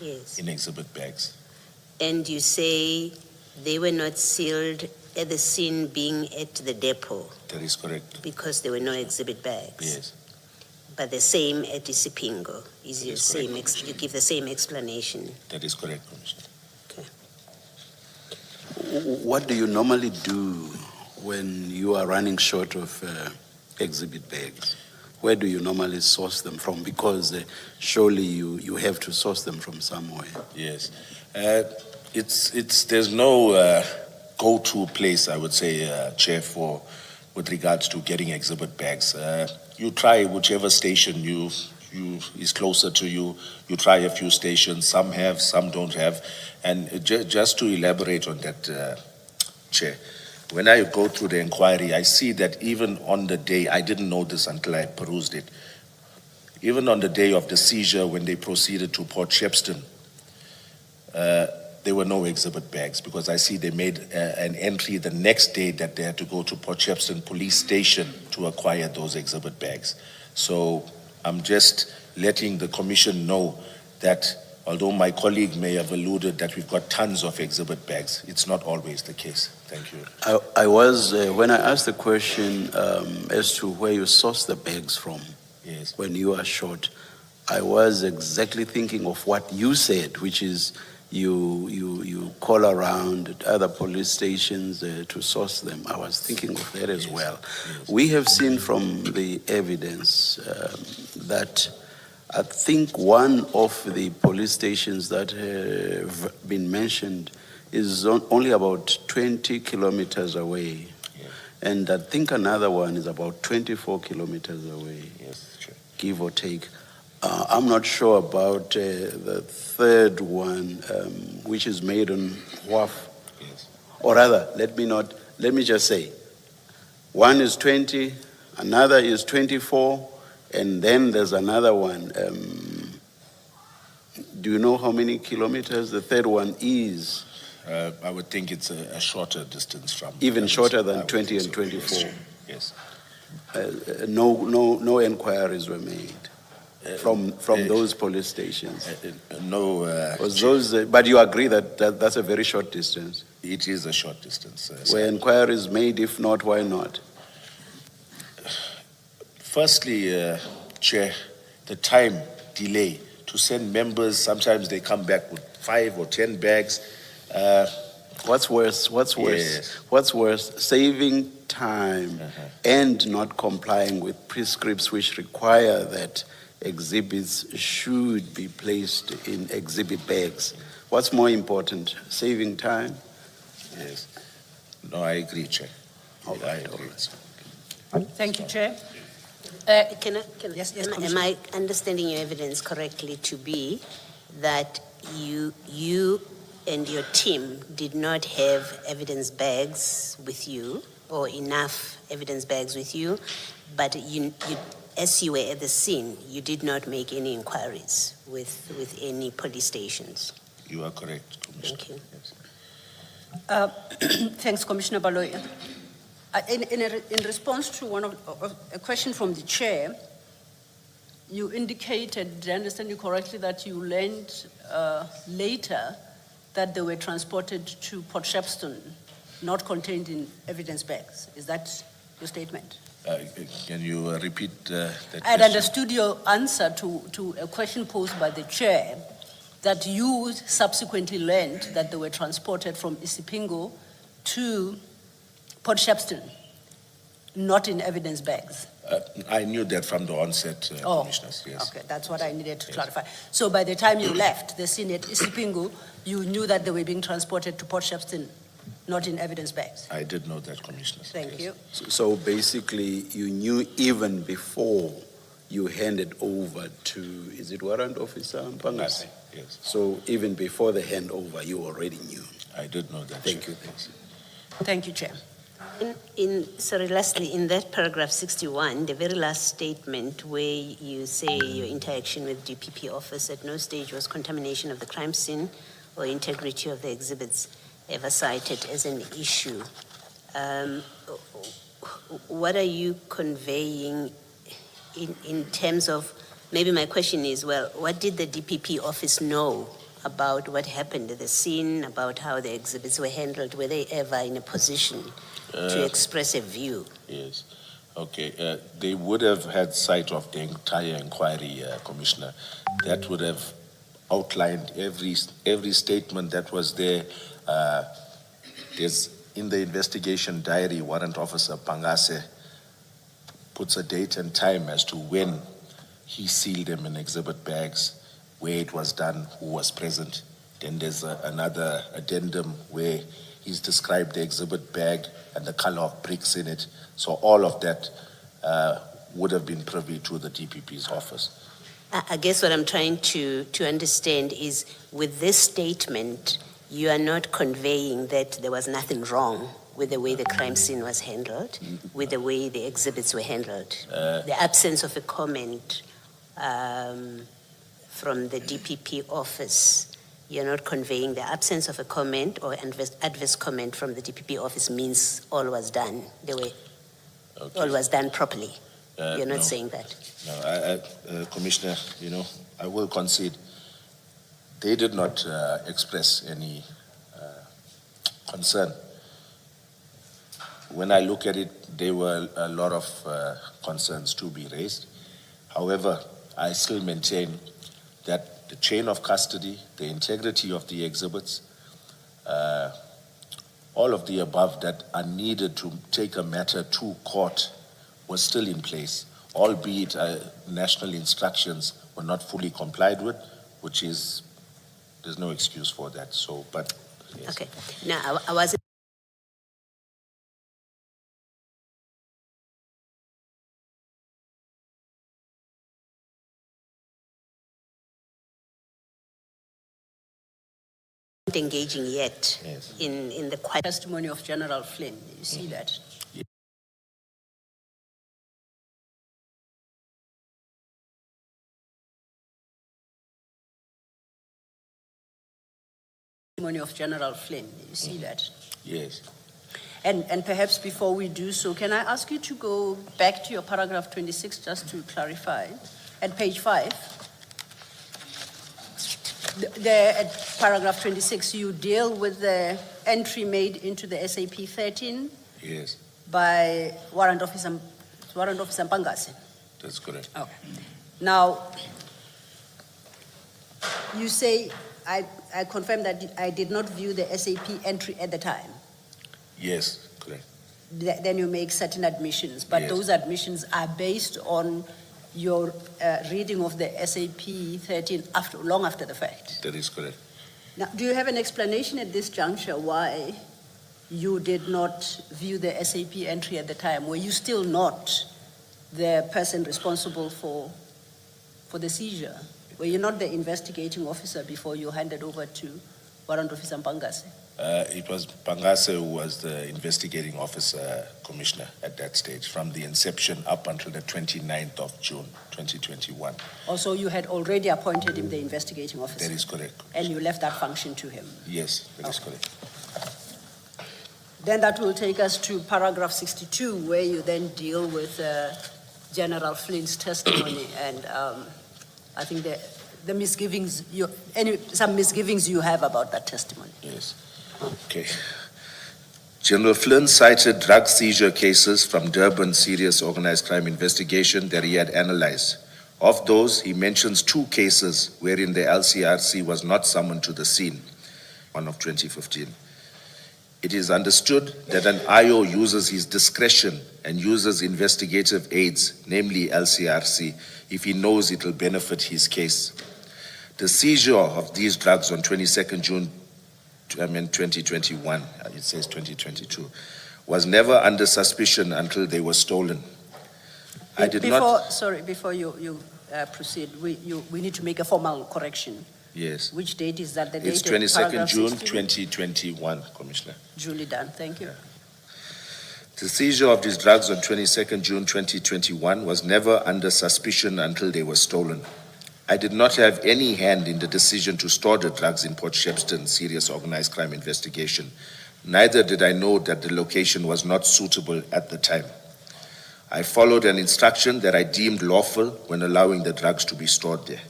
[SPEAKER 3] Yes.
[SPEAKER 2] in exhibit bags.
[SPEAKER 3] And you say they were not sealed at the scene being at the depot
[SPEAKER 2] That is correct.
[SPEAKER 3] because there were no exhibit bags?
[SPEAKER 2] Yes,
[SPEAKER 3] But the same at Isipingo is your
[SPEAKER 2] That's
[SPEAKER 3] same,
[SPEAKER 2] correct.
[SPEAKER 3] you give the same explanation.
[SPEAKER 2] that is correct, Commissioner.
[SPEAKER 4] What do you normally do when you are running short of exhibit bags? Where do you normally source them from? Because surely you have to source them from somewhere.
[SPEAKER 2] Yes. There's no go-to place, I would say, Chair, with regards to getting exhibit bags. You try whichever station you is closer to you. You try a few stations. Some have, some don't have. And just to elaborate on that, Chair, when I go through the inquiry, I see that even on the day, I didn't know this until I perused it, even on the day of the seizure when they proceeded to Port Shepstone, there were no exhibit bags because I see they made an entry the next day that they had to go to Port Shepstone police station to acquire those exhibit bags. So I'm just letting the commission know that although my colleague may have alluded that we've got tons of exhibit bags, it's not always the case. Thank you.
[SPEAKER 4] I was, when I asked the question as to where you source the bags from
[SPEAKER 2] Yes.
[SPEAKER 4] when you are short, I was exactly thinking of what you said, which is you call around at other police stations to source them. I was thinking of that as well.
[SPEAKER 2] Yes.
[SPEAKER 4] We have seen from the evidence that I think one of the police stations that have been mentioned is only about 20 kilometers away.
[SPEAKER 2] Yeah.
[SPEAKER 4] And I think another one is about 24 kilometers away,
[SPEAKER 2] Yes, Chair.
[SPEAKER 4] give or take. I'm not sure about the third one, which is made on WAF.
[SPEAKER 2] Yes.
[SPEAKER 4] Or rather, let me just say, one is 20, another is 24, and then there's another one. Do you know how many kilometers the third one is?
[SPEAKER 2] I would think it's a shorter distance from.
[SPEAKER 4] Even shorter than
[SPEAKER 2] I would
[SPEAKER 4] 20
[SPEAKER 2] think
[SPEAKER 4] and
[SPEAKER 2] so.
[SPEAKER 4] 24.
[SPEAKER 2] Yes.
[SPEAKER 4] No inquiries were made from those police stations.
[SPEAKER 2] No.
[SPEAKER 4] Was those, but you agree that that's a very short distance?
[SPEAKER 2] It is a short distance.
[SPEAKER 4] Were inquiries made? If not, why not?
[SPEAKER 2] Firstly, Chair, the time delay to send members, sometimes they come back with 5 or 10 bags.
[SPEAKER 4] What's worse?
[SPEAKER 2] Yes.
[SPEAKER 4] What's worse? Saving time and not complying with prescripts which require that exhibits should be placed in exhibit bags. What's more important, saving time?
[SPEAKER 2] Yes. No, I agree, Chair. I agree.
[SPEAKER 1] Thank you, Chair.
[SPEAKER 3] Can I,
[SPEAKER 1] Yes,
[SPEAKER 3] am I understanding your evidence correctly to be that you and your team did not have evidence bags with you, or enough evidence bags with you, but as you were at the scene, you did not make any inquiries with any police stations.
[SPEAKER 2] You are correct, Commissioner.
[SPEAKER 3] Thank you.
[SPEAKER 2] Yes.
[SPEAKER 1] Thanks, Commissioner Baloyi. In response to a question from the chair, you indicated, did I understand you correctly, that you learned later that they were transported to Port Shepstone, not contained in evidence bags. Is that your statement?
[SPEAKER 2] Can you repeat that
[SPEAKER 1] I had
[SPEAKER 2] question?
[SPEAKER 1] understood your answer to a question posed by the chair, that you subsequently learned that they were transported from Isipingo to Port Shepstone, not in evidence bags.
[SPEAKER 2] I knew that from the onset, Commissioners, yes.
[SPEAKER 1] Okay, that's what I needed to clarify. So by the time you left the scene at Isipingo, you knew that they were being transported to Port Shepstone, not in evidence bags?
[SPEAKER 2] I did know that, Commissioners.
[SPEAKER 1] Thank you.
[SPEAKER 4] So basically, you knew even before you handed over to, is it Warrant Officer Mpangase?
[SPEAKER 2] Yes,
[SPEAKER 4] So even before the handover, you already knew.
[SPEAKER 2] I did know that.
[SPEAKER 4] Thank you.
[SPEAKER 1] Thank you, Chair.
[SPEAKER 3] Lastly, in that paragraph 61, the very last statement where you say your interaction with DPP office at no stage was contamination of the crime scene or integrity of the exhibits ever cited as an issue. What are you conveying in terms of, maybe my question is, well, what did the DPP office know about what happened at the scene, about how the exhibits were handled? Were they ever in a position to express a view?
[SPEAKER 2] Yes. Okay. They would have had sight of the entire inquiry, Commissioner. That would have outlined every statement that was there. There's in the investigation diary, Warrant Officer Mpangase puts a date and time as to when he sealed them in exhibit bags, where it was done, who was present. Then there's another addendum where he's described the exhibit bag and the color of bricks in it. So all of that would have been privy to the DPP's office.
[SPEAKER 3] I guess what I'm trying to understand is, with this statement, you are not conveying that there was nothing wrong with the way the crime scene was handled, with the way the exhibits were handled. The absence of a comment from the DPP office, you're not conveying the absence of a comment or adverse comment from the DPP office means all was done the way, all was done properly. You're not saying that.
[SPEAKER 2] No, Commissioner, I will concede. They did not express any concern. When I look at it, there were a lot of concerns to be raised. However, I still maintain that the chain of custody, the integrity of the exhibits, all of the above that are needed to take a matter to court was still in place, albeit national instructions were not fully complied with, which is, there's no excuse for that. So, but yes.
[SPEAKER 3] Okay. Now, I wasn't engaging yet in the
[SPEAKER 1] Testimony of General Flynn, you see that? Testimony of General Flynn, you see that?
[SPEAKER 2] Yes.
[SPEAKER 1] And perhaps before we do so, can I ask you to go back to your paragraph 26 just to clarify? At page 5, there at paragraph 26, you deal with the entry made into the SAP 13
[SPEAKER 2] Yes,
[SPEAKER 1] by Warrant Officer Mpangase.
[SPEAKER 2] that's correct.
[SPEAKER 1] Okay. Now, you say, I confirm that I did not view the SAP entry at the time.
[SPEAKER 2] Yes, correct.
[SPEAKER 1] Then you make certain admissions, but
[SPEAKER 2] Yes.
[SPEAKER 1] those admissions are based on your reading of the SAP 13 long after the fact.
[SPEAKER 2] That is correct.
[SPEAKER 1] Now, do you have an explanation at this juncture why you did not view the SAP entry at the time? Were you still not the person responsible for the seizure? Were you not the investigating officer before you handed over to Warrant Officer Mpangase?
[SPEAKER 2] It was Pangase who was the investigating officer, Commissioner, at that stage, from the inception up until the 29th of June, 2021.
[SPEAKER 1] Also, you had already appointed him the investigating officer?
[SPEAKER 2] That is correct.
[SPEAKER 1] And you left that function to him?
[SPEAKER 2] Yes, that is correct.
[SPEAKER 1] Then that will take us to paragraph 62, where you then deal with General Flynn's testimony, and I think the misgivings, some misgivings you have about that testimony.
[SPEAKER 2] Yes. Okay. General Flynn cited drug seizure cases from Durban Serious Organized Crime Investigation that he had analyzed. Of those, he mentions 2 cases wherein the LCRC was not summoned to the scene, one of 2015. It is understood that an IO uses his discretion and uses investigative aids, namely LCRC, if he knows it will benefit his case. The seizure of these drugs on 22nd June 2021, it says 2022, was never under suspicion until they were stolen.
[SPEAKER 1] Before you proceed, we need to make a formal correction.
[SPEAKER 2] Yes.
[SPEAKER 1] Which date is that? The
[SPEAKER 2] It's
[SPEAKER 1] date of
[SPEAKER 2] 22nd
[SPEAKER 1] paragraph
[SPEAKER 2] June
[SPEAKER 1] 16?
[SPEAKER 2] 2021, Commissioner.
[SPEAKER 1] Duly done, thank you.
[SPEAKER 2] The seizure of these drugs on 22nd June 2021 was never under suspicion until they were stolen. I did not have any hand in the decision to store the drugs in Port Shepstone Serious Organized Crime Investigation. Neither did I know that the location was not suitable at the time. I followed an instruction that I deemed lawful when allowing the drugs to be stored there.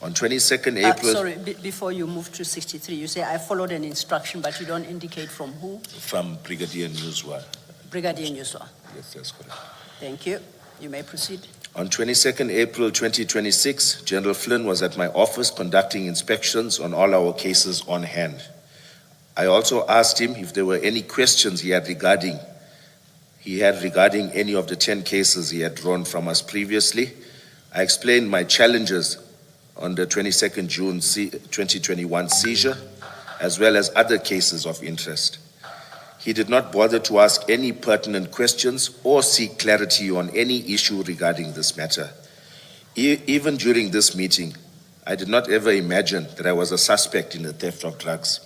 [SPEAKER 2] On 22nd April...
[SPEAKER 1] Before you move to 63, you say I followed an instruction, but you don't indicate from who?
[SPEAKER 2] From Brigadier Newswa.
[SPEAKER 1] Brigadier Newswa.
[SPEAKER 2] Yes, that's correct.
[SPEAKER 1] Thank you. You may proceed.
[SPEAKER 2] On 22nd April 2026, General Flynn was at my office conducting inspections on all our cases on hand. I also asked him if there were any questions he had regarding any of the 10 cases he had drawn from us previously. I explained my challenges on the 22nd June 2021 seizure, as well as other cases of interest. He did not bother to ask any pertinent questions or seek clarity on any issue regarding this matter. Even during this meeting, I did not ever imagine that I was a suspect in the theft of drugs.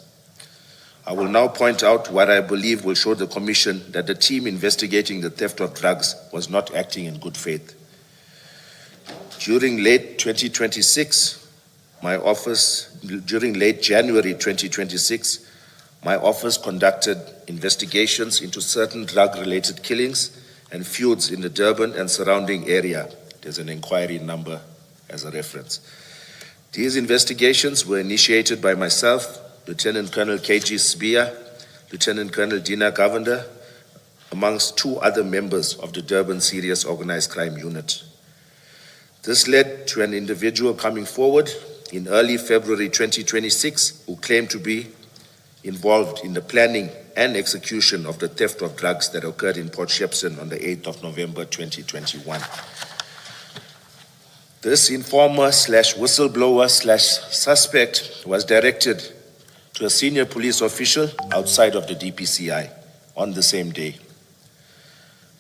[SPEAKER 2] I will now point out what I believe will show the Commission that the team investigating the theft of drugs was not acting in good faith. During late January 2026, my office conducted investigations into certain drug-related killings and feuds in the Durban and surrounding area. There's an inquiry number as a reference. These investigations were initiated by myself, Lieutenant Colonel KG Sbia, Lieutenant Colonel Dina Govender, amongst 2 other members of the Durban Serious Organized Crime Unit. This led to an individual coming forward in early February 2026 who claimed to be involved in the planning and execution of the theft of drugs that occurred in Port Shepstone on the 8th of November 2021. This informer/whistleblower/suspect was directed to a senior police official outside of the DPCI on the same day.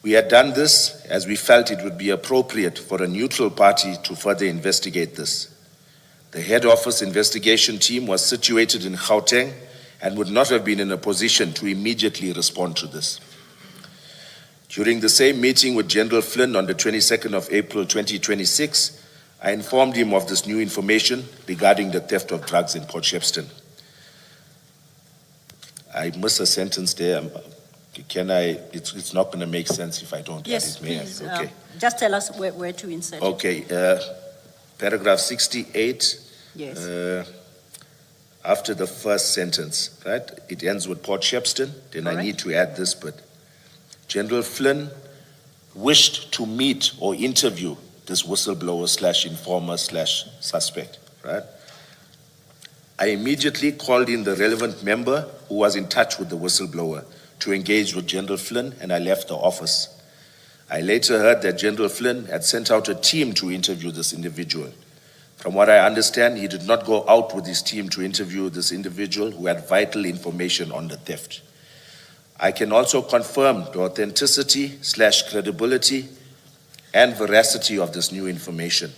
[SPEAKER 2] We had done this as we felt it would be appropriate for a neutral party to further investigate this. The head office investigation team was situated in Gauteng and would not have been in a position to immediately respond to this. During the same meeting with General Flynn on the 22nd of April 2026, I informed him of this new information regarding the theft of drugs in Port Shepstone. I missed a sentence there. It's not going to make sense if I don't
[SPEAKER 1] Yes,
[SPEAKER 2] add it, may I?
[SPEAKER 1] please.
[SPEAKER 2] Okay.
[SPEAKER 1] Just tell us where to insert it.
[SPEAKER 2] Okay, paragraph 68.
[SPEAKER 1] Yes.
[SPEAKER 2] After the first sentence, right? It ends with Port Shepstone. Then I need to add this bit. General Flynn wished to meet or interview this whistleblower/informer/suspect, right? I immediately called in the relevant member who was in touch with the whistleblower to engage with General Flynn, and I left the office. I later heard that General Flynn had sent out a team to interview this individual. From what I understand, he did not go out with his team to interview this individual who had vital information on the theft. I can also confirm the authenticity/credibility and veracity of this new information.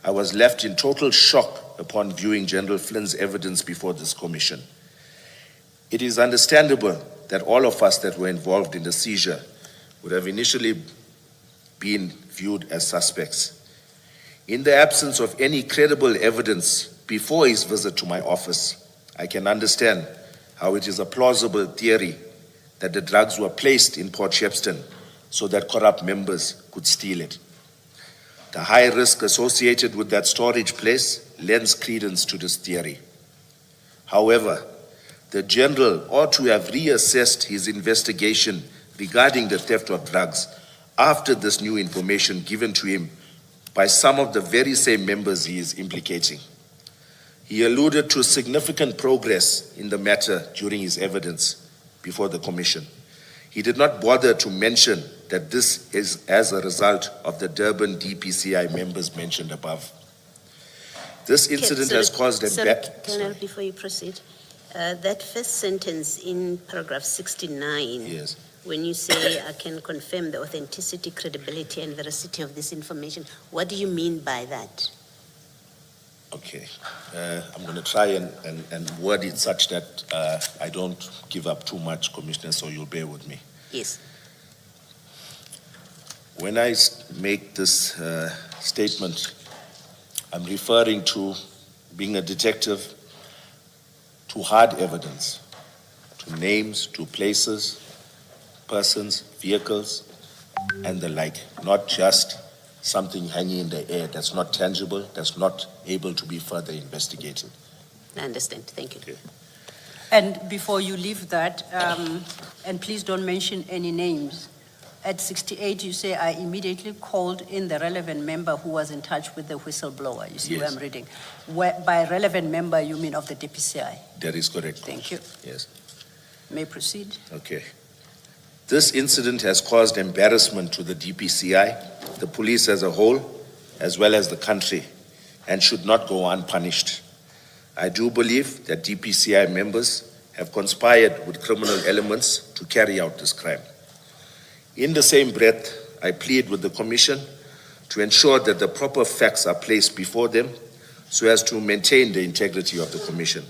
[SPEAKER 2] I was left in total shock upon viewing General Flynn's evidence before this commission. It is understandable that all of us that were involved in the seizure would have initially been viewed as suspects. In the absence of any credible evidence before his visit to my office, I can understand how it is a plausible theory that the drugs were placed in Port Shepstone so that corrupt members could steal it. The high risk associated with that storage place lends credence to this theory. However, the General ought to have reassessed his investigation regarding the theft of drugs after this new information given to him by some of the very same members he is implicating. He alluded to significant progress in the matter during his evidence before the commission. He did not bother to mention that this is as a result of the Durban DPCI members mentioned above. This incident has caused
[SPEAKER 3] Colonel, before you proceed, that first sentence in paragraph 69,
[SPEAKER 2] Yes.
[SPEAKER 3] when you say, I can confirm the authenticity, credibility, and veracity of this information, what do you mean by that?
[SPEAKER 2] Okay. I'm going to try and word it such that I don't give up too much, Commissioner, so you'll bear with me.
[SPEAKER 3] Yes.
[SPEAKER 2] When I make this statement, I'm referring to being a detective, to hard evidence, to names, to places, persons, vehicles, and the like, not just something hanging in the air that's not tangible, that's not able to be further investigated.
[SPEAKER 3] I understand. Thank you.
[SPEAKER 2] Okay.
[SPEAKER 1] And before you leave that, and please don't mention any names, at 68 you say, I immediately called in the relevant member who was in touch with the whistleblower. You see
[SPEAKER 2] Yes.
[SPEAKER 1] what I'm reading? By relevant member, you mean of the DPCI?
[SPEAKER 2] That is correct.
[SPEAKER 1] Thank you.
[SPEAKER 2] Yes.
[SPEAKER 1] May proceed.
[SPEAKER 2] Okay. This incident has caused embarrassment to the DPCI, the police as a whole, as well as the country, and should not go unpunished. I do believe that DPCI members have conspired with criminal elements to carry out this crime. In the same breath, I plead with the Commission to ensure that the proper facts are placed before them so as to maintain the integrity of the Commission.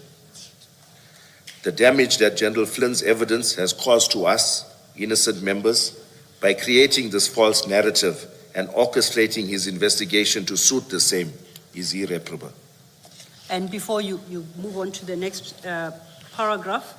[SPEAKER 2] The damage that General Flynn's evidence has caused to us, innocent members, by creating this false narrative and orchestrating his investigation to suit the same is irreparable.
[SPEAKER 1] And before you move on to the next paragraph,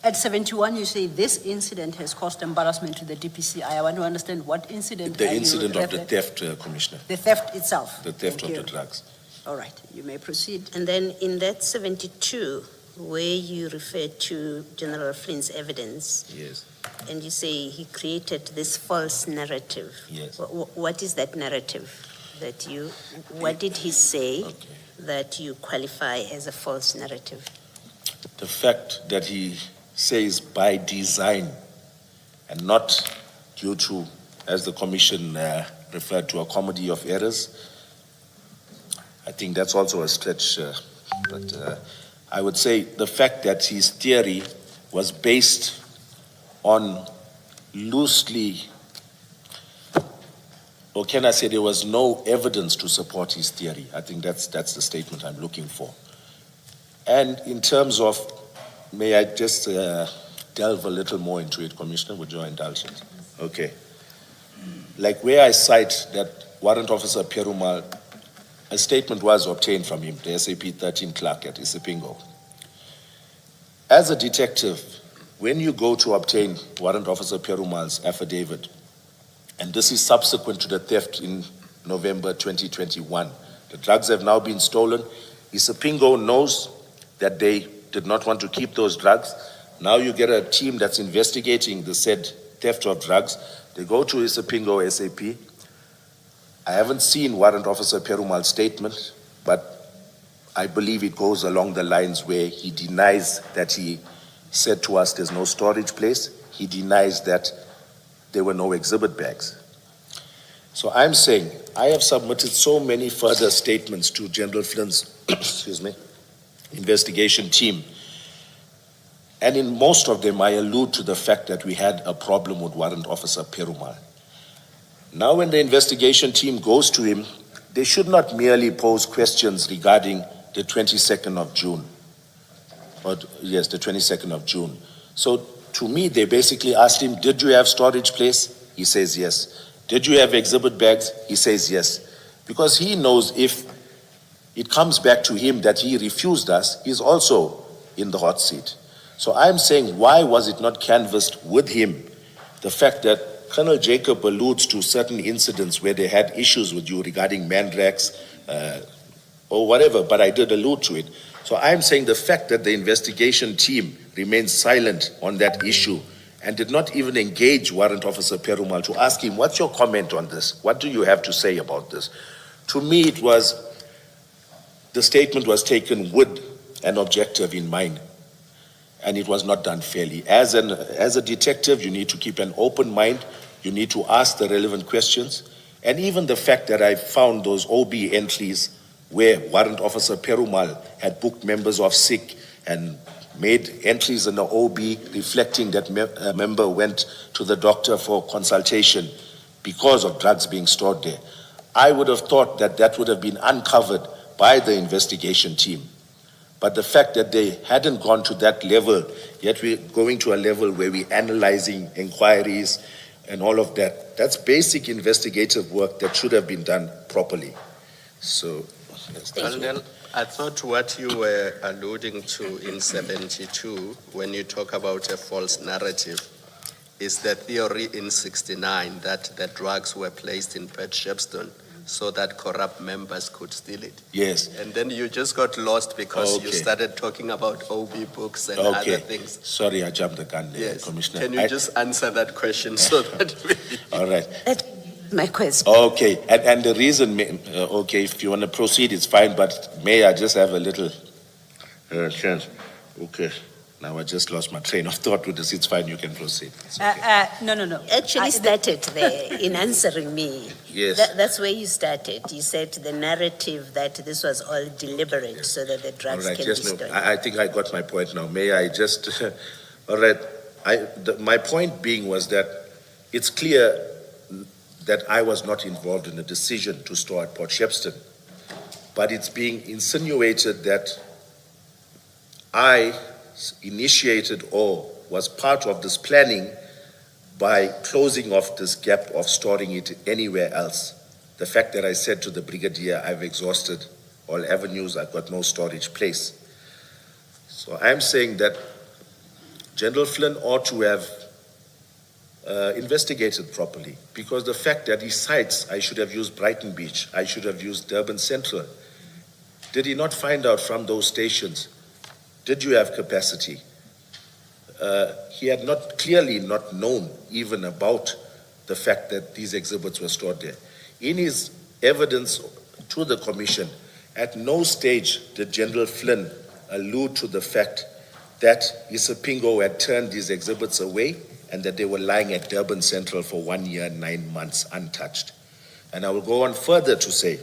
[SPEAKER 1] at 71 you say this incident has caused embarrassment to the DPCI. I want to understand what incident
[SPEAKER 2] The
[SPEAKER 1] are you
[SPEAKER 2] incident of the
[SPEAKER 1] referring-
[SPEAKER 2] theft, Commissioner,
[SPEAKER 1] The theft itself.
[SPEAKER 2] the theft
[SPEAKER 1] Thank
[SPEAKER 2] of
[SPEAKER 1] you.
[SPEAKER 2] the drugs.
[SPEAKER 1] All right, you may proceed.
[SPEAKER 3] And then in that 72, where you refer to General Flynn's evidence,
[SPEAKER 2] Yes,
[SPEAKER 3] and you say he created this false narrative.
[SPEAKER 2] yes.
[SPEAKER 3] What is that narrative what did he say
[SPEAKER 2] Okay.
[SPEAKER 3] that you qualify as a false narrative?
[SPEAKER 2] The fact that he says by design and not due to, as the Commission referred to, a comedy of errors, I think that's also a stretch, but I would say the fact that his theory was based on loosely, or can I say there was no evidence to support his theory. I think that's the statement I'm looking for. And in terms of, may I just delve a little more into it, Commissioner, with your indulgence? Okay. Like where I cite that Warrant Officer Perumal, a statement was obtained from him, the SAP 13 clerk at Isipingo. As a detective, when you go to obtain Warrant Officer Perumal's affidavit, and this is subsequent to the theft in November 2021, the drugs have now been stolen. Isipingo knows that they did not want to keep those drugs. Now you get a team that's investigating the said theft of drugs. They go to Isipingo SAP. I haven't seen Warrant Officer Perumal's statement, but I believe it goes along the lines where he denies that he said to us there's no storage place. He denies that there were no exhibit bags. So I'm saying I have submitted so many further statements to General Flynn's investigation team. And in most of them, I allude to the fact that we had a problem with Warrant Officer Perumal. Now when the investigation team goes to him, they should not merely pose questions regarding the 22nd of June. Yes, the 22nd of June. So to me, they basically asked him, did you have storage place? He says yes. Did you have exhibit bags? He says yes. Because he knows if it comes back to him that he refused us, he's also in the hot seat. So I'm saying, why was it not canvassed with him? The fact that Colonel Jacob alludes to certain incidents where they had issues with you regarding Mandrax or whatever, but I did allude to it. So I'm saying the fact that the investigation team remained silent on that issue and did not even engage Warrant Officer Perumal to ask him, what's your comment on this? What do you have to say about this? To me, it was, the statement was taken with an objective in mind, and it was not done fairly. As a detective, you need to keep an open mind, you need to ask the relevant questions, and even the fact that I found those OB entries where Warrant Officer Perumal had booked members of SIC and made entries in the OB reflecting that a member went to the doctor for consultation because of drugs being stored there. I would have thought that that would have been uncovered by the investigation team. But the fact that they hadn't gone to that level, yet we're going to a level where we're analyzing inquiries and all of that, that's basic investigative work that should have been done properly. So, yes, that's
[SPEAKER 5] Colonel, I thought what you were alluding to in 72, when you talk about a false narrative, is the theory in 69 that the drugs were placed in Pet Shepstone so that corrupt members could steal it.
[SPEAKER 2] yes.
[SPEAKER 5] And then you just got lost because you
[SPEAKER 2] Okay.
[SPEAKER 5] started talking about OB books and other things.
[SPEAKER 2] Sorry, I jumped the gun there,
[SPEAKER 5] Yes.
[SPEAKER 2] Commissioner.
[SPEAKER 5] Can you just answer that question so that we...
[SPEAKER 2] All right.
[SPEAKER 3] My question.
[SPEAKER 2] Okay, and the reason, okay, if you want to proceed, it's fine, but may I just have a little chance? Okay, now I just lost my train of thought with this. It's fine, you can proceed. It's okay.
[SPEAKER 1] No.
[SPEAKER 3] Actually started there in answering me.
[SPEAKER 2] Yes.
[SPEAKER 3] That's where you started. You said the narrative that this was all deliberate so that the
[SPEAKER 2] All
[SPEAKER 3] drugs
[SPEAKER 2] right,
[SPEAKER 3] can
[SPEAKER 2] yes,
[SPEAKER 3] be
[SPEAKER 2] no,
[SPEAKER 3] stolen.
[SPEAKER 2] I think I got my point now. May I just, all right, my point being was that it's clear that I was not involved in the decision to store at Port Shepstone, but it's being insinuated that I initiated or was part of this planning by closing off this gap of storing it anywhere else. The fact that I said to the brigadier, I've exhausted all avenues, I've got no storage place. So I'm saying that General Flynn ought to have investigated properly, because the fact that he cites, I should have used Brighton Beach, I should have used Durban Central. Did he not find out from those stations, did you have capacity? He had clearly not known even about the fact that these exhibits were stored there. In his evidence to the commission, at no stage did General Flynn allude to the fact that Isipingo had turned these exhibits away and that they were lying at Durban Central for 1 year, 9 months, untouched. And I will go on further to say,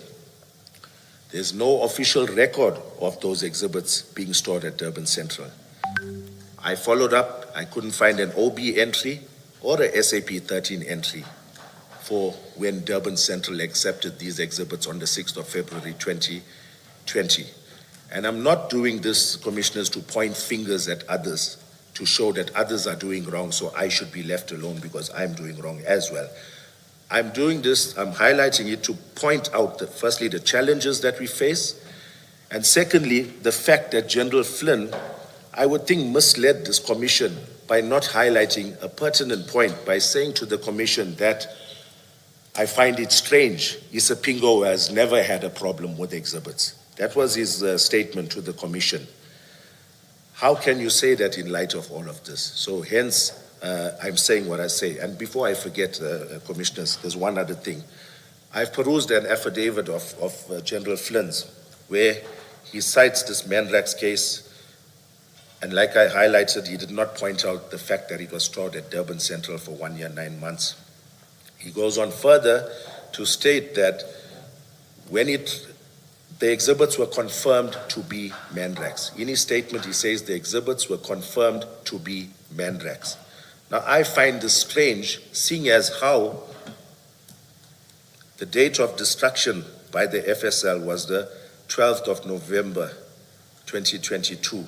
[SPEAKER 2] there's no official record of those exhibits being stored at Durban Central. I followed up, I couldn't find an OB entry or a SAP 13 entry for when Durban Central accepted these exhibits on the 6th of February 2020. And I'm not doing this, commissioners, to point fingers at others, to show that others are doing wrong, so I should be left alone because I'm doing wrong as well. I'm doing this, I'm highlighting it to point out, firstly, the challenges that we face, and secondly, the fact that General Flynn, I would think, misled this commission by not highlighting a pertinent point, by saying to the commission that I find it strange, Isipingo has never had a problem with exhibits. That was his statement to the commission. How can you say that in light of all of this? So hence, I'm saying what I say. And before I forget, commissioners, there's one other thing. I've perused an affidavit of General Flynn's where he cites this Mandrax case, and like I highlighted, he did not point out the fact that it was stored at Durban Central for 1 year, 9 months. He goes on further to state that when the exhibits were confirmed to be Mandrax. In his statement, he says the exhibits were confirmed to be Mandrax. Now, I find this strange, seeing as how the date of destruction by the FSL was the 12th of November 2022,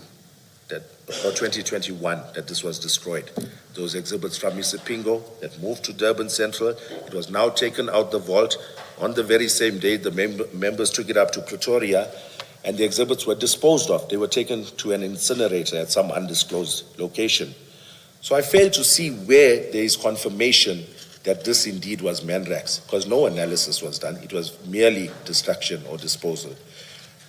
[SPEAKER 2] or 2021, that this was destroyed. Those exhibits from Isipingo that moved to Durban Central, it was now taken out the vault. On the very same day, the members took it up to Pretoria, and the exhibits were disposed of. They were taken to an incinerator at some undisclosed location. So I fail to see where there is confirmation that this indeed was Mandrax, because no analysis was done. It was merely destruction or disposal.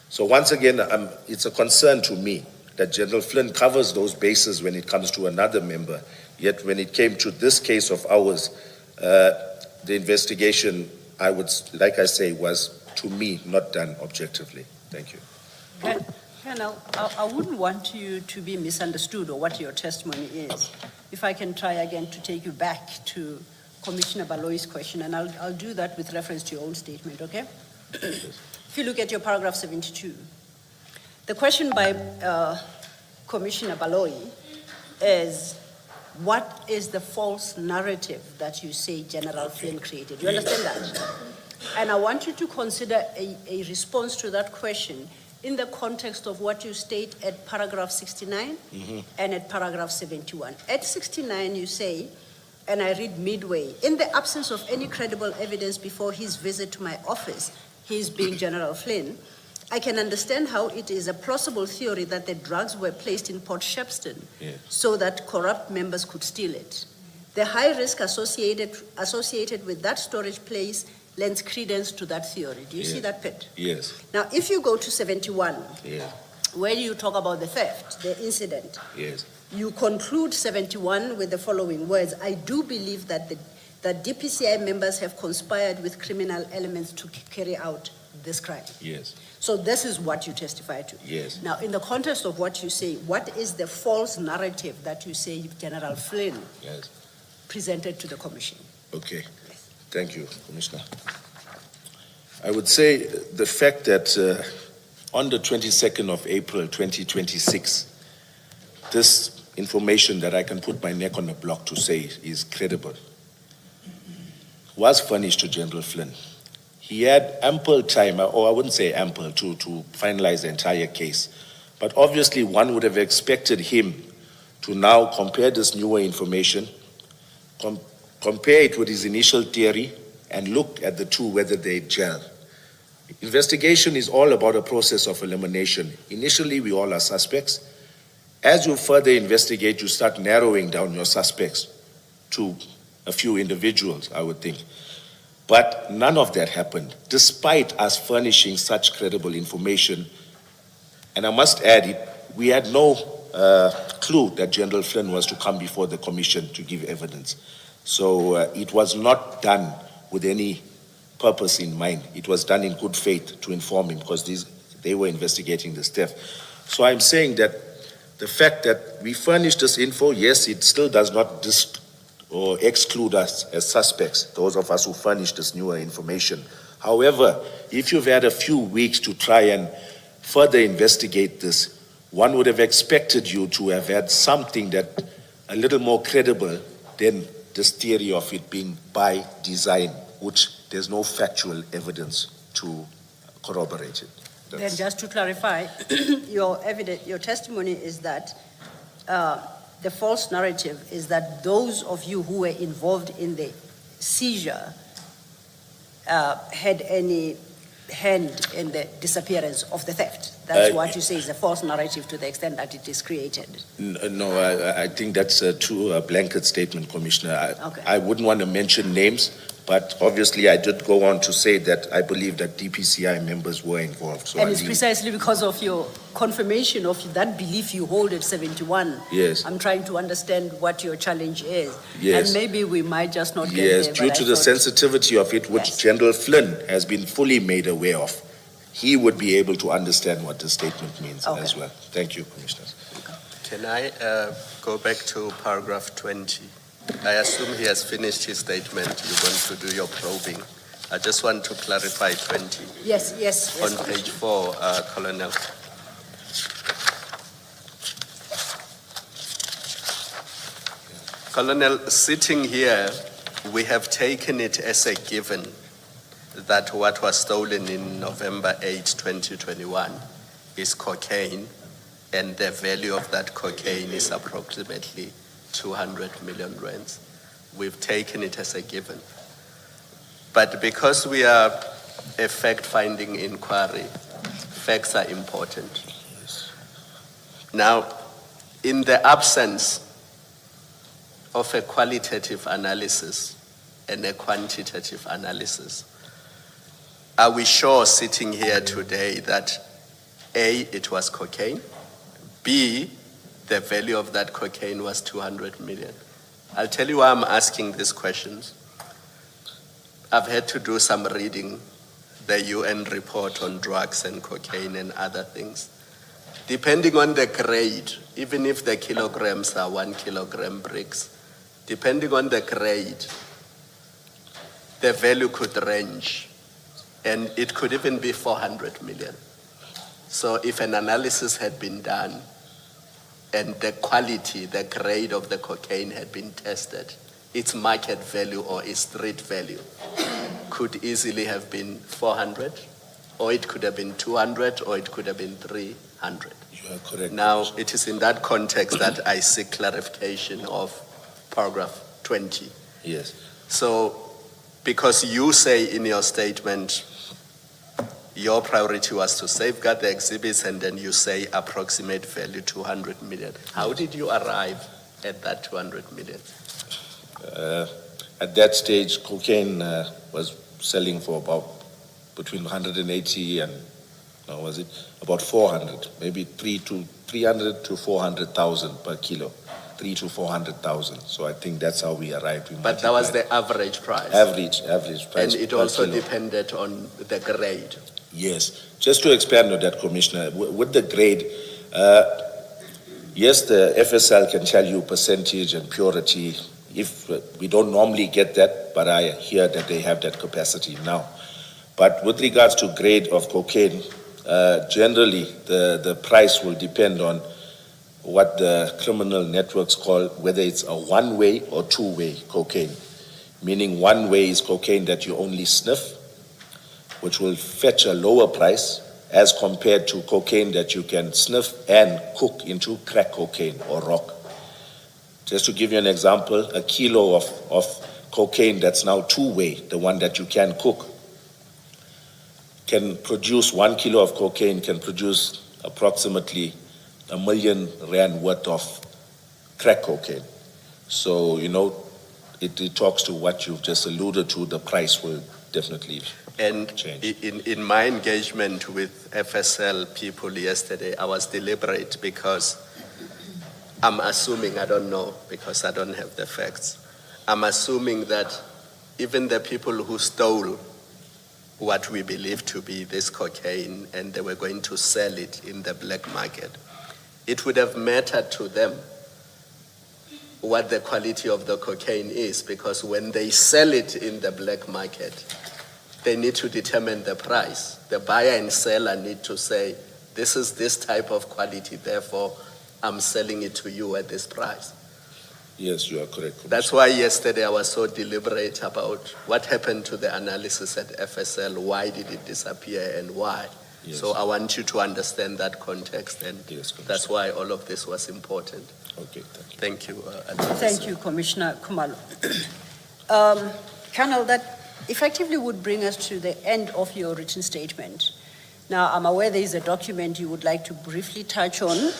[SPEAKER 2] So once again, it's a concern to me that General Flynn covers those bases when it comes to another member. Yet when it came to this case of ours, the investigation, like I say, was, to me, not done objectively. Thank you.
[SPEAKER 1] Colonel, I wouldn't want you to be misunderstood or what your testimony is. If I can try again to take you back to Commissioner Baloi's question, and I'll do that with reference to your own statement, okay? If you look at your paragraph 72, the question by Commissioner Baloi is, what is the false narrative that you say General Flynn created? You understand that? And I want you to consider a response to that question in the context of what you state at paragraph 69 and at paragraph 71. At 69, you say, and I read midway, in the absence of any credible evidence before his visit to my office, his being General Flynn, I can understand how it is a plausible theory that the drugs were placed in Port Shepstone so that corrupt members could steal it. The high risk associated with that storage place lends credence to that theory. Do you see that, Pitt?
[SPEAKER 2] Yes.
[SPEAKER 1] Now, if you go to 71, where you talk about the theft, the incident, you conclude 71 with the following words: I do believe that that DPCI members have conspired with criminal elements to carry out this crime.
[SPEAKER 2] Yes.
[SPEAKER 1] So this is what you testify to.
[SPEAKER 2] Yes.
[SPEAKER 1] Now, in the context of what you say, what is the false narrative that you say General Flynn presented to the commission?
[SPEAKER 2] Okay. Thank you, Commissioner. I would say the fact that on the 22nd of April 2026, this information that I can put my neck on the block to say is credible was furnished to General Flynn. He had ample time, or I wouldn't say ample, to finalize the entire case. But obviously one would have expected him to now compare this newer information, compare it with his initial theory, and look at the two, whether they gel. Investigation is all about a process of elimination. Initially, we all are suspects. As you further investigate, you start narrowing down your suspects to a few individuals, I would think. But none of that happened, despite us furnishing such credible information. And I must add, we had no clue that General Flynn was to come before the commission to give evidence. So it was not done with any purpose in mind. It was done in good faith to inform him, because they were investigating this theft. So I'm saying that the fact that we furnished this info, yes, it still does not or exclude us as suspects, those of us who furnished this newer information. However, if you've had a few weeks to try and further investigate this, one would have expected you to have had something that a little more credible than this theory of it being by design, which there's no factual evidence to corroborate it.
[SPEAKER 1] Then just to clarify, your testimony is that the false narrative is that those of you who were involved in the seizure had any hand in the disappearance of the theft. That's what you say is a false narrative to the extent that it is created.
[SPEAKER 2] No, I think that's a true blanket statement, Commissioner.
[SPEAKER 1] Okay.
[SPEAKER 2] I wouldn't want to mention names, but obviously I did go on to say that I believe that DPCI members were involved. So
[SPEAKER 1] and it's precisely because of your confirmation of that belief you hold at 71.
[SPEAKER 2] Yes.
[SPEAKER 1] I'm trying to understand what your challenge is.
[SPEAKER 2] Yes.
[SPEAKER 1] And maybe we might just not get
[SPEAKER 2] Yes,
[SPEAKER 1] there.
[SPEAKER 2] due to the sensitivity of it, which General Flynn has been fully made aware of, he would be able to understand what the statement means as well. Thank you, Commissioners.
[SPEAKER 5] Can I go back to paragraph 20? I assume he has finished his statement. You're going to do your probing. I just want to clarify 20.
[SPEAKER 1] Yes.
[SPEAKER 5] On page 4, Colonel. Colonel, sitting here, we have taken it as a given that what was stolen in November 8, 2021 is cocaine, and the value of that cocaine is approximately 200 million rands. We've taken it as a given. But because we are a fact-finding inquiry, facts are important. Now, in the absence of a qualitative analysis and a quantitative analysis, are we sure sitting here today that A, it was cocaine, B, the value of that cocaine was 200 million? I'll tell you why I'm asking these questions. I've had to do some reading, the UN report on drugs and cocaine and other things. Depending on the grade, even if the kilograms are 1 kilogram bricks, depending on the grade, the value could range, and it could even be 400 million. So if an analysis had been done and the quality, the grade of the cocaine had been tested, its market value or its street value could easily have been 400, or it could have been 200, or it could have been 300.
[SPEAKER 2] You are correct.
[SPEAKER 5] Now, it is in that context that I seek clarification of paragraph 20.
[SPEAKER 2] Yes.
[SPEAKER 5] So, because you say in your statement, your priority was to safeguard the exhibits, and then you say approximate value 200 million. How did you arrive at that 200 million?
[SPEAKER 2] At that stage, cocaine was selling for about between 180 and, was it about 400, maybe 300 to 400,000 per kilo, 3 to 400,000. So I think that's how we arrived.
[SPEAKER 5] But that was the average price.
[SPEAKER 2] Average price.
[SPEAKER 5] And it
[SPEAKER 2] per
[SPEAKER 5] also
[SPEAKER 2] kilo.
[SPEAKER 5] depended on the grade.
[SPEAKER 2] Yes. Just to expand on that, Commissioner, with the grade, yes, the FSL can tell you percentage and purity. If we don't normally get that, but I hear that they have that capacity now. But with regards to grade of cocaine, generally the price will depend on what the criminal networks call, whether it's a one-way or two-way cocaine. Meaning one-way is cocaine that you only sniff, which will fetch a lower price as compared to cocaine that you can sniff and cook into crack cocaine or rock. Just to give you an example, a kilo of cocaine that's now two-way, the one that you can cook, can produce 1 kilo of cocaine, can produce approximately R1 million worth of crack cocaine. So, it talks to what you've just alluded to, the price will definitely
[SPEAKER 5] And
[SPEAKER 2] change.
[SPEAKER 5] in my engagement with FSL people yesterday, I was deliberate because I'm assuming, I don't know because I don't have the facts, I'm assuming that even the people who stole what we believe to be this cocaine and they were going to sell it in the black market, it would have mattered to them what the quality of the cocaine is, because when they sell it in the black market, they need to determine the price. The buyer and seller need to say, this is this type of quality, therefore I'm selling it to you at this price.
[SPEAKER 2] Yes, you are correct.
[SPEAKER 5] That's why yesterday I was so deliberate about what happened to the analysis at FSL, why did it disappear and why.
[SPEAKER 2] Yes.
[SPEAKER 5] So I want you to understand that context, and
[SPEAKER 2] Yes,
[SPEAKER 5] that's why all of this was important.
[SPEAKER 2] Okay, thank you.
[SPEAKER 5] Thank you.
[SPEAKER 1] Thank you, Commissioner Khumalo. Colonel, that effectively would bring us to the end of your written statement. Now, I'm aware there is a document you would like to briefly touch on,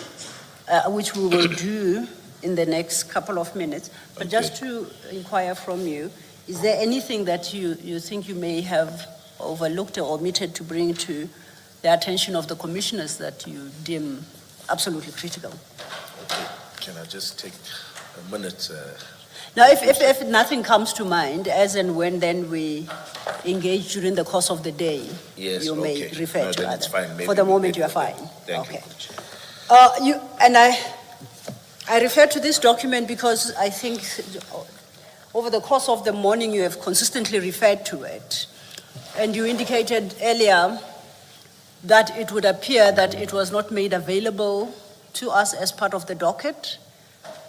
[SPEAKER 1] which we will do in the next couple of minutes. But
[SPEAKER 2] Okay.
[SPEAKER 1] just to inquire from you, is there anything that you think you may have overlooked or omitted to bring to the attention of the commissioners that you deem absolutely critical?
[SPEAKER 2] Okay. Can I just take a minute?
[SPEAKER 1] Now, if nothing comes to mind, as and when then we engage during the course of the day,
[SPEAKER 2] Yes,
[SPEAKER 1] you may
[SPEAKER 2] okay.
[SPEAKER 1] refer
[SPEAKER 2] No,
[SPEAKER 1] to
[SPEAKER 2] then it's
[SPEAKER 1] other.
[SPEAKER 2] fine. Maybe
[SPEAKER 1] For the
[SPEAKER 2] we
[SPEAKER 1] moment,
[SPEAKER 2] may
[SPEAKER 1] you are
[SPEAKER 2] do that.
[SPEAKER 1] fine.
[SPEAKER 2] Thank
[SPEAKER 1] Okay.
[SPEAKER 2] you.
[SPEAKER 1] I refer to this document because I think over the course of the morning, you have consistently referred to it. And you indicated earlier that it would appear that it was not made available to us as part of the docket.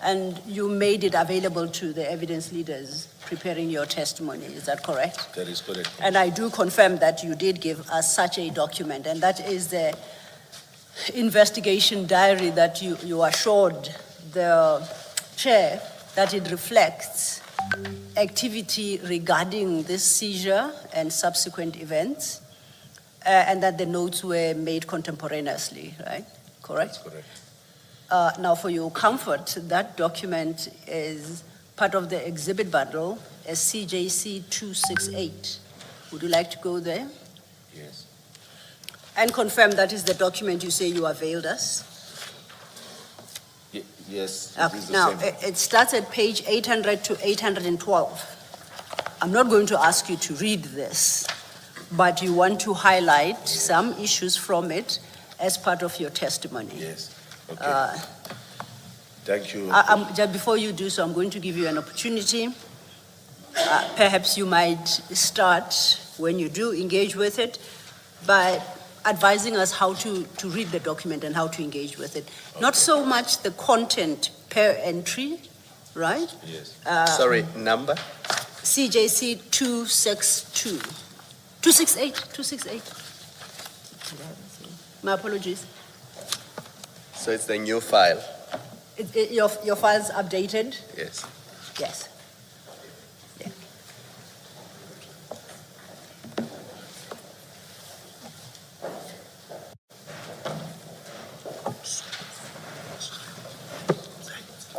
[SPEAKER 1] and you made it available to the evidence leaders preparing your testimony. Is that correct?
[SPEAKER 2] That is correct.
[SPEAKER 1] And I do confirm that you did give us such a document, and that is the investigation diary that you assured the chair that it reflects activity regarding this seizure and subsequent events, and that the notes were made contemporaneously, right? Correct?
[SPEAKER 2] That's correct.
[SPEAKER 1] Now, for your comfort, that document is part of the exhibit bundle as CJC 268. Would you like to go there?
[SPEAKER 2] Yes.
[SPEAKER 1] And confirm that is the document you say you availed us?
[SPEAKER 2] Yes. It
[SPEAKER 1] Okay,
[SPEAKER 2] is the
[SPEAKER 1] now,
[SPEAKER 2] same.
[SPEAKER 1] it starts at page 800 to 812. I'm not going to ask you to read this, but you want to highlight some issues from it as part of your testimony.
[SPEAKER 2] Yes. Okay. Thank you.
[SPEAKER 1] Just before you do so, I'm going to give you an opportunity. Perhaps you might start, when you do engage with it, by advising us how to read the document and how to engage with it. Not so much the content per entry, right?
[SPEAKER 2] Yes.
[SPEAKER 5] Sorry, number?
[SPEAKER 1] CJC 262. 268, 268. My apologies.
[SPEAKER 5] So it's the new file?
[SPEAKER 1] Your file's updated?
[SPEAKER 5] Yes.
[SPEAKER 1] Yes. Yeah.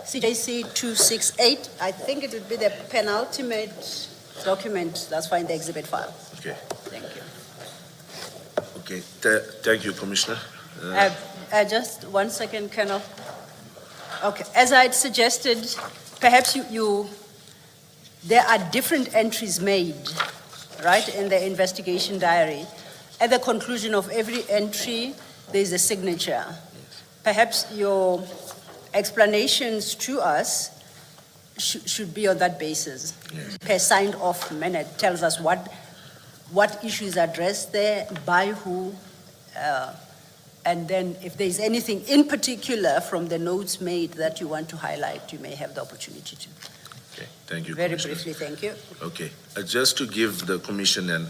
[SPEAKER 1] CJC 268, I think it would be the penultimate document that's fine, the exhibit file.
[SPEAKER 2] Okay.
[SPEAKER 1] Thank you.
[SPEAKER 2] Okay. Thank you, Commissioner.
[SPEAKER 1] Just 1 second, Colonel. Okay, as I had suggested, perhaps there are different entries made, right, in the investigation diary. At the conclusion of every entry, there's a signature. Perhaps your explanations to us should be on that basis.
[SPEAKER 2] Yes.
[SPEAKER 1] Per signed off minute tells us what issues addressed there, by who, and then if there's anything in particular from the notes made that you want to highlight, you may have the opportunity to.
[SPEAKER 2] Okay. Thank you,
[SPEAKER 1] Very
[SPEAKER 2] Commissioner.
[SPEAKER 1] briefly, thank you.
[SPEAKER 2] Okay. Just to give the Commission an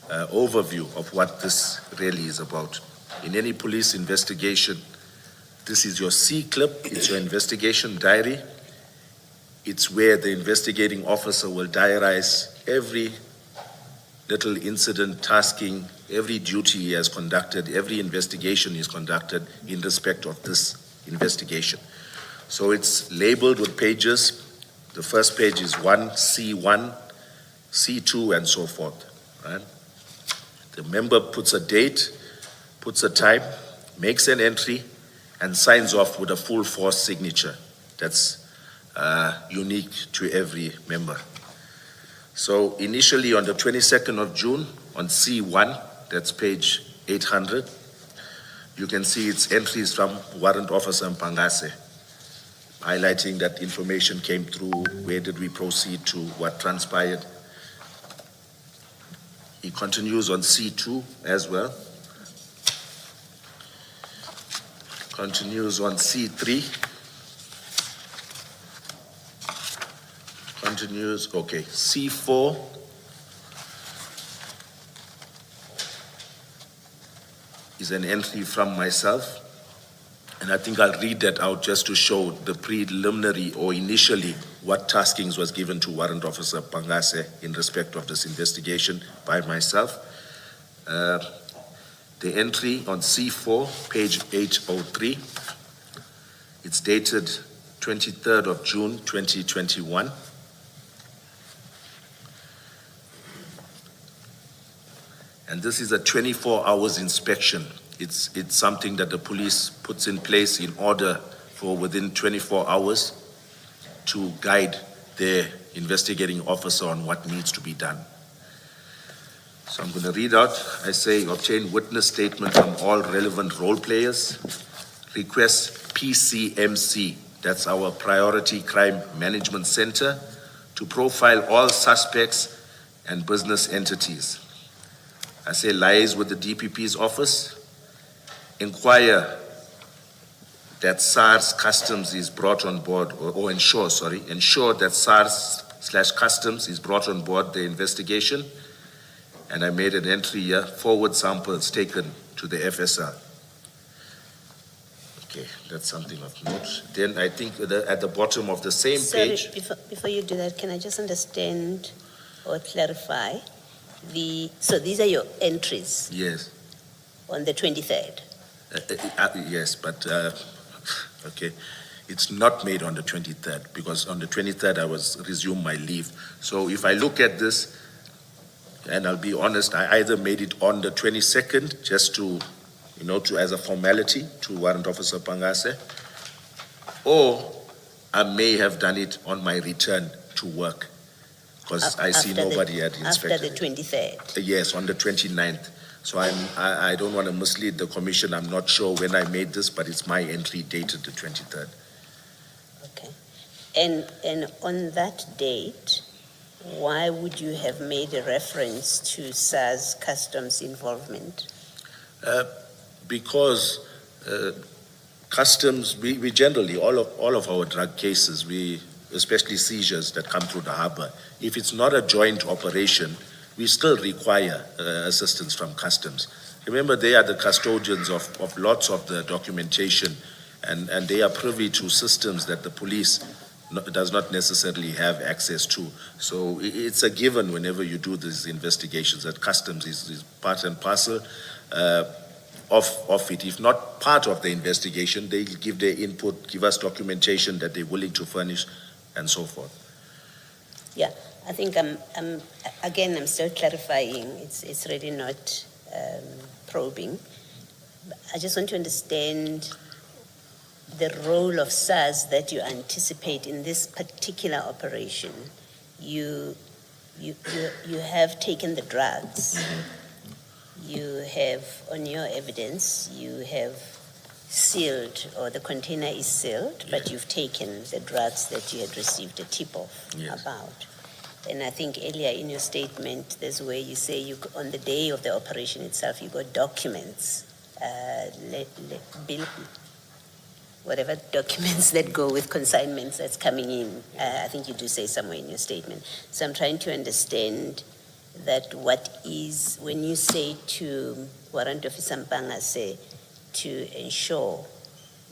[SPEAKER 2] overview of what this really is about. In any police investigation, this is your C-clip, it's your investigation diary. It's where the investigating officer will diarize every little incident, tasking, every duty he has conducted, every investigation he's conducted in respect of this investigation. So it's labeled with pages. The first page is 1C1, C2, and so forth, right? The member puts a date, puts a time, makes an entry, and signs off with a full force signature. That's unique to every member. So initially on the 22nd of June, on C1, that's page 800, you can see its entries from Warrant Officer Mpangase, highlighting that information came through, where did we proceed to, what transpired. He continues on C2 as well. Continues on C3. Continues, okay, C4. Is an entry from myself. And I think I'll read that out just to show the preliminary or initially what taskings was given to Warrant Officer Pangase in respect of this investigation by myself. The entry on C4, page 803, it's dated 23rd of June, 2021. And this is a 24 hours inspection. It's something that the police puts in place in order for within 24 hours to guide their investigating officer on what needs to be done. So I'm going to read out. I say, obtain witness statement from all relevant role players. Request PCMC, that's our Priority Crime Management Center, to profile all suspects and business entities. I say, liaise with the DPP's office. Inquire that SARS Customs is brought on board, or ensure that SARS/Customs is brought on board the investigation. And I made an entry here, forward samples taken to the FSR. Okay, that's something of note. Then I think at the bottom of the same page.
[SPEAKER 3] Sorry, before you do that, can I just understand or clarify so these are your entries
[SPEAKER 2] Yes,
[SPEAKER 3] on the 23rd?
[SPEAKER 2] yes, but, okay. It's not made on the 23rd, because on the 23rd I was resumed my leave. So if I look at this, and I'll be honest, I either made it on the 22nd, just to, as a formality to Warrant Officer Pangase, or I may have done it on my return to work, because I see nobody had inspected.
[SPEAKER 3] After the 23rd?
[SPEAKER 2] Yes, on the 29th. So I don't want to mislead the commission. I'm not sure when I made this, but it's my entry dated the 23rd.
[SPEAKER 3] Okay. And on that date, why would you have made a reference to SARS Customs involvement?
[SPEAKER 2] Because customs, we generally, all of our drug cases, especially seizures that come through the harbor, if it's not a joint operation, we still require assistance from customs. Remember, they are the custodians of lots of the documentation, and they are privy to systems that the police does not necessarily have access to. So it's a given whenever you do these investigations that customs is part and parcel of it. If not part of the investigation, they give their input, give us documentation that they're willing to furnish, and so forth.
[SPEAKER 3] Yeah, I think I'm still clarifying. It's really not probing. I just want to understand the role of SARS that you anticipate in this particular operation. You have taken the drugs. You have, on your evidence, you have sealed, or the container is sealed, but you've taken the drugs that you had received a tip-off about. And I think earlier in your statement, there's where you say on the day of the operation itself, you got documents, whatever documents that go with consignments that's coming in. I think you do say somewhere in your statement. So I'm trying to understand that when you say to Warrant Officer Mpangase to ensure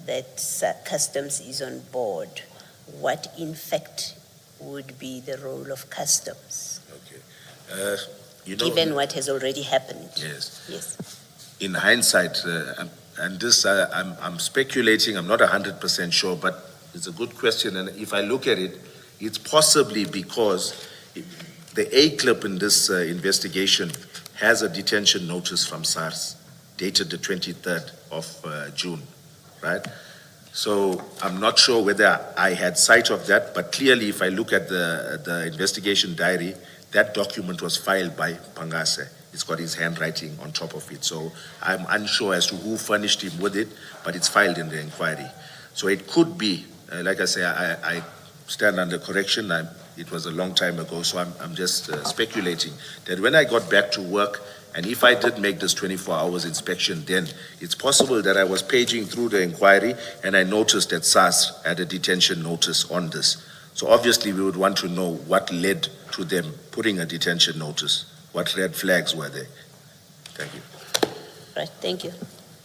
[SPEAKER 3] that customs is on board, what in fact would be the role of customs?
[SPEAKER 2] Okay.
[SPEAKER 3] Given what has already happened.
[SPEAKER 2] Yes.
[SPEAKER 3] Yes.
[SPEAKER 2] In hindsight, and this I'm speculating, I'm not 100% sure, but it's a good question. And if I look at it, it's possibly because the A-clip in this investigation has a detention notice from SARS dated the 23rd of June, right? So I'm not sure whether I had sight of that, but clearly if I look at the investigation diary, that document was filed by Pangase. It's got his handwriting on top of it. So I'm unsure as to who furnished him with it, but it's filed in the inquiry. So it could be, like I say, I stand under correction. It was a long time ago, so I'm just speculating that when I got back to work, and if I did make this 24 hours inspection, then it's possible that I was paging through the inquiry and I noticed that SARS had a detention notice on this. So obviously we would want to know what led to them putting a detention notice. What red flags were there? Thank you.
[SPEAKER 3] Right, thank you.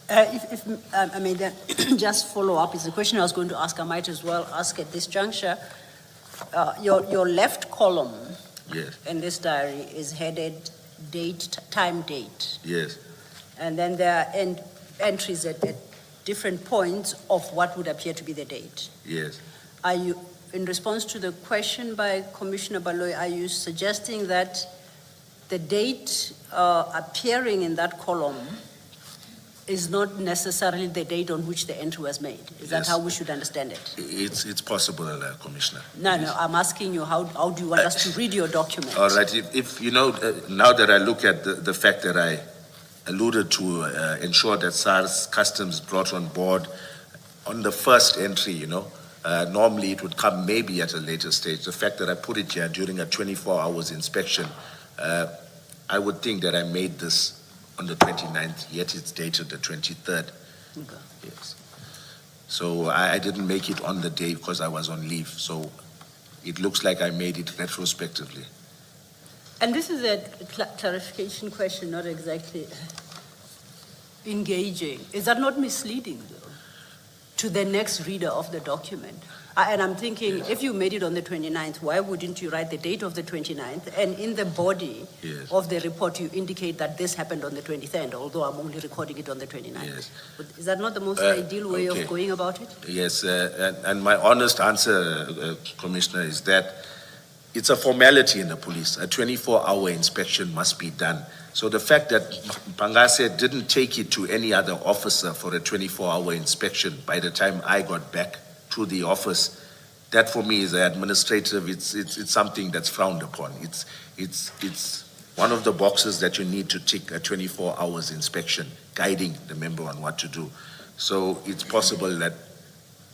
[SPEAKER 1] If I may then just follow up, it's a question I was going to ask. I might as well ask at this juncture. Your left column
[SPEAKER 2] Yes.
[SPEAKER 1] in this diary is headed time date.
[SPEAKER 2] Yes.
[SPEAKER 1] And then there are entries at different points of what would appear to be the date.
[SPEAKER 2] Yes.
[SPEAKER 1] Are you, in response to the question by Commissioner Baloyi, are you suggesting that the date appearing in that column is not necessarily the date on which the entry was made? Is that
[SPEAKER 2] Yes.
[SPEAKER 1] how we should understand it?
[SPEAKER 2] It's possible, Commissioner.
[SPEAKER 1] No, I'm asking you, how do you want us to read your document?
[SPEAKER 2] All right. If you know, now that I look at the fact that I alluded to ensure that SARS Customs brought on board on the first entry, normally it would come maybe at a later stage. The fact that I put it here during a 24 hours inspection, I would think that I made this on the 29th, yet it's dated the 23rd.
[SPEAKER 1] Okay.
[SPEAKER 2] Yes. So I didn't make it on the day because I was on leave. So it looks like I made it retrospectively.
[SPEAKER 1] And this is a clarification question, not exactly engaging. Is that not misleading, though, to the next reader of the document? And I'm thinking, if you made it on the 29th, why wouldn't you write the date of the 29th? And in the body
[SPEAKER 2] Yes.
[SPEAKER 1] of the report, you indicate that this happened on the 23rd, although I'm only recording it on the 29th.
[SPEAKER 2] Yes.
[SPEAKER 1] Is that not the most ideal way
[SPEAKER 2] okay.
[SPEAKER 1] of going about it?
[SPEAKER 2] Yes, and my honest answer, Commissioner, is that it's a formality in the police. A 24-hour inspection must be done. So the fact that Pangase didn't take it to any other officer for a 24-hour inspection by the time I got back to the office, that for me is administrative. It's something that's frowned upon. It's one of the boxes that you need to tick, a 24 hours inspection, guiding the member on what to do. So it's possible that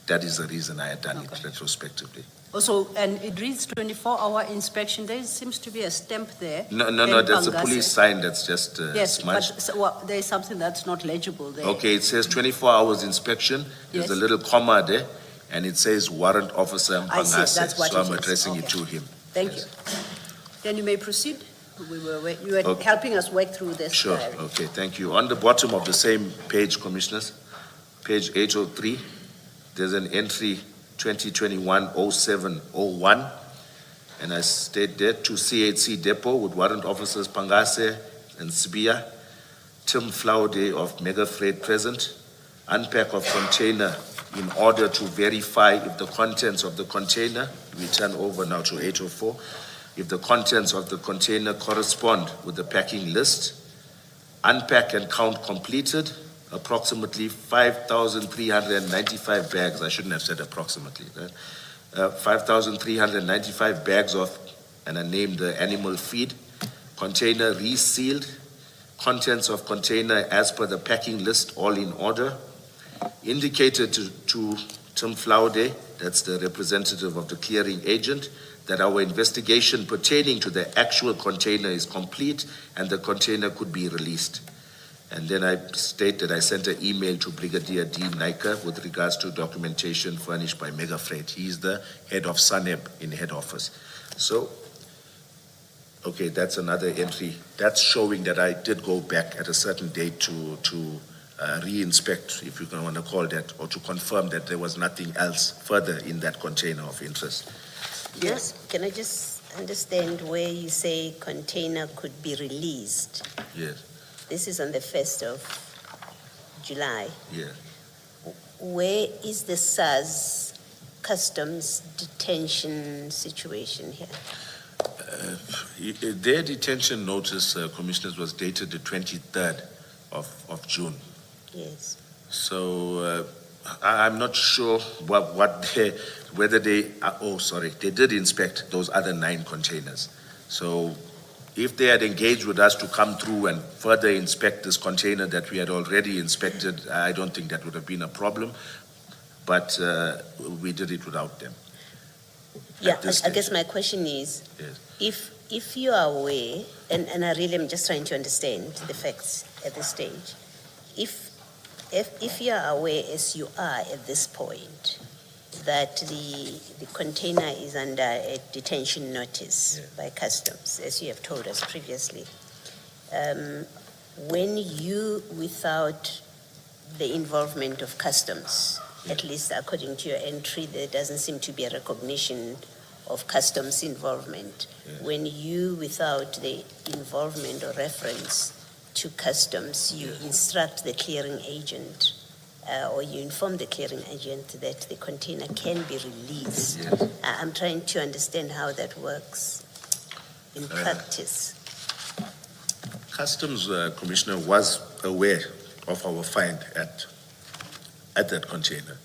[SPEAKER 2] that is the reason I had done it retrospectively.
[SPEAKER 1] Also, and it reads 24-hour inspection. There seems to be a stamp there.
[SPEAKER 2] No,
[SPEAKER 1] in
[SPEAKER 2] there's a
[SPEAKER 1] Pangase.
[SPEAKER 2] police sign that's just
[SPEAKER 1] Yes,
[SPEAKER 2] smudged.
[SPEAKER 1] but so, there is something that's not legible there.
[SPEAKER 2] Okay, it says 24 hours inspection. There's
[SPEAKER 1] Yes.
[SPEAKER 2] a little comma there, and it says warrant officer
[SPEAKER 1] I see,
[SPEAKER 2] Pangase.
[SPEAKER 1] that's what
[SPEAKER 2] So
[SPEAKER 1] it
[SPEAKER 2] I'm
[SPEAKER 1] is.
[SPEAKER 2] addressing it
[SPEAKER 1] Okay.
[SPEAKER 2] to him.
[SPEAKER 1] Thank
[SPEAKER 2] Yes.
[SPEAKER 1] you. Then you may proceed. You were
[SPEAKER 2] Okay.
[SPEAKER 1] helping us work through this.
[SPEAKER 2] Sure,
[SPEAKER 1] diary.
[SPEAKER 2] okay, thank you. On the bottom of the same page, Commissioners, page 803, there's an entry 2021-0701, and I state there, to CHC Depot with warrant officers Pangase and Sibia, Tim Flaude of Mega Freight present, unpack of container in order to verify if the contents of the container, we turn over now to 804, if the contents of the container correspond with the packing list, unpack and count completed, approximately 5,395 bags, I shouldn't have said approximately, 5,395 bags of, and I named the animal feed, container resealed, contents of container as per the packing list, all in order, indicated to Tim Flaude, that's the representative of the clearing agent, that our investigation pertaining to the actual container is complete and the container could be released. And then I state that I sent an email to Brigadier D. Naika with regards to documentation furnished by Mega Freight. He's the head of SANEB in head office. So, okay, that's another entry. That's showing that I did go back at a certain date to re-inspect, if you want to call that, or to confirm that there was nothing else further in that container of interest.
[SPEAKER 3] Yes, can I just understand where you say container could be released?
[SPEAKER 2] Yes,
[SPEAKER 3] This is on the 1st of July.
[SPEAKER 2] yeah.
[SPEAKER 3] Where is the SARS customs detention situation here?
[SPEAKER 2] Their detention notice, Commissioners, was dated the 23rd of June.
[SPEAKER 3] Yes.
[SPEAKER 2] So I'm not sure whether they did inspect those other 9 containers. So if they had engaged with us to come through and further inspect this container that we had already inspected, I don't think that would have been a problem. But we did it without them.
[SPEAKER 3] Yeah,
[SPEAKER 2] At this
[SPEAKER 3] I guess
[SPEAKER 2] stage.
[SPEAKER 3] my question is,
[SPEAKER 2] Yes.
[SPEAKER 3] if you are aware, and I really am just trying to understand the facts at this stage, if you are aware, as you are at this point, that the container is under a detention notice by customs, as you have told us previously, when you, without the involvement of customs, at least according to your entry, there doesn't seem to be a recognition of customs involvement. When you, without the involvement or reference to customs, you instruct the clearing agent or you inform the clearing agent that the container can be released.
[SPEAKER 2] Yes.
[SPEAKER 3] I'm trying to understand how that works in practice.
[SPEAKER 2] Customs Commissioner was aware of our find at that container.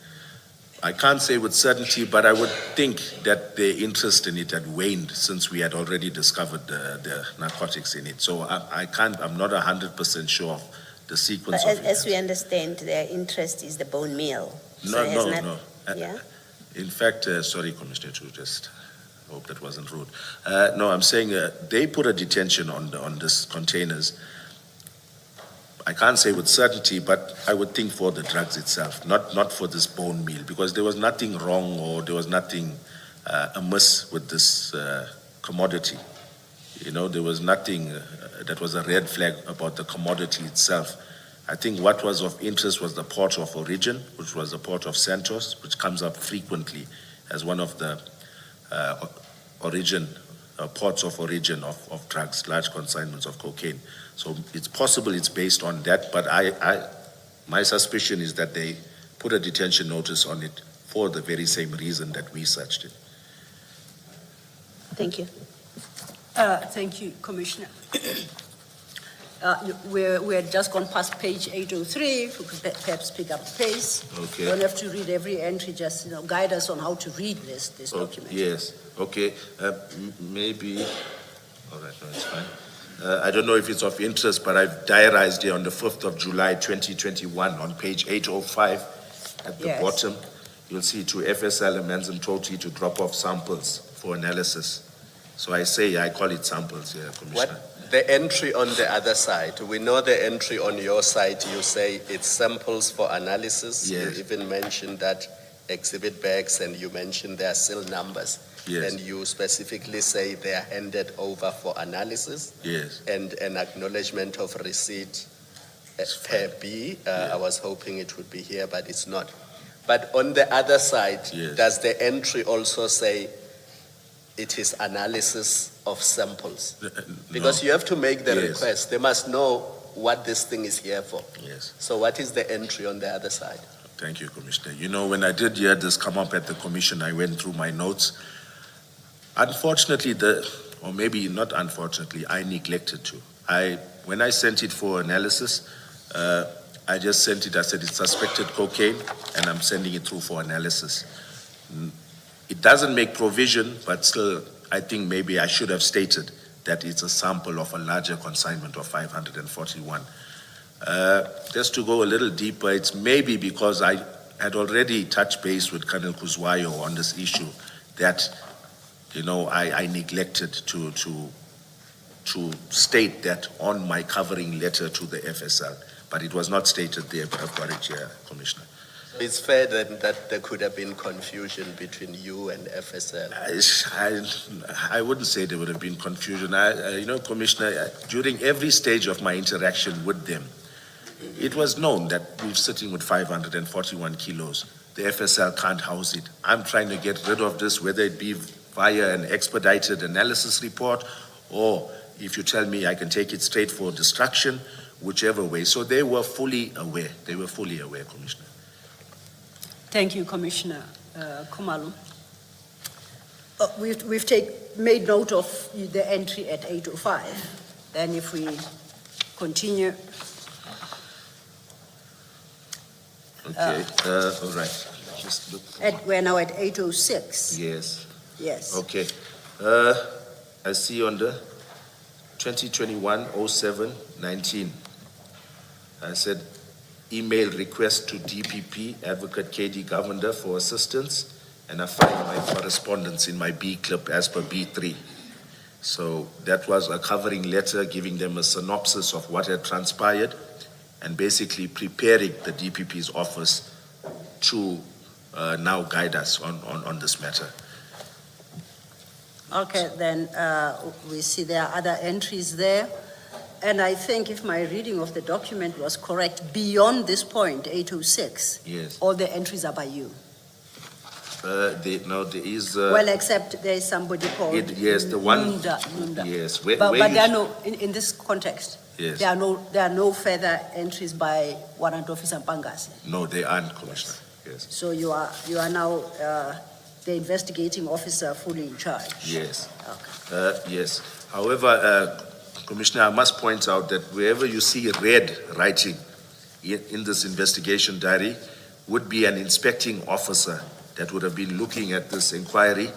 [SPEAKER 2] I can't say with certainty, but I would think that their interest in it had waned since we had already discovered the narcotics in it. So I'm not 100% sure of the sequence
[SPEAKER 3] But
[SPEAKER 2] of
[SPEAKER 3] as we
[SPEAKER 2] events.
[SPEAKER 3] understand, their interest is the bone meal. So it has
[SPEAKER 2] No.
[SPEAKER 3] not- Yeah?
[SPEAKER 2] In fact, sorry, Commissioner, to just hope that wasn't rude. No, I'm saying they put a detention on this containers. I can't say with certainty, but I would think for the drugs itself, not for this bone meal, because there was nothing wrong or there was nothing amiss with this commodity. You know, there was nothing that was a red flag about the commodity itself. I think what was of interest was the port of origin, which was the port of Santos, which comes up frequently as one of the ports of origin of drugs, large consignments of cocaine. So it's possible it's based on that, but my suspicion is that they put a detention notice on it for the very same reason that we searched it.
[SPEAKER 3] Thank you.
[SPEAKER 1] Thank you, Commissioner. We had just gone past page 803. If we could perhaps pick up the pace.
[SPEAKER 2] Okay.
[SPEAKER 1] Don't have to read every entry. Just guide us on how to read this document.
[SPEAKER 2] Yes. Okay. Maybe. All right. No, it's fine. I don't know if it's of interest, but I've diarized here on the 5th of July, 2021, on page 805 at the
[SPEAKER 1] Yes.
[SPEAKER 2] bottom. You'll see to FSL and Manzim Toti to drop off samples for analysis. So I call it samples here, Commissioner.
[SPEAKER 5] What, the entry on the other side, we know the entry on your side, you say it's samples for analysis.
[SPEAKER 2] Yes.
[SPEAKER 5] You even mentioned that exhibit bags and you mentioned their seal numbers.
[SPEAKER 2] Yes.
[SPEAKER 5] And you specifically say they are handed over for analysis.
[SPEAKER 2] Yes.
[SPEAKER 5] And an acknowledgement of receipt per B. I was hoping it would be here, but it's not. But on the other side,
[SPEAKER 2] Yes.
[SPEAKER 5] does the entry also say it is analysis of samples? Because you have to make the
[SPEAKER 2] Yes.
[SPEAKER 5] request. They must know what this thing is here for.
[SPEAKER 2] Yes.
[SPEAKER 5] So what is the entry on the other side?
[SPEAKER 2] Thank you, Commissioner. You know, when I did hear this come up at the commission, I went through my notes. Unfortunately, or maybe not unfortunately, I neglected to. When I sent it for analysis, I just sent it, I said it's suspected cocaine, and I'm sending it through for analysis. It doesn't make provision, but still, I think maybe I should have stated that it's a sample of a larger consignment of 541. Just to go a little deeper, it's maybe because I had already touched base with Colonel Kuzwayo on this issue that, you know, I neglected to state that on my covering letter to the FSL, but it was not stated there, but I've got it here, Commissioner.
[SPEAKER 5] It's fair then that there could have been confusion between you and FSL.
[SPEAKER 2] I wouldn't say there would have been confusion. You know, Commissioner, during every stage of my interaction with them, it was known that we're sitting with 541 kilos. The FSL can't house it. I'm trying to get rid of this, whether it be via an expedited analysis report, or if you tell me I can take it straight for destruction, whichever way. So they were fully aware. They were fully aware, Commissioner.
[SPEAKER 1] Thank you, Commissioner Khumalo. We've made note of the entry at 805. Then if we continue.
[SPEAKER 2] Okay, all right. Just look.
[SPEAKER 1] We're now at 806.
[SPEAKER 2] Yes.
[SPEAKER 1] Yes.
[SPEAKER 2] Okay. I see on the 2021-07-19, I said email request to DPP Advocate KD Governor for assistance, and I find my correspondence in my B clip as per B3. So that was a covering letter giving them a synopsis of what had transpired and basically preparing the DPP's office to now guide us on this matter.
[SPEAKER 1] Okay, then we see there are other entries there. And I think if my reading of the document was correct, beyond this point, 806,
[SPEAKER 2] Yes.
[SPEAKER 1] all the entries are by you.
[SPEAKER 2] There is.
[SPEAKER 1] Well, except there is somebody called
[SPEAKER 2] Yes, the one.
[SPEAKER 1] Nunda.
[SPEAKER 2] Yes.
[SPEAKER 1] But there are no, in this context,
[SPEAKER 2] Yes.
[SPEAKER 1] there are no further entries by Warrant Officer Mpangase.
[SPEAKER 2] No, they aren't, Commissioner. Yes.
[SPEAKER 1] So you are now the investigating officer fully in charge.
[SPEAKER 2] Yes.
[SPEAKER 1] Okay.
[SPEAKER 2] Yes. However, Commissioner, I must point out that wherever you see red writing in this investigation diary would be an inspecting officer that would have been looking at this inquiry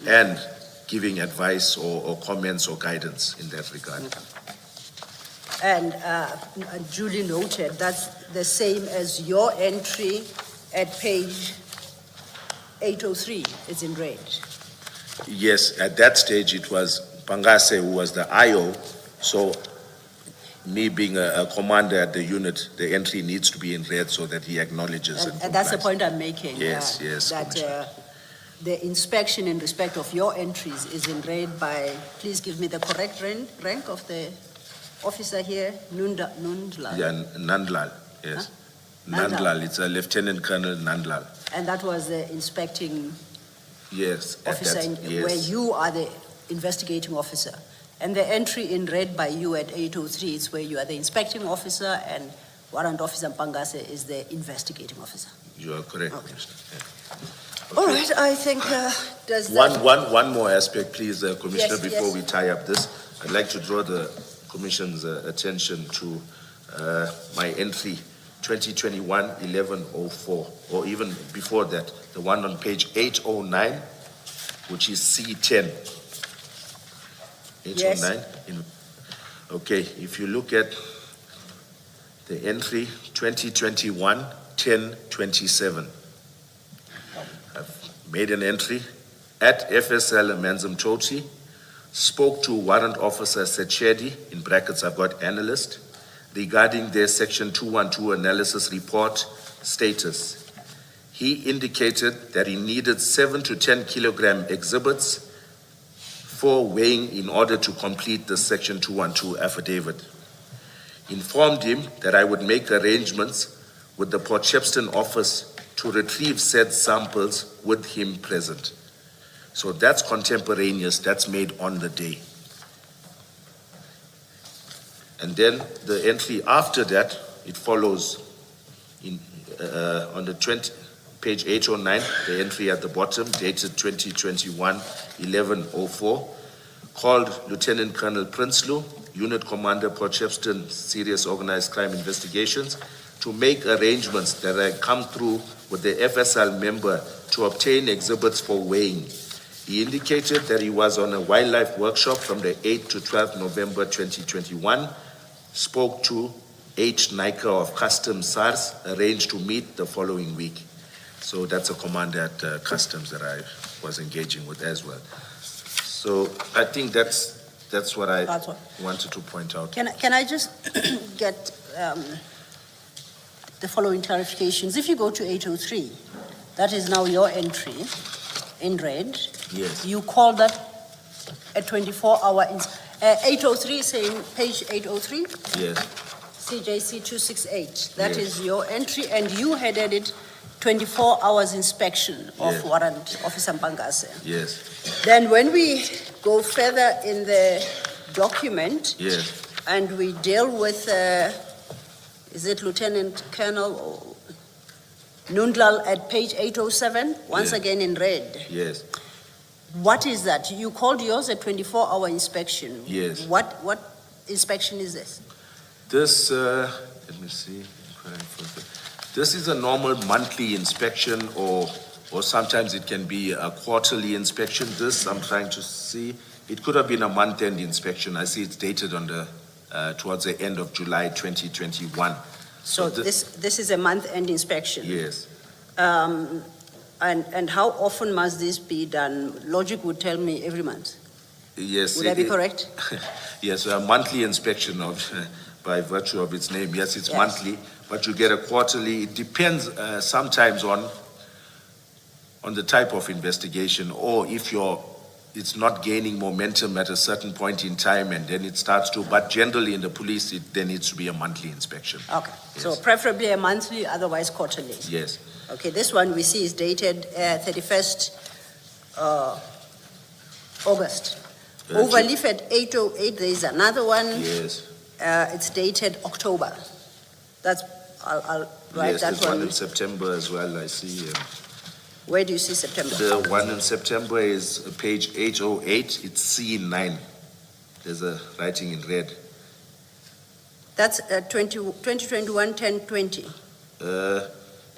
[SPEAKER 2] and giving advice or comments or guidance in that regard.
[SPEAKER 1] And duly noted, that's the same as your entry at page 803, it's in red.
[SPEAKER 2] Yes, at that stage it was Pangase who was the IO, so me being a commander at the unit, the entry needs to be in red so that he acknowledges and
[SPEAKER 1] And that's the
[SPEAKER 2] complies.
[SPEAKER 1] point I'm making.
[SPEAKER 2] Yes, yes,
[SPEAKER 1] That
[SPEAKER 2] Commissioner.
[SPEAKER 1] the inspection in respect of your entries is in red by, please give me the correct rank of the officer here, Nundla.
[SPEAKER 2] Yeah, Nandlal, yes.
[SPEAKER 1] Nandlal.
[SPEAKER 2] Nandlal, it's a Lieutenant Colonel Nandlal.
[SPEAKER 1] And that was the inspecting
[SPEAKER 2] Yes. at
[SPEAKER 1] officer,
[SPEAKER 2] that-
[SPEAKER 1] where
[SPEAKER 2] yes.
[SPEAKER 1] you are the investigating officer. And the entry in red by you at 803 is where you are the inspecting officer and Warrant Officer Mpangase is the investigating officer.
[SPEAKER 2] You are correct,
[SPEAKER 1] Okay.
[SPEAKER 2] Commissioner. Yeah.
[SPEAKER 1] All
[SPEAKER 2] Okay.
[SPEAKER 1] right, I think, does that?
[SPEAKER 2] One more aspect, please, Commissioner,
[SPEAKER 1] Yes,
[SPEAKER 2] before
[SPEAKER 1] yes.
[SPEAKER 2] we tie up this. I'd like to draw the Commission's attention to my entry 2021-1104, or even before that, the one on page 809, which is C10. 809. Okay, if you look at the entry 2021-1027, I've made an entry at FSL Manzam Toti, spoke to Warrant Officer Sechedi, in brackets I've got analyst, regarding their Section 212 analysis report status. He indicated that he needed 7 to 10 kilogram exhibits for weighing in order to complete the Section 212 affidavit. Informed him that I would make arrangements with the Port Shepstone office to retrieve said samples with him present. So that's contemporaneous, that's made on the day. And then the entry after that, it follows in, on the page 809, the entry at the bottom, dated 2021-1104, called Lieutenant Colonel Prinsloo, Unit Commander, Port Shepstone Serious Organized Crime Investigations, to make arrangements that I come through with the FSL member to obtain exhibits for weighing. He indicated that he was on a wildlife workshop from the 8th to 12th November 2021, spoke to H. Nika of Customs SARS, arranged to meet the following week. So that's a commander at Customs that I was engaging with as well. So I think that's what I
[SPEAKER 1] That's what-
[SPEAKER 2] wanted to point out.
[SPEAKER 1] Can I just get the following clarifications? If you go to 803, that is now your entry in red.
[SPEAKER 2] Yes,
[SPEAKER 1] You call that a 24-hour, 803 saying page 803,
[SPEAKER 2] yes,
[SPEAKER 1] CJC 268. That
[SPEAKER 2] Yes.
[SPEAKER 1] is your entry and you headed it 24 hours inspection of
[SPEAKER 2] Yes.
[SPEAKER 1] Warrant Officer Mpangase.
[SPEAKER 2] yes,
[SPEAKER 1] Then when we go further in the document,
[SPEAKER 2] yes,
[SPEAKER 1] and we deal with, is it Lieutenant Colonel Nundlal at page 807, once
[SPEAKER 2] Yeah.
[SPEAKER 1] again in red.
[SPEAKER 2] yes.
[SPEAKER 1] What is that? You called yours a 24-hour inspection.
[SPEAKER 2] Yes.
[SPEAKER 1] What inspection is this?
[SPEAKER 2] This, let me see. This is a normal monthly inspection, or sometimes it can be a quarterly inspection. This, I'm trying to see, it could have been a month-end inspection. I see it's dated on the, towards the end of July 2021.
[SPEAKER 1] So this is a month-end inspection?
[SPEAKER 2] Yes,
[SPEAKER 1] And how often must this be done? Logic would tell me every month.
[SPEAKER 2] yes.
[SPEAKER 1] Would I be correct?
[SPEAKER 2] Yes, a monthly inspection of, by virtue of its name. Yes, it's
[SPEAKER 1] Yes.
[SPEAKER 2] monthly, but you get a quarterly. It depends sometimes on the type of investigation, or if it's not gaining momentum at a certain point in time and then it starts to, but generally in the police, there needs to be a monthly inspection.
[SPEAKER 1] Okay, so
[SPEAKER 2] Yes.
[SPEAKER 1] preferably a monthly, otherwise quarterly.
[SPEAKER 2] Yes,
[SPEAKER 1] Okay, this one we see is dated 31st August. Overleaf at 808, there is another one,
[SPEAKER 2] yes.
[SPEAKER 1] it's dated October. That's, I'll write
[SPEAKER 2] Yes,
[SPEAKER 1] that
[SPEAKER 2] there's one
[SPEAKER 1] one.
[SPEAKER 2] in September as well, I see.
[SPEAKER 1] Where do you see September?
[SPEAKER 2] The one in September is page 808, it's C9. There's a writing in red.
[SPEAKER 1] That's 2021-10-20.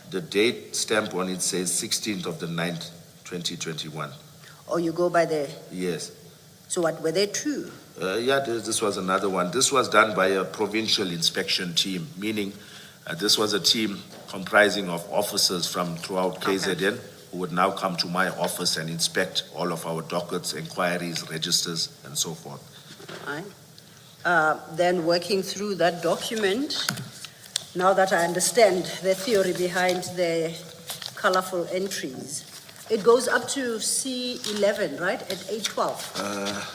[SPEAKER 2] The date stamp on it says 16th of the 9th, 2021.
[SPEAKER 1] Or you go by the,
[SPEAKER 2] Yes.
[SPEAKER 1] so what, were there two?
[SPEAKER 2] Yeah, this was another one. This was done by a provincial inspection team, meaning this was a team comprising of officers from throughout KZN who would now come to my office and inspect all of our dockets, inquiries, registers, and so forth.
[SPEAKER 1] All right. Then working through that document, now that I understand the theory behind the colorful entries, it goes up to C11, right, at A12?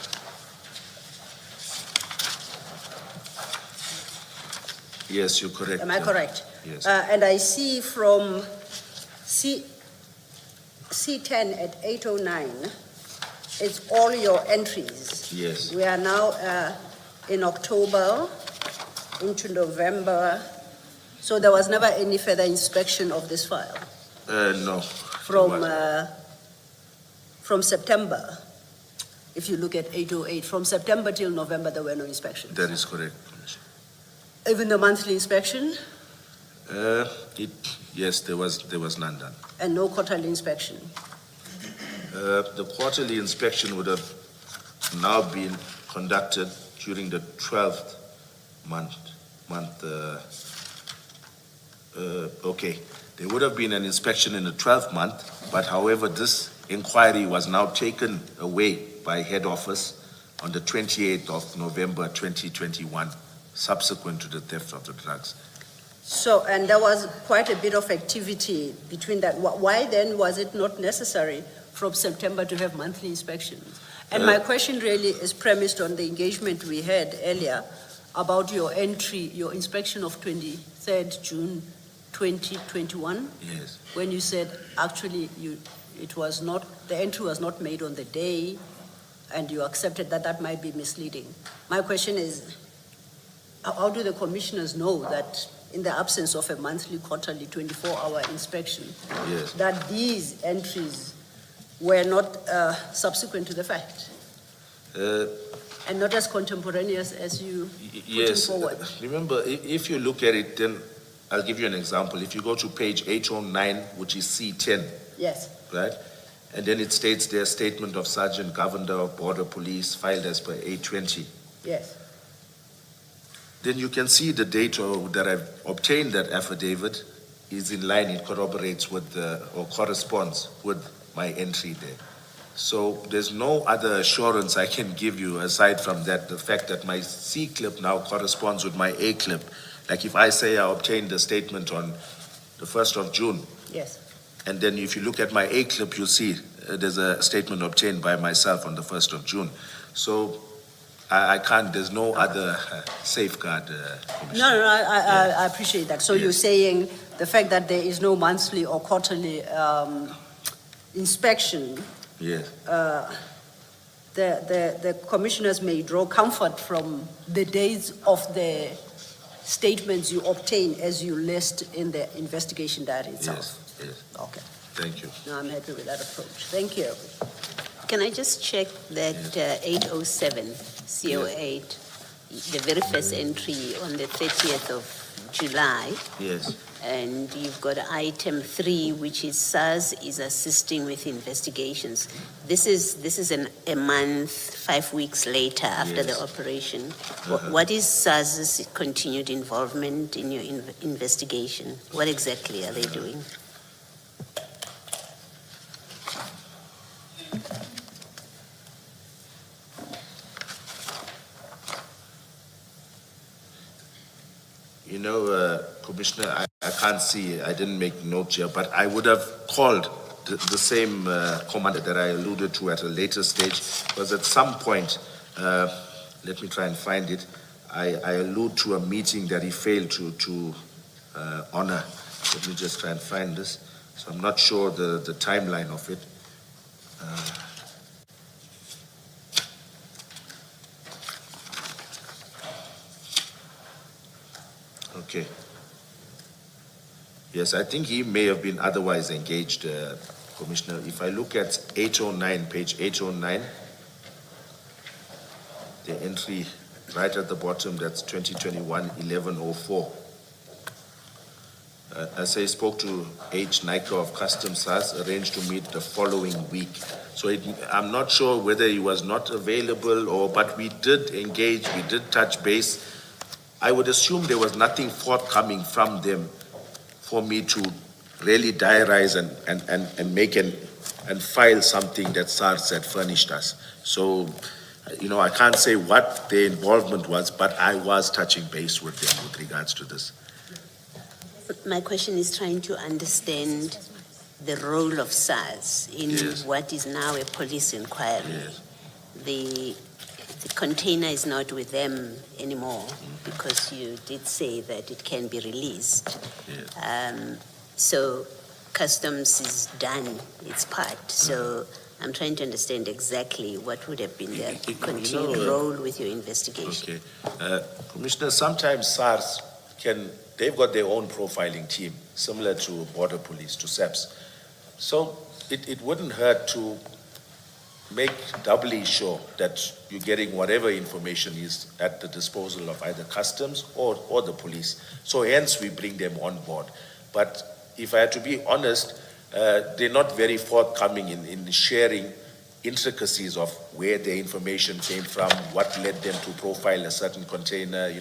[SPEAKER 2] Yes, you're correct.
[SPEAKER 1] Am I correct?
[SPEAKER 2] Yes.
[SPEAKER 1] And I see from C10 at 809, it's all your entries.
[SPEAKER 2] Yes.
[SPEAKER 1] We are now in October into November, so there was never any further inspection of this file
[SPEAKER 2] No.
[SPEAKER 1] from September. If you look at 808, from September till November, there were no inspections.
[SPEAKER 2] That is correct, Commissioner.
[SPEAKER 1] Even the monthly inspection
[SPEAKER 2] Yes, there was none done.
[SPEAKER 1] and no quarterly inspection.
[SPEAKER 2] The quarterly inspection would have now been conducted during the 12th month. Okay, there would have been an inspection in the 12th month, but however, this inquiry was now taken away by head office on the 28th of November 2021, subsequent to the theft of the drugs.
[SPEAKER 1] So, and there was quite a bit of activity between that. Why then was it not necessary from September to have monthly inspections? And my question really is premised on the engagement we had earlier about your entry, your inspection of 23rd June 2021,
[SPEAKER 2] Yes.
[SPEAKER 1] when you said actually the entry was not made on the day, and you accepted that might be misleading. My question is, how do the commissioners know that in the absence of a monthly, quarterly, 24-hour inspection,
[SPEAKER 2] Yes.
[SPEAKER 1] that these entries were not subsequent to the fact and not as contemporaneous as you
[SPEAKER 2] Yes.
[SPEAKER 1] putting forward?
[SPEAKER 2] Remember, if you look at it, then I'll give you an example. If you go to page 809, which is C10,
[SPEAKER 1] Yes,
[SPEAKER 2] right? And then it states there, statement of Sergeant Governor of Border Police filed as per 820.
[SPEAKER 1] yes.
[SPEAKER 2] Then you can see the date that I've obtained that affidavit is in line, it corroborates with or corresponds with my entry there. So there's no other assurance I can give you aside from that, the fact that my C clip now corresponds with my A clip. Like if I say I obtained a statement on the 1st of June,
[SPEAKER 1] Yes.
[SPEAKER 2] and then if you look at my A clip, you'll see there's a statement obtained by myself on the 1st of June. So I can't, there's no other safeguard. Commissioner.
[SPEAKER 1] No, I appreciate that. So you're saying the fact that there is no monthly or quarterly inspection,
[SPEAKER 2] Yes,
[SPEAKER 1] the commissioners may draw comfort from the dates of the statements you obtain as you list in the investigation diary itself.
[SPEAKER 2] yes,
[SPEAKER 1] Okay,
[SPEAKER 2] thank you.
[SPEAKER 1] no, I'm happy with that approach. Thank you.
[SPEAKER 3] Can I just check that 807, CO8, the very first entry on the 30th of July,
[SPEAKER 2] Yes,
[SPEAKER 3] and you've got item 3, which is SARS is assisting with investigations. This is a month, 5 weeks later after the
[SPEAKER 2] Yes.
[SPEAKER 3] operation. What is SARS's continued involvement in your investigation? What exactly are they doing?
[SPEAKER 2] you know, Commissioner, I can't see, I didn't make note here, but I would have called the same commander that I alluded to at a later stage, because at some point, let me try and find it, I allude to a meeting that he failed to honor. Let me just try and find this. So I'm not sure the timeline of it. Okay. Yes, I think he may have been otherwise engaged, Commissioner. If I look at 809, page 809, the entry right at the bottom, that's 2021-1104. I say spoke to H. Nika of Customs SARS, arranged to meet the following week. So I'm not sure whether he was not available but we did engage, we did touch base. I would assume there was nothing forthcoming from them for me to really diarize and make and file something that SARS had furnished us. So I can't say what their involvement was, but I was touching base with them with regards to this.
[SPEAKER 3] My question is trying to understand the role of SARS in
[SPEAKER 2] Yes.
[SPEAKER 3] what is now a police inquiry.
[SPEAKER 2] Yes.
[SPEAKER 3] The container is not with them anymore because you did say that it can be released.
[SPEAKER 2] Yes.
[SPEAKER 3] So customs is done its part. So I'm trying to understand exactly what would have been their continued role with your investigation.
[SPEAKER 2] Okay. Commissioner, sometimes SARS they've got their own profiling team, similar to Border Police, to SEPS. So it wouldn't hurt to make doubly sure that you're getting whatever information is at the disposal of either customs or the police. So hence we bring them on board. But if I had to be honest, they're not very forthcoming in sharing intricacies of where their information came from, what led them to profile a certain container,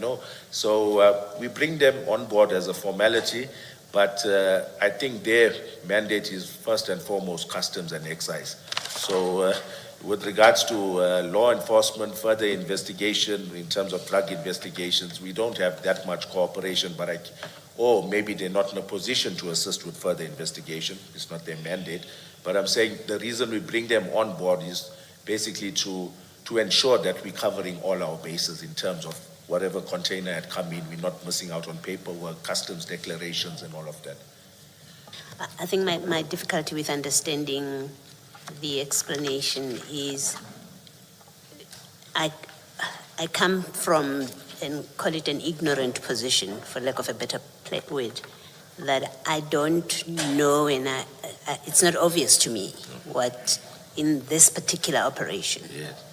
[SPEAKER 2] So we bring them on board as a formality, but I think their mandate is first and foremost customs and excise. So with regards to law enforcement, further investigation in terms of drug investigations, we don't have that much cooperation, or maybe they're not in a position to assist with further investigation. It's not their mandate. But I'm saying the reason we bring them on board is basically to ensure that we're covering all our bases in terms of whatever container had come in. We're not missing out on paperwork, customs declarations, and all of that.
[SPEAKER 3] I think my difficulty with understanding the explanation is I come from, and call it an ignorant position, for lack of a better word, that I don't know, and it's not obvious to me what in this particular operation.
[SPEAKER 2] Yes.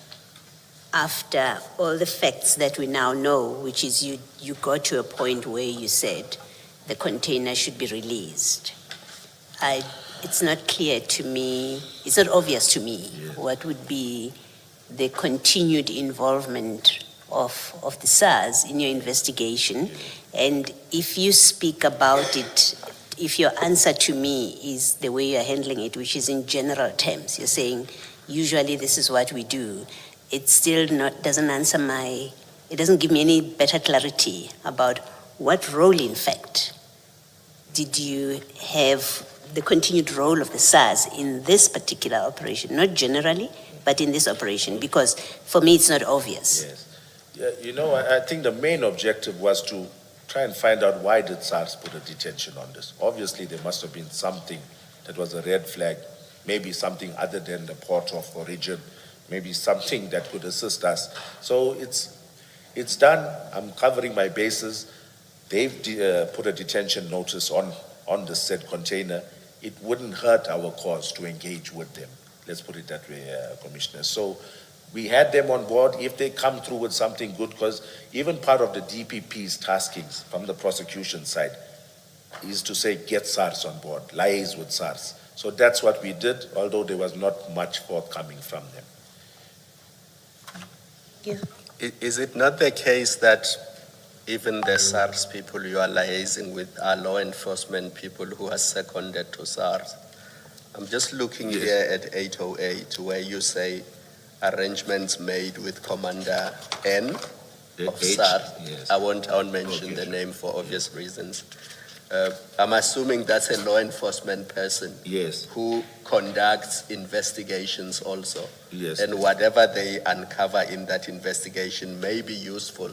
[SPEAKER 3] After all the facts that we now know, which is you got to a point where you said the container should be released. It's not clear to me, it's not obvious to me what would be the continued involvement of the SARS in your investigation. And if you speak about it, if your answer to me is the way you're handling it, which is in general terms, you're saying, usually this is what we do, it still doesn't answer it doesn't give me any better clarity about what role, in fact, did you have the continued role of the SARS in this particular operation, not generally, but in this operation, because for me it's not obvious.
[SPEAKER 2] Yes. Yeah, I think the main objective was to try and find out why did SARS put a detention on this. Obviously, there must have been something that was a red flag, maybe something other than the port of origin, maybe something that could assist us. So it's done. I'm covering my bases. They've put a detention notice on the said container. It wouldn't hurt our cause to engage with them. Let's put it that way, Commissioner. So we had them on board. If they come through with something good, because even part of the DPP's taskings from the prosecution side is to say, get SARS on board, liaise with SARS. So that's what we did, although there was not much forthcoming from them.
[SPEAKER 3] Yeah.
[SPEAKER 5] Is it not the case that even the SARS people you are liaising with are law enforcement people who are seconded to SARS? I'm just looking here at 808 where you say arrangements made with Commander N of SARS.
[SPEAKER 2] Yes.
[SPEAKER 5] I won't mention the name for obvious reasons. I'm assuming that's a law enforcement person.
[SPEAKER 2] Yes.
[SPEAKER 5] Who conducts investigations also.
[SPEAKER 2] Yes.
[SPEAKER 5] And whatever they uncover in that investigation may be useful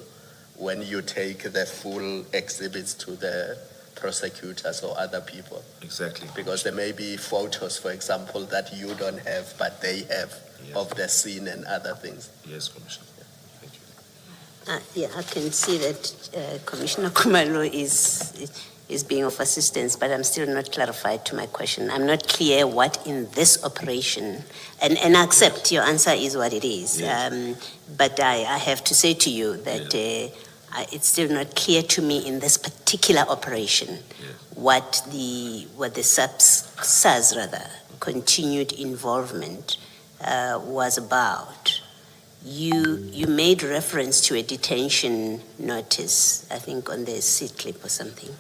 [SPEAKER 5] when you take the full exhibits to the prosecutors or other people.
[SPEAKER 2] Exactly.
[SPEAKER 5] Because there may be photos, for example, that you don't have, but they have of the scene and other things.
[SPEAKER 2] Yes, Commissioner. Thank you.
[SPEAKER 3] Yeah, I can see that Commissioner Kumalo is being of assistance, but I'm still not clarified to my question. I'm not clear what in this operation, and I accept your answer is what it is.
[SPEAKER 2] Yes.
[SPEAKER 3] But I have to say to you that it's still not clear to me in this particular operation what the SARS continued involvement was about. You made reference to a detention notice, I think on the seat clip or something.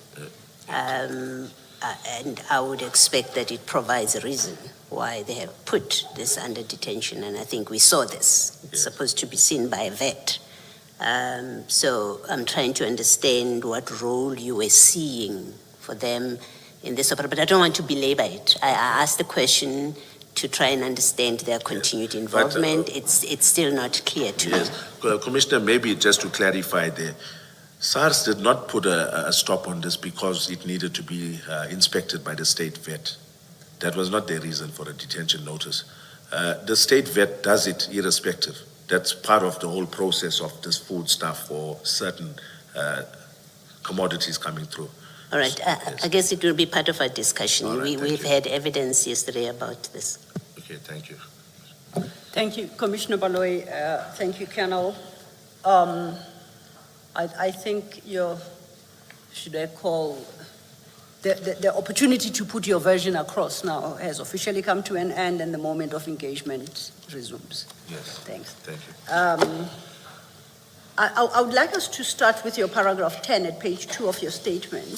[SPEAKER 3] and I would expect that it provides a reason why they have put this under detention, and I think we saw this. It's
[SPEAKER 2] Yes.
[SPEAKER 3] supposed to be seen by a vet. So I'm trying to understand what role you were seeing for them in this operation, but I don't want to belabor it. I asked the question to try and understand their continued involvement. It's still not clear to me.
[SPEAKER 2] Yes, Commissioner, maybe just to clarify there, SARS did not put a stop on this because it needed to be inspected by the state vet. That was not their reason for a detention notice. The state vet does it irrespective. That's part of the whole process of this food stuff for certain commodities coming through.
[SPEAKER 3] All right, I guess it will be part of our discussion.
[SPEAKER 2] All right, thank
[SPEAKER 3] We've
[SPEAKER 2] you.
[SPEAKER 3] had evidence yesterday about this.
[SPEAKER 2] Okay, thank you.
[SPEAKER 1] Thank you, Commissioner Baloyi. Thank you, Colonel. I think should I call, the opportunity to put your version across now has officially come to an end and the moment of engagement resumes.
[SPEAKER 2] Yes,
[SPEAKER 1] Thanks.
[SPEAKER 2] thank you.
[SPEAKER 1] I would like us to start with your paragraph 10 at page 2 of your statement.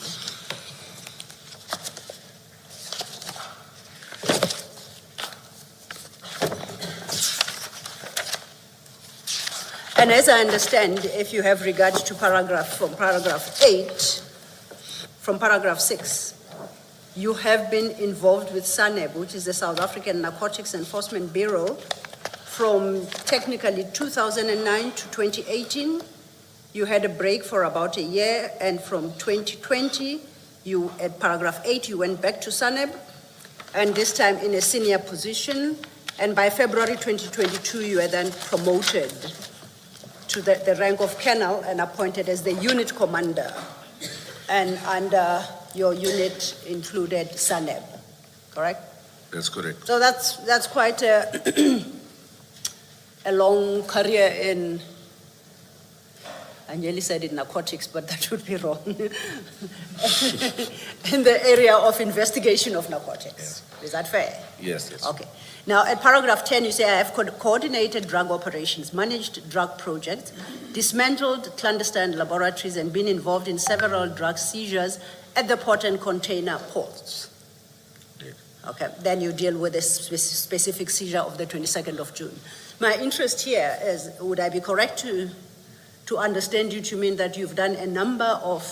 [SPEAKER 1] And as I understand, if you have regard to from paragraph 8, from paragraph 6, you have been involved with SANEB, which is the South African Narcotics Enforcement Bureau, from technically 2009 to 2018. You had a break for about a year, and from 2020, at paragraph 8, you went back to SANEB, and this time in a senior position, and by February 2022, you were then promoted to the rank of colonel and appointed as the unit commander. And under your unit included SANEB, correct?
[SPEAKER 2] That's correct.
[SPEAKER 1] So that's quite a long career in, I nearly said in narcotics, but that would be wrong. In the area of investigation of narcotics.
[SPEAKER 2] Yes.
[SPEAKER 1] Is that fair?
[SPEAKER 2] Yes, yes.
[SPEAKER 1] Okay. Now, at paragraph 10, you say, I have coordinated drug operations, managed drug projects, dismantled clandestine laboratories, and been involved in several drug seizures at the port and container ports.
[SPEAKER 2] Yeah.
[SPEAKER 1] Okay, then you deal with a specific seizure of the 22nd of June. My interest here is, would I be correct to understand you to mean that you've done a number of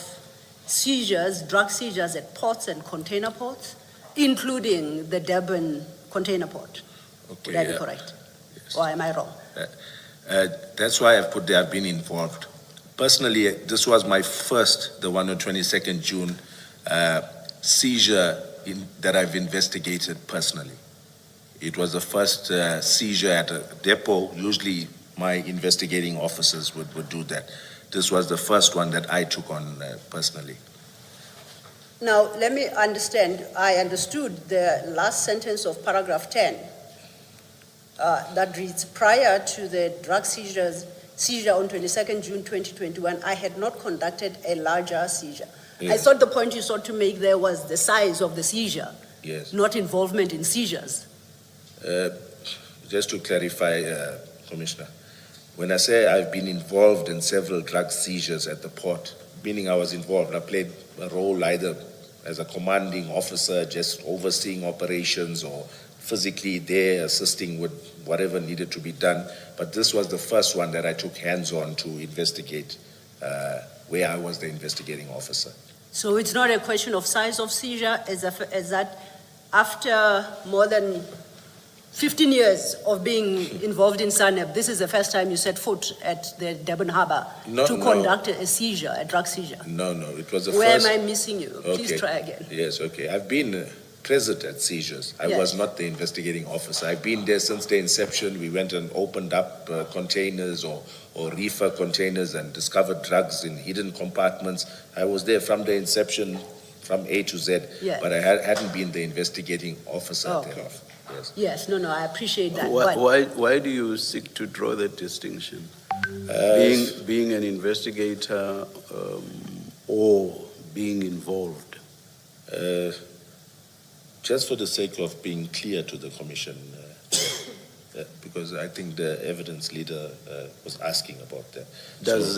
[SPEAKER 1] seizures, drug seizures at ports and container ports, including the Durban container port?
[SPEAKER 2] Okay,
[SPEAKER 1] Would I be correct?
[SPEAKER 2] yes.
[SPEAKER 1] Or am I wrong?
[SPEAKER 2] That's why I've put there, I've been involved. Personally, this was my first, the one on 22nd June, seizure that I've investigated personally. It was the first seizure at a depot. Usually my investigating officers would do that. This was the first one that I took on personally.
[SPEAKER 1] Now, let me understand. I understood the last sentence of paragraph 10 that reads, prior to the drug seizure on 22nd June 2021, I had not conducted a larger seizure.
[SPEAKER 2] Yes.
[SPEAKER 1] I thought the point you sought to make there was the size of the seizure,
[SPEAKER 2] Yes.
[SPEAKER 1] not involvement in seizures.
[SPEAKER 2] Just to clarify, Commissioner, when I say I've been involved in several drug seizures at the port, meaning I was involved, I played a role either as a commanding officer, just overseeing operations, or physically there assisting with whatever needed to be done. But this was the first one that I took hands-on to investigate, where I was the investigating officer.
[SPEAKER 1] So it's not a question of size of seizure, as that after more than 15 years of being involved in SANEB, this is the first time you set foot at the Durban Harbour to conduct a seizure, a drug seizure.
[SPEAKER 2] No, it was the
[SPEAKER 1] Where
[SPEAKER 2] first.
[SPEAKER 1] am I missing you? Please
[SPEAKER 2] Okay.
[SPEAKER 1] try again.
[SPEAKER 2] Yes, okay. I've been present at seizures. I
[SPEAKER 1] Yes.
[SPEAKER 2] was not the investigating officer. I've been there since the inception. We went and opened up containers or reefer containers and discovered drugs in hidden compartments. I was there from the inception, from A to Z,
[SPEAKER 1] Yes.
[SPEAKER 2] but I hadn't been the investigating officer
[SPEAKER 1] Okay.
[SPEAKER 2] thereof. Yes.
[SPEAKER 1] Yes, no, I appreciate that.
[SPEAKER 4] Why,
[SPEAKER 1] But
[SPEAKER 4] why do you seek to draw that distinction? Being an investigator or being involved?
[SPEAKER 2] Just for the sake of being clear to the commission, because I think the evidence leader was asking about that.
[SPEAKER 4] Does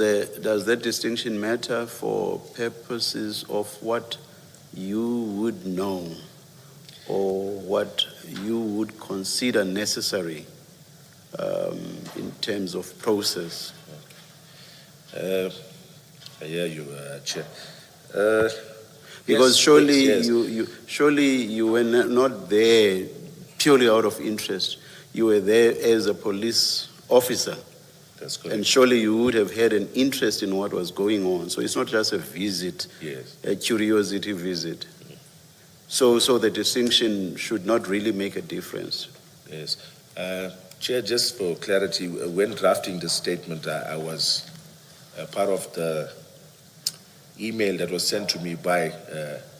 [SPEAKER 4] that distinction matter for purposes of what you would know or what you would consider necessary in terms of process?
[SPEAKER 2] I hear you, Chair.
[SPEAKER 4] Because
[SPEAKER 2] Yes,
[SPEAKER 4] surely
[SPEAKER 2] yes.
[SPEAKER 4] surely you were not there purely out of interest. You were there as a police officer,
[SPEAKER 2] That's
[SPEAKER 4] and
[SPEAKER 2] correct.
[SPEAKER 4] surely you would have had an interest in what was going on. So it's not just a visit,
[SPEAKER 2] Yes.
[SPEAKER 4] a curiosity visit. So the distinction should not really make a difference.
[SPEAKER 2] Yes. Chair, just for clarity, when drafting the statement, I was part of the email that was sent to me by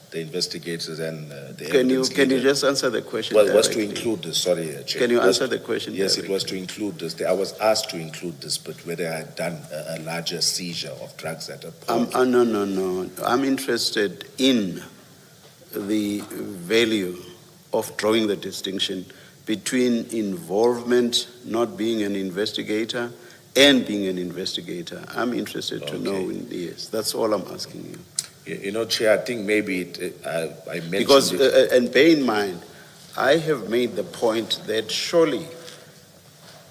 [SPEAKER 2] the investigators and the
[SPEAKER 4] Can you
[SPEAKER 2] evidence leader.
[SPEAKER 4] just answer the question?
[SPEAKER 2] Well, was to
[SPEAKER 4] directly?
[SPEAKER 2] include this, sorry, Chair.
[SPEAKER 4] Can you
[SPEAKER 2] Was-
[SPEAKER 4] answer the question?
[SPEAKER 2] Yes, it
[SPEAKER 4] directly?
[SPEAKER 2] was to include this. I was asked to include this, but whether I had done a larger seizure of drugs at a point.
[SPEAKER 4] No. I'm interested in the value of drawing the distinction between involvement, not being an investigator, and being an investigator. I'm interested to know.
[SPEAKER 2] Okay.
[SPEAKER 4] Yes, that's all I'm asking you.
[SPEAKER 2] You know, Chair, I think maybe I mentioned
[SPEAKER 4] Because,
[SPEAKER 2] it.
[SPEAKER 4] and bear in mind, I have made the point that surely,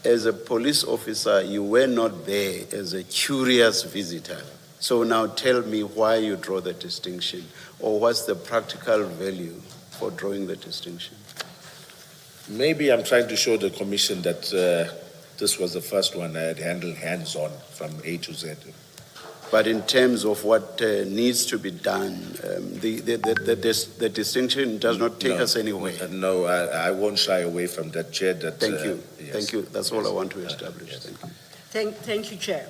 [SPEAKER 4] as a police officer, you were not there as a curious visitor. So now tell me why you draw the distinction, or what's the practical value for drawing the distinction?
[SPEAKER 2] Maybe I'm trying to show the commission that this was the first one I had handled hands-on from A to Z.
[SPEAKER 4] But in terms of what needs to be done, the distinction does not take
[SPEAKER 2] No,
[SPEAKER 4] us anywhere.
[SPEAKER 2] No, I won't shy away from that, Chair. That,
[SPEAKER 4] Thank you.
[SPEAKER 2] yes.
[SPEAKER 4] Thank you. That's all I want to establish.
[SPEAKER 2] Yes.
[SPEAKER 4] Thank you.
[SPEAKER 1] Thank you, Chair.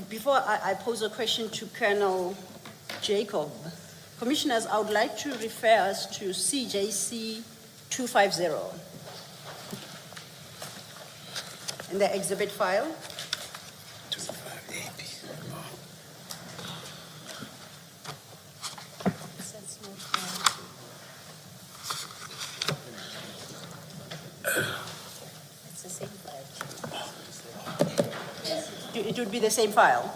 [SPEAKER 1] Before I pose a question to Colonel Jacob, Commissioners, I would like to refer us to CJC 250 in the exhibit file.
[SPEAKER 3] It's the same file.
[SPEAKER 1] It would be the same file.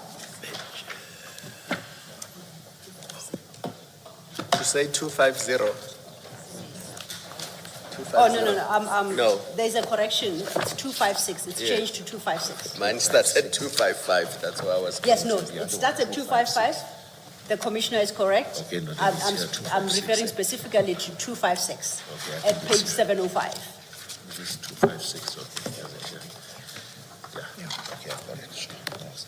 [SPEAKER 5] To say 250.
[SPEAKER 1] Oh, no.
[SPEAKER 5] No.
[SPEAKER 1] There's a correction. It's 256. It's
[SPEAKER 5] Yeah.
[SPEAKER 1] changed to 256.
[SPEAKER 5] Mine starts at 255, that's why I was.
[SPEAKER 1] Yes, no,
[SPEAKER 5] confused.
[SPEAKER 1] it starts at 255. The Commissioner is correct.
[SPEAKER 2] Okay, no,
[SPEAKER 1] I'm,
[SPEAKER 2] then
[SPEAKER 1] I'm,
[SPEAKER 2] it's,
[SPEAKER 1] I'm
[SPEAKER 2] 256.
[SPEAKER 1] referring specifically to 256
[SPEAKER 2] Okay, I
[SPEAKER 1] at
[SPEAKER 2] think
[SPEAKER 1] page
[SPEAKER 2] it's,
[SPEAKER 1] 705.
[SPEAKER 2] This is 256, okay. Yeah, okay, I've got it. Sure. Yes.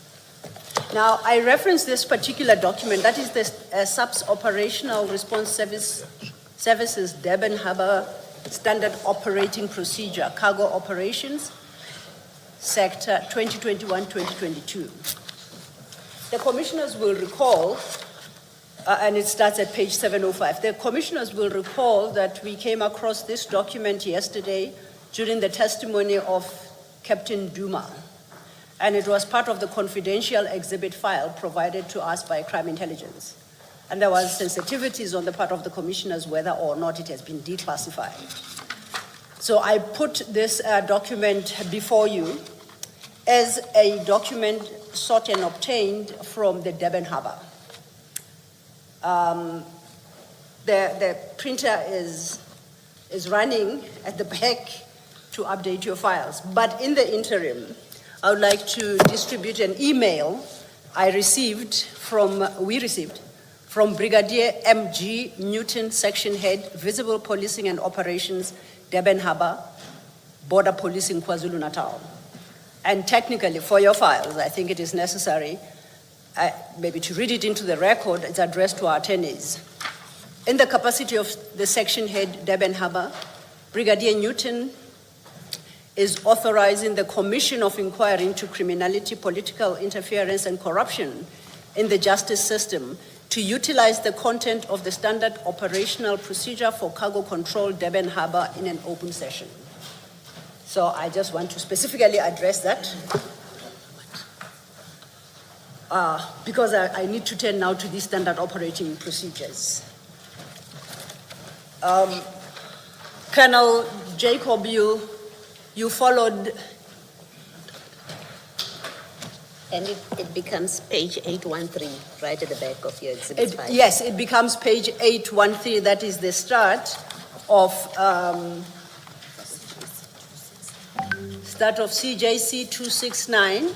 [SPEAKER 1] Now, I reference this particular document, that is the SAPS Operational Response Services Durban Harbour Standard Operating Procedure, Cargo Operations, Sector 2021-2022. The Commissioners will recall, and it starts at page 705, the Commissioners will recall that we came across this document yesterday during the testimony of Captain Duma, and it was part of the confidential exhibit file provided to us by Crime Intelligence. And there was sensitivities on the part of the Commissioners whether or not it has been declassified. So I put this document before you as a document sought and obtained from the Durban Harbour. The printer is running at the back to update your files. But in the interim, I would like to distribute an email we received from Brigadier M.G. Newton, Section Head, Visible Policing and Operations, Durban Harbour, Border Policing, KwaZulu-Natal. And technically, for your files, I think it is necessary maybe to read it into the record. It's addressed to our attorneys. In the capacity of the Section Head, Durban Harbour, Brigadier Newton is authorizing the Commission of Inquiry into Criminality, Political Interference and Corruption in the justice system to utilize the content of the Standard Operational Procedure for Cargo Control, Durban Harbour, in an open session. So I just want to specifically address that because I need to turn now to the standard operating procedures. Colonel Jacob, you followed
[SPEAKER 3] And it becomes page 813, right at the back of your exhibit 5.
[SPEAKER 1] Yes, it becomes page 813, that is the start of CJC 269,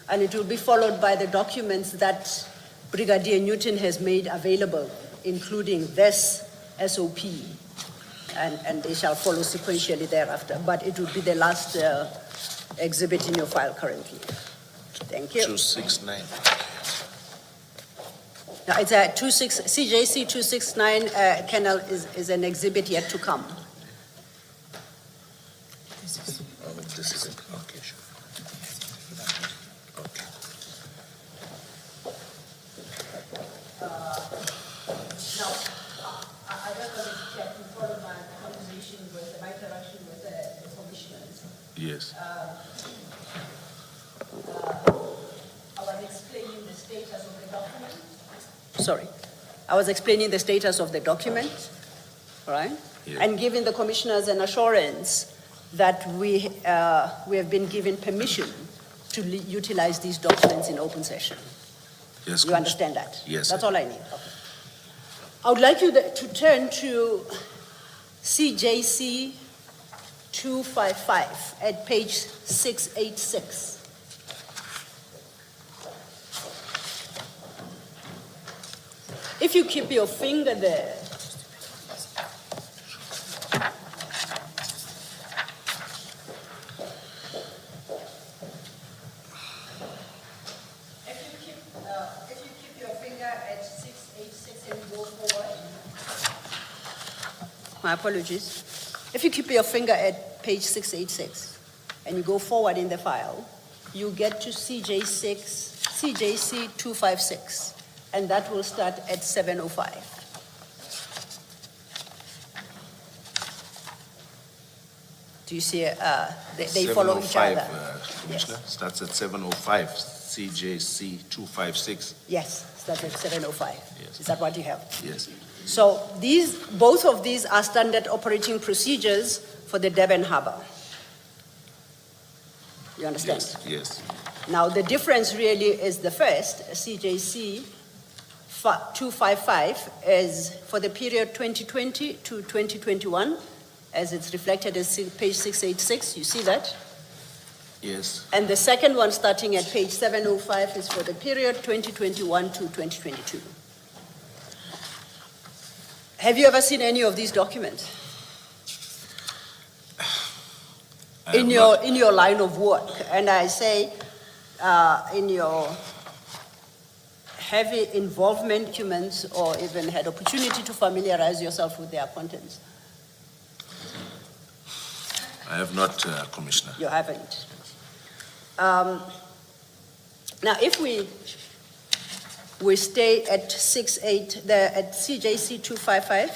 [SPEAKER 1] and it will be followed by the documents that Brigadier Newton has made available, including this SOP, and they shall follow sequentially thereafter, but it will be the last exhibit in your file currently. Thank you.
[SPEAKER 2] 269.
[SPEAKER 1] Now, it's a CJC 269, Kennel is an exhibit yet to come.
[SPEAKER 2] Oh, this is it. Okay, sure. Okay.
[SPEAKER 1] Now, I don't know if you can follow my conversation with, my interaction with the commissioners.
[SPEAKER 2] Yes.
[SPEAKER 1] I was explaining the status of the document. Sorry. I was explaining the status of the document, right?
[SPEAKER 2] Yeah.
[SPEAKER 1] And giving the commissioners an assurance that we have been given permission to utilize these documents in open session.
[SPEAKER 2] Yes,
[SPEAKER 1] You understand that?
[SPEAKER 2] Yes,
[SPEAKER 1] That's
[SPEAKER 2] I
[SPEAKER 1] all I need. Okay. I would like you to turn to CJC 255 at page 686. If you keep your finger there, if you keep your finger at 686 and go forward. My apologies. If you keep your finger at page 686 and you go forward in the file, you get to CJC 256, and that will start at 7:05. Do you see? They follow each
[SPEAKER 2] 7:05,
[SPEAKER 1] other.
[SPEAKER 2] Commissioner,
[SPEAKER 1] Yes.
[SPEAKER 2] starts at 7:05, CJC 256.
[SPEAKER 1] Yes, starts at 7:05.
[SPEAKER 2] Yes.
[SPEAKER 1] Is that what you have?
[SPEAKER 2] Yes.
[SPEAKER 1] So both of these are standard operating procedures for the Durban Harbour. You understand?
[SPEAKER 2] Yes, yes.
[SPEAKER 1] Now, the difference really is the first, CJC 255, is for the period 2020 to 2021, as it's reflected as page 686. You see that?
[SPEAKER 2] Yes.
[SPEAKER 1] And the second one, starting at page 705, is for the period 2021 to 2022. Have you ever seen any of these documents
[SPEAKER 2] I
[SPEAKER 1] in
[SPEAKER 2] have
[SPEAKER 1] your line of work? And I say in your heavy involvement documents, or even had opportunity to familiarize yourself with their contents?
[SPEAKER 2] I have not, Commissioner.
[SPEAKER 1] You haven't. Now, if we stay at at CJC 255,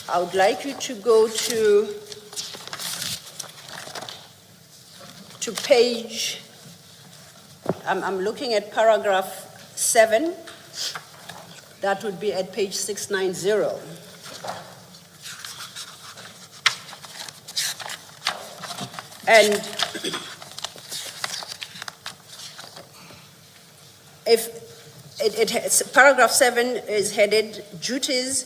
[SPEAKER 1] I would like you to go to page, I'm looking at paragraph 7. That would be at page 690. And if it has, paragraph 7 is headed duties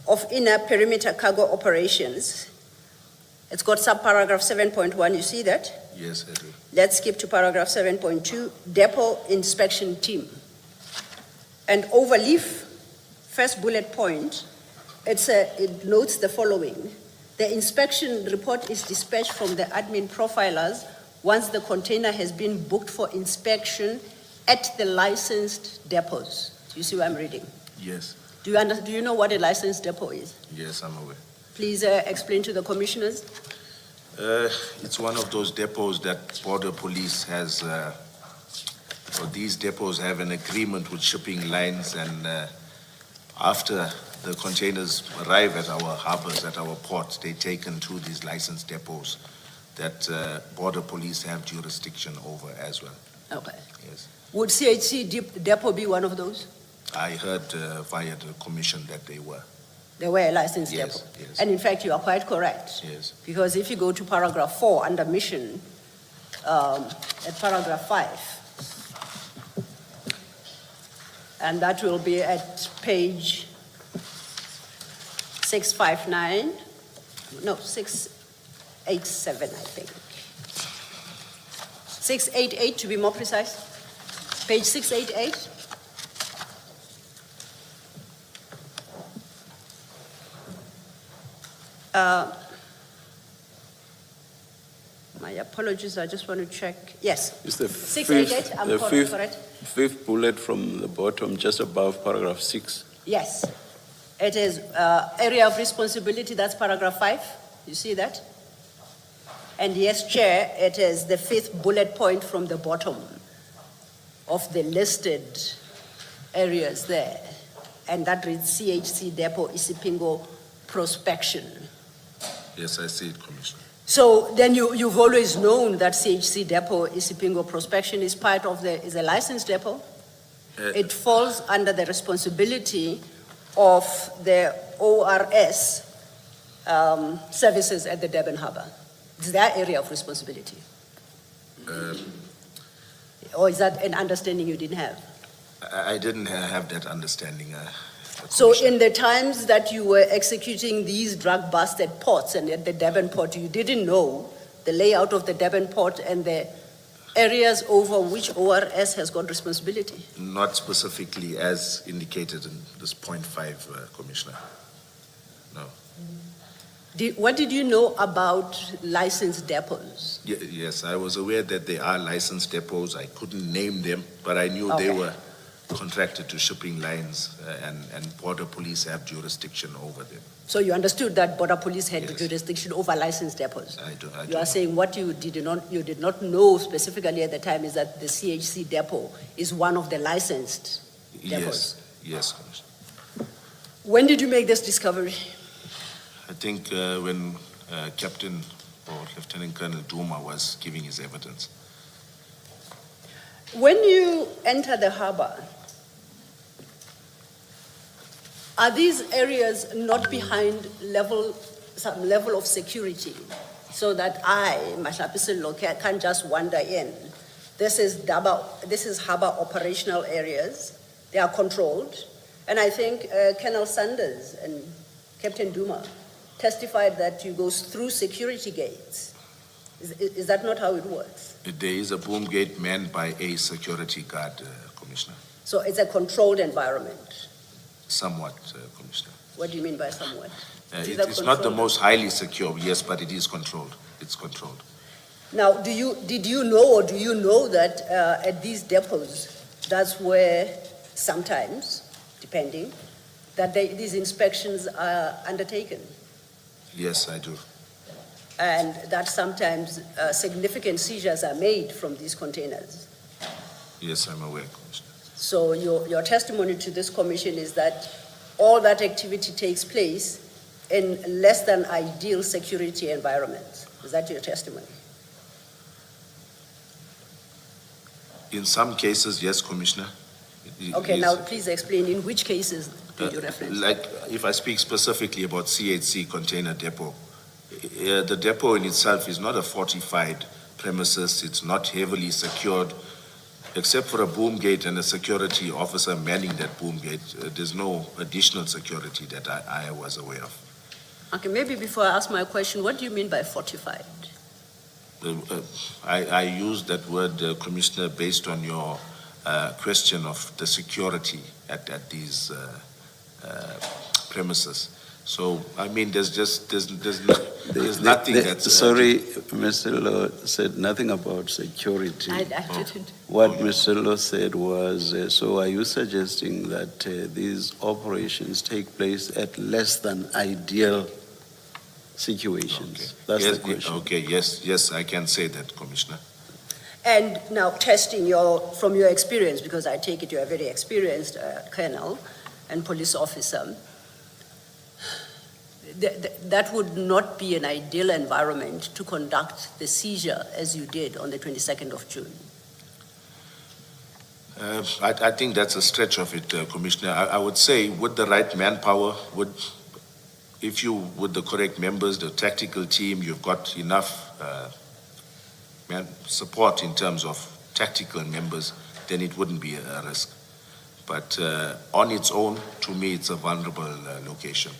[SPEAKER 1] of inner perimeter cargo operations. It's got subparagraph 7.1, you see that?
[SPEAKER 2] Yes, I do.
[SPEAKER 1] Let's skip to paragraph 7.2, depot inspection team. And overleaf, first bullet point, it notes the following. The inspection report is dispatched from the admin profilers once the container has been booked for inspection at the licensed depots. Do you see what I'm reading?
[SPEAKER 2] Yes,
[SPEAKER 1] Do you know what a licensed depot is?
[SPEAKER 2] yes, I'm aware.
[SPEAKER 1] Please explain to the commissioners.
[SPEAKER 2] It's one of those depots that Border Police has, or these depots have an agreement with shipping lines, and after the containers arrive at our harbors, at our ports, they're taken to these licensed depots that Border Police have jurisdiction over as well.
[SPEAKER 1] Okay.
[SPEAKER 2] Yes.
[SPEAKER 1] Would CHC depot be one of those?
[SPEAKER 2] I heard via the commission that they were.
[SPEAKER 1] They were a licensed
[SPEAKER 2] Yes,
[SPEAKER 1] depot.
[SPEAKER 2] yes.
[SPEAKER 1] And in fact, you are quite correct.
[SPEAKER 2] Yes.
[SPEAKER 1] Because if you go to paragraph 4 under mission, at paragraph 5. And that will be at page 659, no, 687, I think. 688 to be more precise. Page 688. My apologies, I just want to check. Yes,
[SPEAKER 4] It's the
[SPEAKER 1] 688, I'm correct.
[SPEAKER 4] fifth bullet from the bottom, just above paragraph 6.
[SPEAKER 1] Yes. It is area of responsibility, that's paragraph 5. You see that? And yes, Chair, it is the 5th bullet point from the bottom of the listed areas there. And that reads CHC Depot, Isipingo Prospection.
[SPEAKER 2] Yes, I see it, Commissioner.
[SPEAKER 1] So then you've always known that CHC Depot, Isipingo Prospection is part of is a licensed depot? It falls under the responsibility of the ORS services at the Durban Harbour. It's their area of responsibility. Or is that an understanding you didn't have?
[SPEAKER 2] I didn't have that understanding.
[SPEAKER 1] So
[SPEAKER 2] Commissioner.
[SPEAKER 1] in the times that you were executing these drug busts at ports and at the Durban port, you didn't know the layout of the Durban port and the areas over which ORS has got responsibility?
[SPEAKER 2] Not specifically as indicated in this point 5, Commissioner. No.
[SPEAKER 1] What did you know about licensed depots?
[SPEAKER 2] Yes, I was aware that they are licensed depots. I couldn't name them, but I knew they
[SPEAKER 1] Okay.
[SPEAKER 2] were contracted to shipping lines, and border police have jurisdiction over them.
[SPEAKER 1] So you understood that border police had
[SPEAKER 2] Yes.
[SPEAKER 1] jurisdiction over licensed depots?
[SPEAKER 2] I do
[SPEAKER 1] You are
[SPEAKER 2] know.
[SPEAKER 1] saying what you did not know specifically at the time is that the CHC depot is one of the licensed depots?
[SPEAKER 2] Yes, Commissioner.
[SPEAKER 1] When did you make this discovery?
[SPEAKER 2] I think when Captain or Lieutenant Colonel Duma was giving his evidence.
[SPEAKER 1] When you enter the harbor, are these areas not behind some level of security so that I, Mahlapisi, can't just wander in? This is harbor operational areas. They are controlled. And I think Colonel Sanders and Captain Duma testified that you go through security gates. Is that not how it works?
[SPEAKER 2] There is a boom gate manned by a security guard, Commissioner.
[SPEAKER 1] So it's a controlled environment.
[SPEAKER 2] Somewhat, Commissioner.
[SPEAKER 1] What do you mean by somewhat?
[SPEAKER 2] It
[SPEAKER 1] that
[SPEAKER 2] is not the
[SPEAKER 1] controlled?
[SPEAKER 2] most highly secure, yes, but it is controlled. It's controlled.
[SPEAKER 1] Now, did you know or do you know that at these depots, that's where sometimes, depending, that these inspections are undertaken?
[SPEAKER 2] Yes, I do.
[SPEAKER 1] And that sometimes significant seizures are made from these containers?
[SPEAKER 2] Yes, I'm aware, Commissioner.
[SPEAKER 1] So your testimony to this commission is that all that activity takes place in less than ideal security environments. Is that your testimony?
[SPEAKER 2] In some cases, yes, Commissioner.
[SPEAKER 1] Okay,
[SPEAKER 2] Yes.
[SPEAKER 1] now please explain in which cases did you reference?
[SPEAKER 2] Like, if I speak specifically about CHC container depot, the depot in itself is not a fortified premises. It's not heavily secured. Except for a boom gate and a security officer manning that boom gate, there's no additional security that I was aware of.
[SPEAKER 1] Okay, maybe before I ask my question, what do you mean by fortified?
[SPEAKER 2] I use that word, Commissioner, based on your question of the security at these premises. So, I mean, there's nothing that's...
[SPEAKER 4] Sorry, Mr. Law said nothing about security.
[SPEAKER 1] I didn't.
[SPEAKER 4] What Mr. Law said was, so are you suggesting that these operations take place at less than ideal situations? That's
[SPEAKER 2] yes,
[SPEAKER 4] the question.
[SPEAKER 2] Okay, yes, I can say that, Commissioner.
[SPEAKER 1] And now testing from your experience, because I take it you're a very experienced colonel and police officer, that would not be an ideal environment to conduct the seizure as you did on the 22nd of June.
[SPEAKER 2] I think that's a stretch of it, Commissioner. I would say with the right manpower, with the correct members, the tactical team, you've got enough support in terms of tactical members, then it wouldn't be a risk. But on its own, to me, it's a vulnerable location.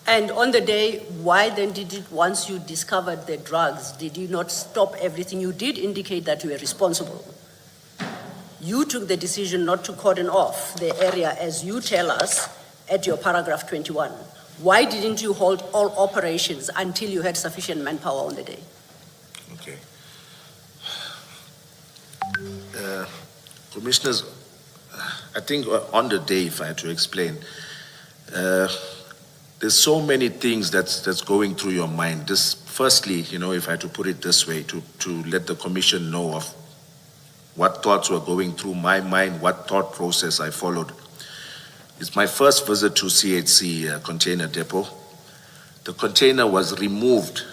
[SPEAKER 1] And on the day, why then did it, once you discovered the drugs, did you not stop everything? You did indicate that you were responsible. You took the decision not to cordon off the area, as you tell us, at your paragraph 21. Why didn't you hold all operations until you had sufficient manpower on the day?
[SPEAKER 2] Okay. Commissioners, I think on the day, if I had to explain, there's so many things that's going through your mind. This, firstly, if I had to put it this way, to let the commission know of what thoughts were going through my mind, what thought process I followed. It's my first visit to CHC container depot. The container was removed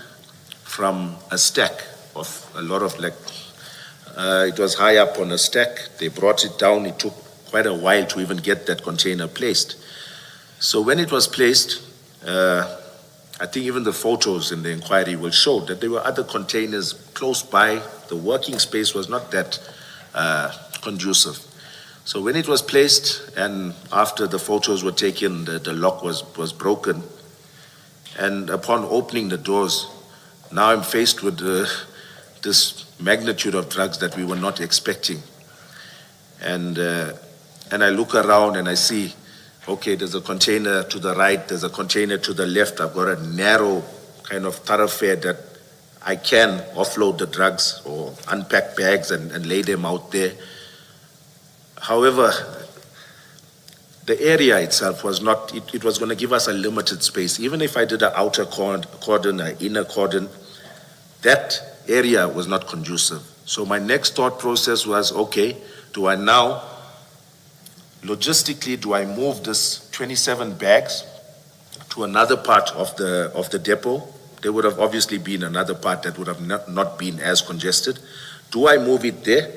[SPEAKER 2] from a stack of a lot of it was high up on a stack. They brought it down. It took quite a while to even get that container placed. So when it was placed, I think even the photos in the inquiry will show that there were other containers close by. The working space was not that conducive. So when it was placed, and after the photos were taken, the lock was broken. And upon opening the doors, now I'm faced with this magnitude of drugs that we were not expecting. And I look around and I see, okay, there's a container to the right, there's a container to the left. I've got a narrow kind of thoroughfare that I can offload the drugs or unpack bags and lay them out there. However, the area itself was not, it was going to give us a limited space. Even if I did an outer cordon, an inner cordon, that area was not conducive. So my next thought process was, okay, do I now, logistically, do I move this 27 bags to another part of the depot? There would have obviously been another part that would have not been as congested. Do I move it there?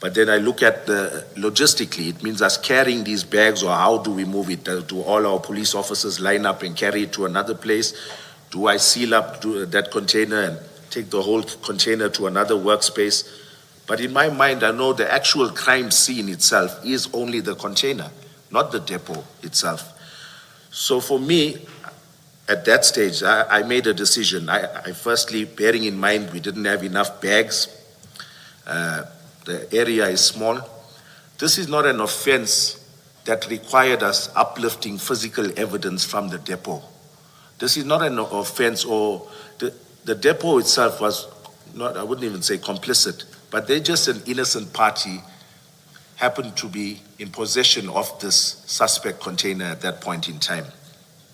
[SPEAKER 2] But then I look at the logistically, it means us carrying these bags, or how do we move it? Do all our police officers line up and carry it to another place? Do I seal up that container and take the whole container to another workspace? But in my mind, I know the actual crime scene itself is only the container, not the depot itself. So for me, at that stage, I made a decision. I firstly, bearing in mind we didn't have enough bags, the area is small. This is not an offense that required us uplifting physical evidence from the depot. This is not an offense, or the depot itself was not, I wouldn't even say complicit, but they're just an innocent party happened to be in possession of this suspect container at that point in time.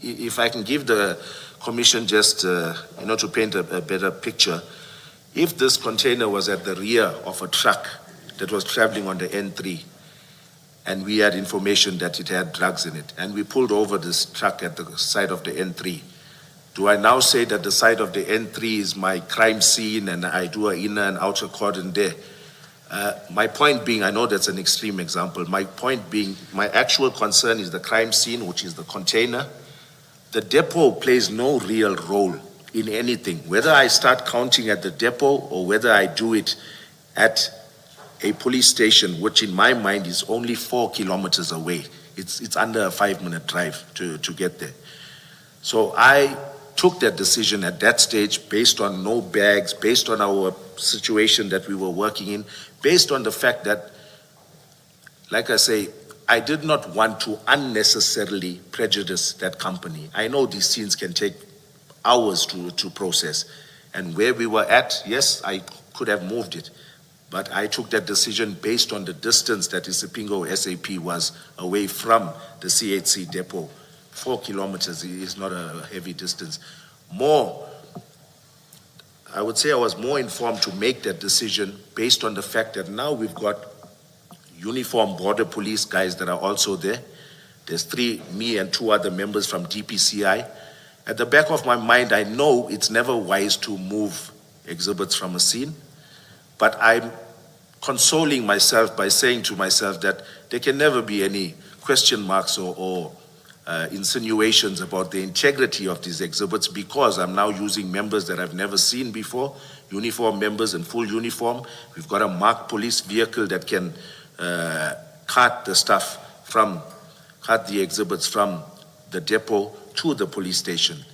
[SPEAKER 2] If I can give the commission just, to paint a better picture, if this container was at the rear of a truck that was traveling on the N3, and we had information that it had drugs in it, and we pulled over this truck at the side of the N3, do I now say that the side of the N3 is my crime scene and I do an inner and outer cordon there? My point being, I know that's an extreme example, my point being, my actual concern is the crime scene, which is the container. The depot plays no real role in anything, whether I start counting at the depot or whether I do it at a police station, which in my mind is only 4 kilometers away. It's under a 5-minute drive to get there. So I took that decision at that stage based on no bags, based on our situation that we were working in, based on the fact that, like I say, I did not want to unnecessarily prejudice that company. I know these scenes can take hours to process. And where we were at, yes, I could have moved it. But I took that decision based on the distance that Isipingo SAP was away from the CHC depot. 4 kilometers is not a heavy distance. I would say I was more informed to make that decision based on the fact that now we've got uniformed border police guys that are also there. There's 3, me and 2 other members from DPCI. At the back of my mind, I know it's never wise to move exhibits from a scene, but I'm consoling myself by saying to myself that there can never be any question marks or insinuations about the integrity of these exhibits because I'm now using members that I've never seen before, uniform members in full uniform. We've got a marked police vehicle that can cart the exhibits from the depot to the police station.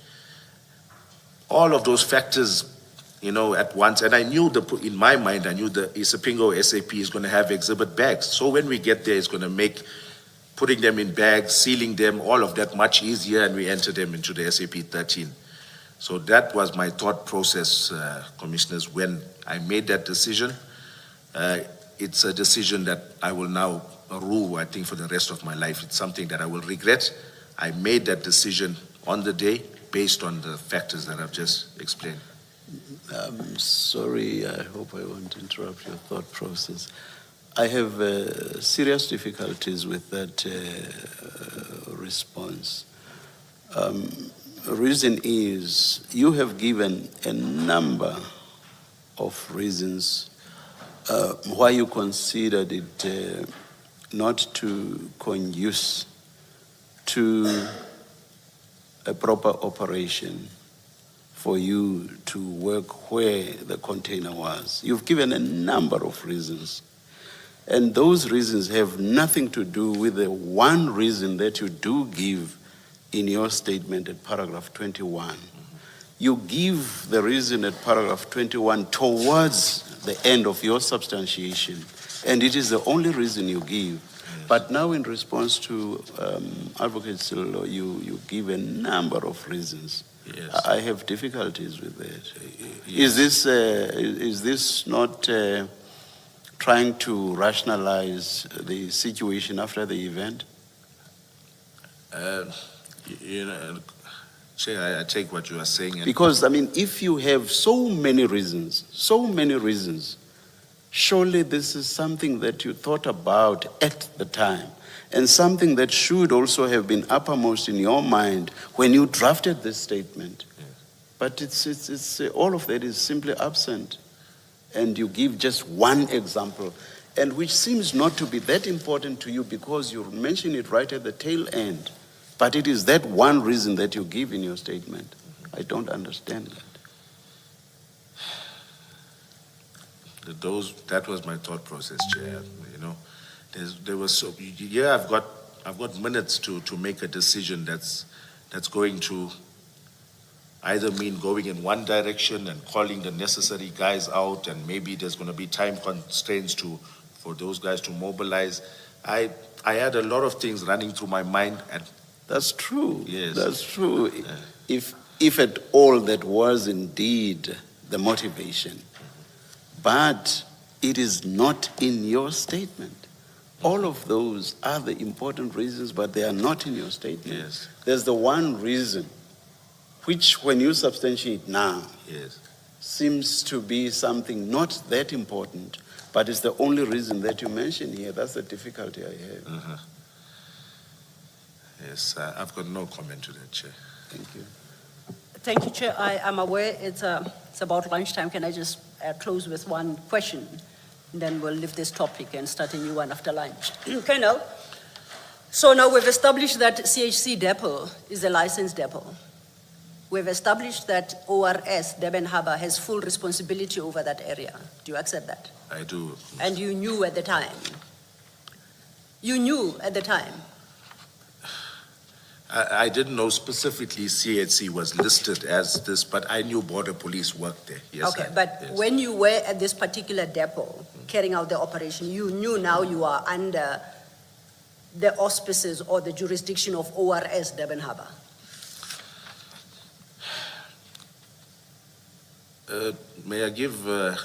[SPEAKER 2] All of those factors, at once, and I knew in my mind, I knew the Isipingo SAP is going to have exhibit bags. So when we get there, it's going to make putting them in bags, sealing them, all of that much easier, and we enter them into the SAP 13. So that was my thought process, commissioners, when I made that decision. It's a decision that I will now rue, I think, for the rest of my life. It's something that I will regret. I made that decision on the day based on the factors that I've just explained.
[SPEAKER 4] I'm sorry, I hope I won't interrupt your thought process. I have serious difficulties with that response. Reason is, you have given a number of reasons why you considered it not to conduce to a proper operation for you to work where the container was. You've given a number of reasons. And those reasons have nothing to do with the one reason that you do give in your statement at paragraph 21. You give the reason at paragraph 21 towards the end of your substantiation, and it is the only reason you give. But now in response to Advocate Sillo, you give a number of reasons.
[SPEAKER 2] Yes.
[SPEAKER 4] I have difficulties with that. Yes. Is this not trying to rationalize the situation after the event?
[SPEAKER 2] Chair, I take what you are saying.
[SPEAKER 4] Because, if you have so many reasons, surely this is something that you thought about at the time, and something that should also have been uppermost in your mind when you drafted this statement.
[SPEAKER 2] Yes.
[SPEAKER 4] But it's all of that is simply absent. And you give just one example, and which seems not to be that important to you because you mention it right at the tail end. But it is that one reason that you give in your statement. I don't understand that.
[SPEAKER 2] That was my thought process, Chair. There was I've got minutes to make a decision that's going to either mean going in one direction and calling the necessary guys out, and maybe there's going to be time constraints for those guys to mobilize. I had a lot of things running through my mind. And
[SPEAKER 4] that's true.
[SPEAKER 2] Yes.
[SPEAKER 4] That's true. Yeah. If at all that was indeed the motivation, but it is not in your statement. All of those are the important reasons, but they are not in your statement.
[SPEAKER 2] Yes.
[SPEAKER 4] There's the one reason, which when you substantiate now,
[SPEAKER 2] yes,
[SPEAKER 4] seems to be something not that important, but it's the only reason that you mention here. That's the difficulty I have.
[SPEAKER 2] Uh-huh. Yes, I've got no comment to that, Chair.
[SPEAKER 4] Thank you.
[SPEAKER 1] Thank you, Chair. I am aware it's about lunchtime. Can I just close with one question? And then we'll leave this topic and start a new one after lunch. Colonel, so now we've established that CHC depot is a licensed depot. We've established that ORS, Durban Harbour, has full responsibility over that area. Do you accept that?
[SPEAKER 2] I do.
[SPEAKER 1] And you knew at the time? You knew at the time?
[SPEAKER 2] I didn't know specifically CHC was listed as this, but I knew Border Police worked there. Yes.
[SPEAKER 1] Okay, but when you were at this particular depot carrying out the operation, you knew now you are under the auspices or the jurisdiction of ORS Durban Harbour?
[SPEAKER 2] May I give...
[SPEAKER 1] No,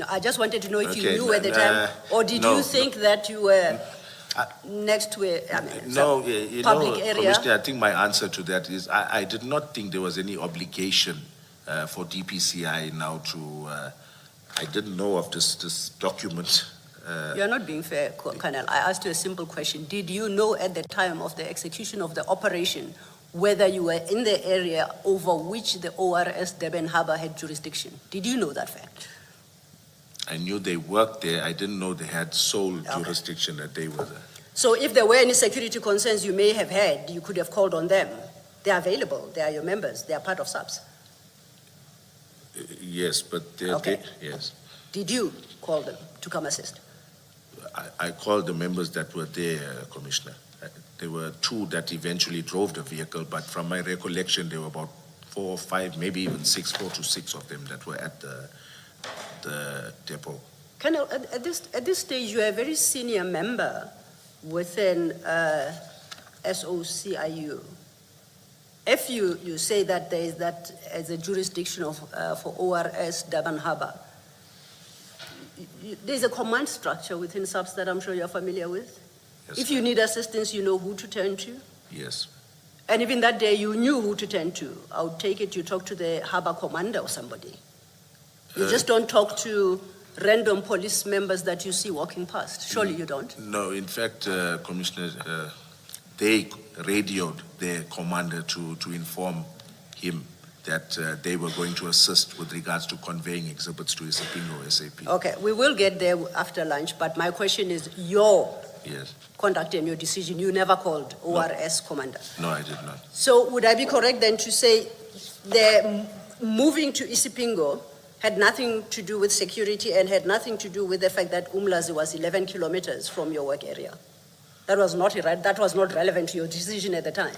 [SPEAKER 1] I just wanted to know if you
[SPEAKER 2] Okay,
[SPEAKER 1] knew at the time, or did
[SPEAKER 2] no,
[SPEAKER 1] you think that you were next to a public area?
[SPEAKER 2] Commissioner, I think my answer to that is I did not think there was any obligation for DPCI now to. I didn't know of this document.
[SPEAKER 1] You are not being fair, Colonel. I asked you a simple question. Did you know at the time of the execution of the operation whether you were in the area over which the ORS Durban Harbour had jurisdiction? Did you know that fact?
[SPEAKER 2] I knew they worked there. I didn't know they had sole jurisdiction, that they were there.
[SPEAKER 1] So if there were any security concerns you may have had, you could have called on them. They are available, they are your members, they are part of SAPS.
[SPEAKER 2] Yes, but
[SPEAKER 1] Okay.
[SPEAKER 2] yes.
[SPEAKER 1] Did you call them to come assist?
[SPEAKER 2] I called the members that were there, Commissioner. There were two that eventually drove the vehicle, but from my recollection, there were about 4 or 5, maybe even 4 to 6 of them that were at the depot.
[SPEAKER 1] Colonel, at this stage, you are a very senior member within SOCIU. If you say that there is that as a jurisdiction of, for ORS Durban Harbour, there's a command structure within SAPS that I'm sure you're familiar with.
[SPEAKER 2] Yes,
[SPEAKER 1] If you need assistance, you know who to turn to.
[SPEAKER 2] Yes.
[SPEAKER 1] And even that day, you knew who to turn to. I would take it you talk to the harbour commander or somebody. You just don't talk to random police members that you see walking past. Surely you don't.
[SPEAKER 2] No, in fact, Commissioner, they radioed their commander to inform him that they were going to assist with regards to conveying exhibits to Isipingo SAP.
[SPEAKER 1] Okay, we will get there after lunch, but my question is your
[SPEAKER 2] Yes.
[SPEAKER 1] conduct and your decision. You never called ORS commander.
[SPEAKER 2] No, I did not.
[SPEAKER 1] So would I be correct then to say the moving to Isipingo had nothing to do with security and had nothing to do with the fact that Umlazi was 11 kilometers from your work area? That was not relevant to your decision at the time.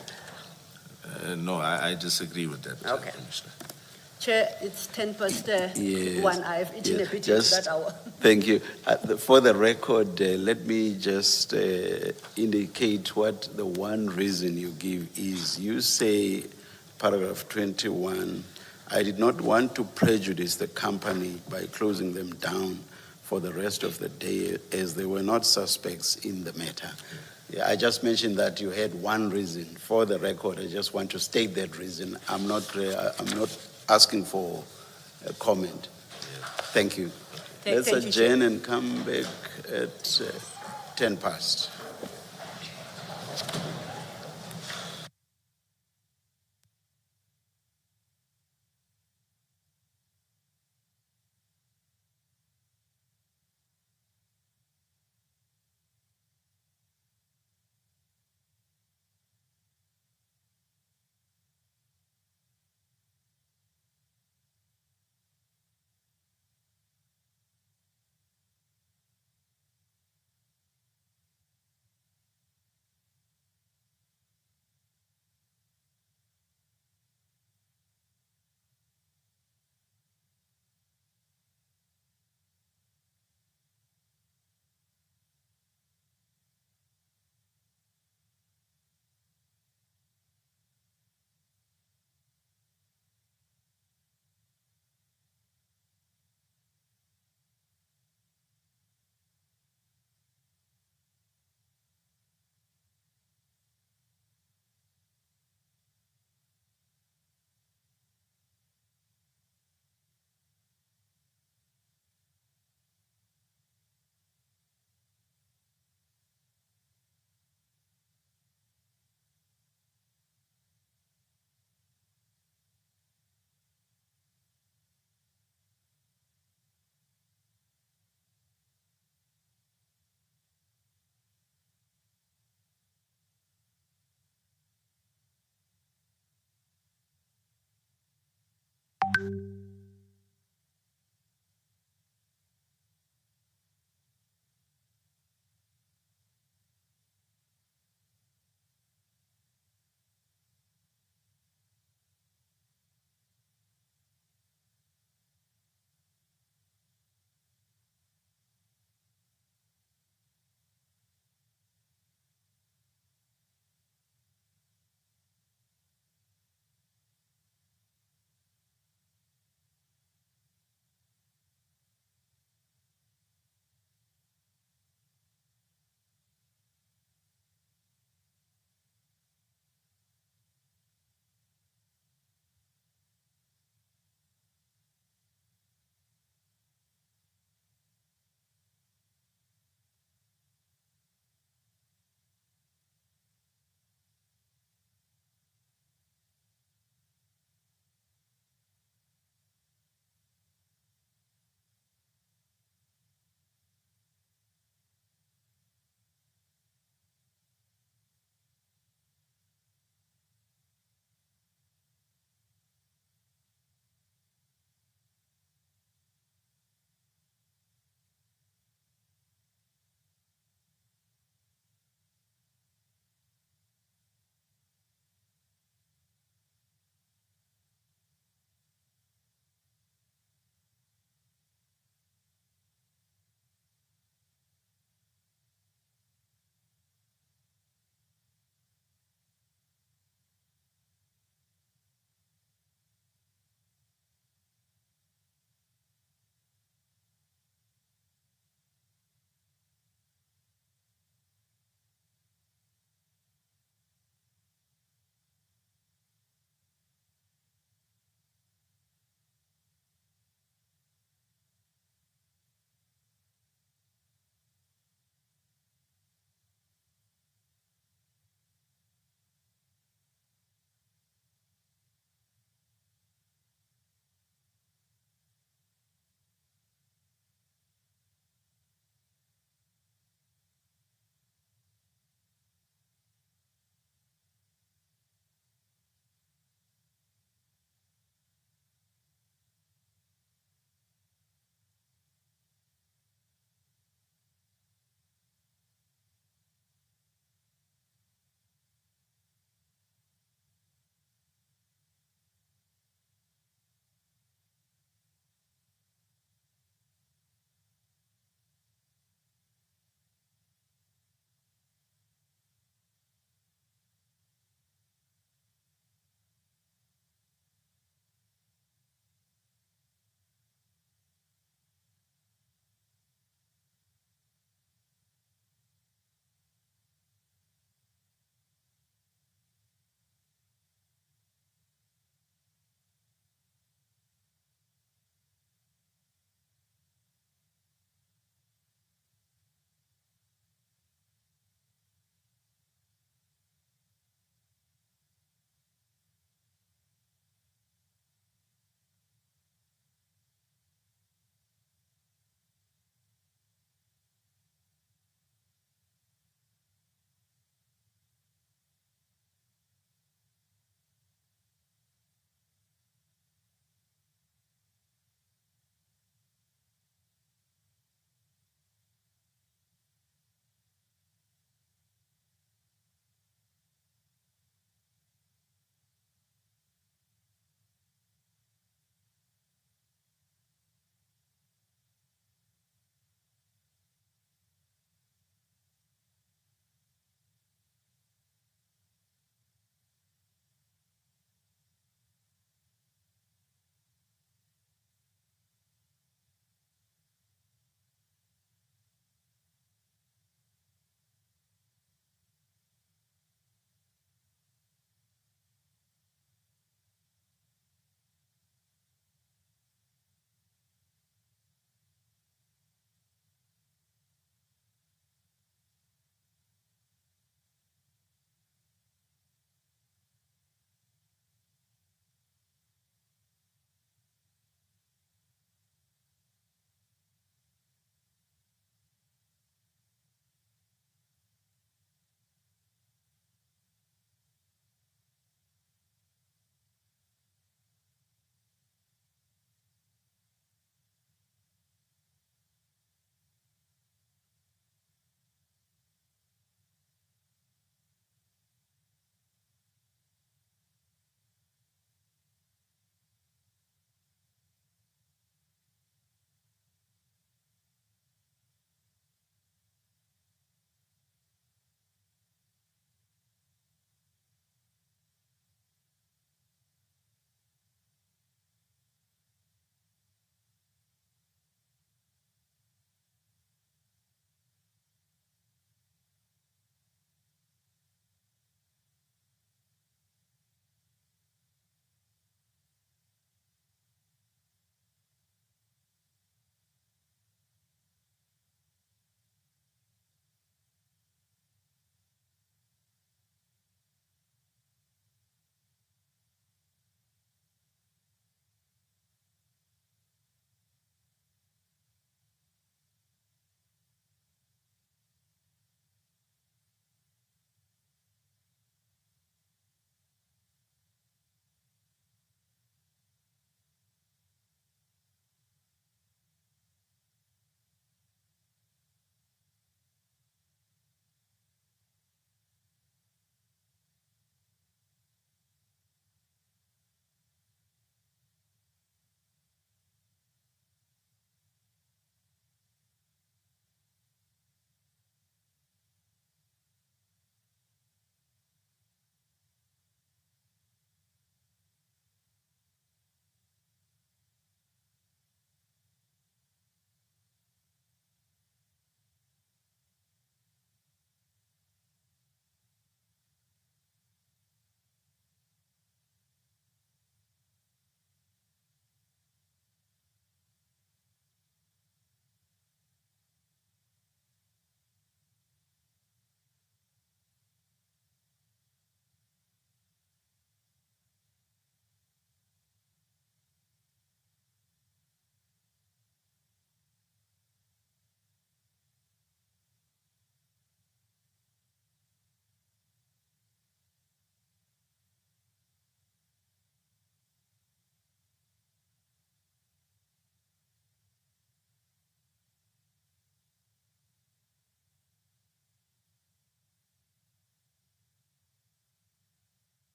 [SPEAKER 2] No, I disagree with that,
[SPEAKER 1] Okay.
[SPEAKER 2] Commissioner.
[SPEAKER 1] Chair, it's 10 past
[SPEAKER 4] Yes.
[SPEAKER 1] 1. I've eaten
[SPEAKER 4] Yes.
[SPEAKER 1] a bit
[SPEAKER 4] Just-
[SPEAKER 1] into that hour.
[SPEAKER 4] Thank you. For the record, let me just indicate what the one reason you give is. You say, paragraph 21, I did not want to prejudice the company by closing them down for the rest of the day as they were not suspects in the matter. Yeah, I just mentioned that you had one reason. For the record, I just want to state that reason. I'm not asking for a comment. Thank you. Let's
[SPEAKER 1] Thank you, Chair.
[SPEAKER 4] adjourn and come back at 10 past.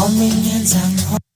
[SPEAKER 7] Mommy,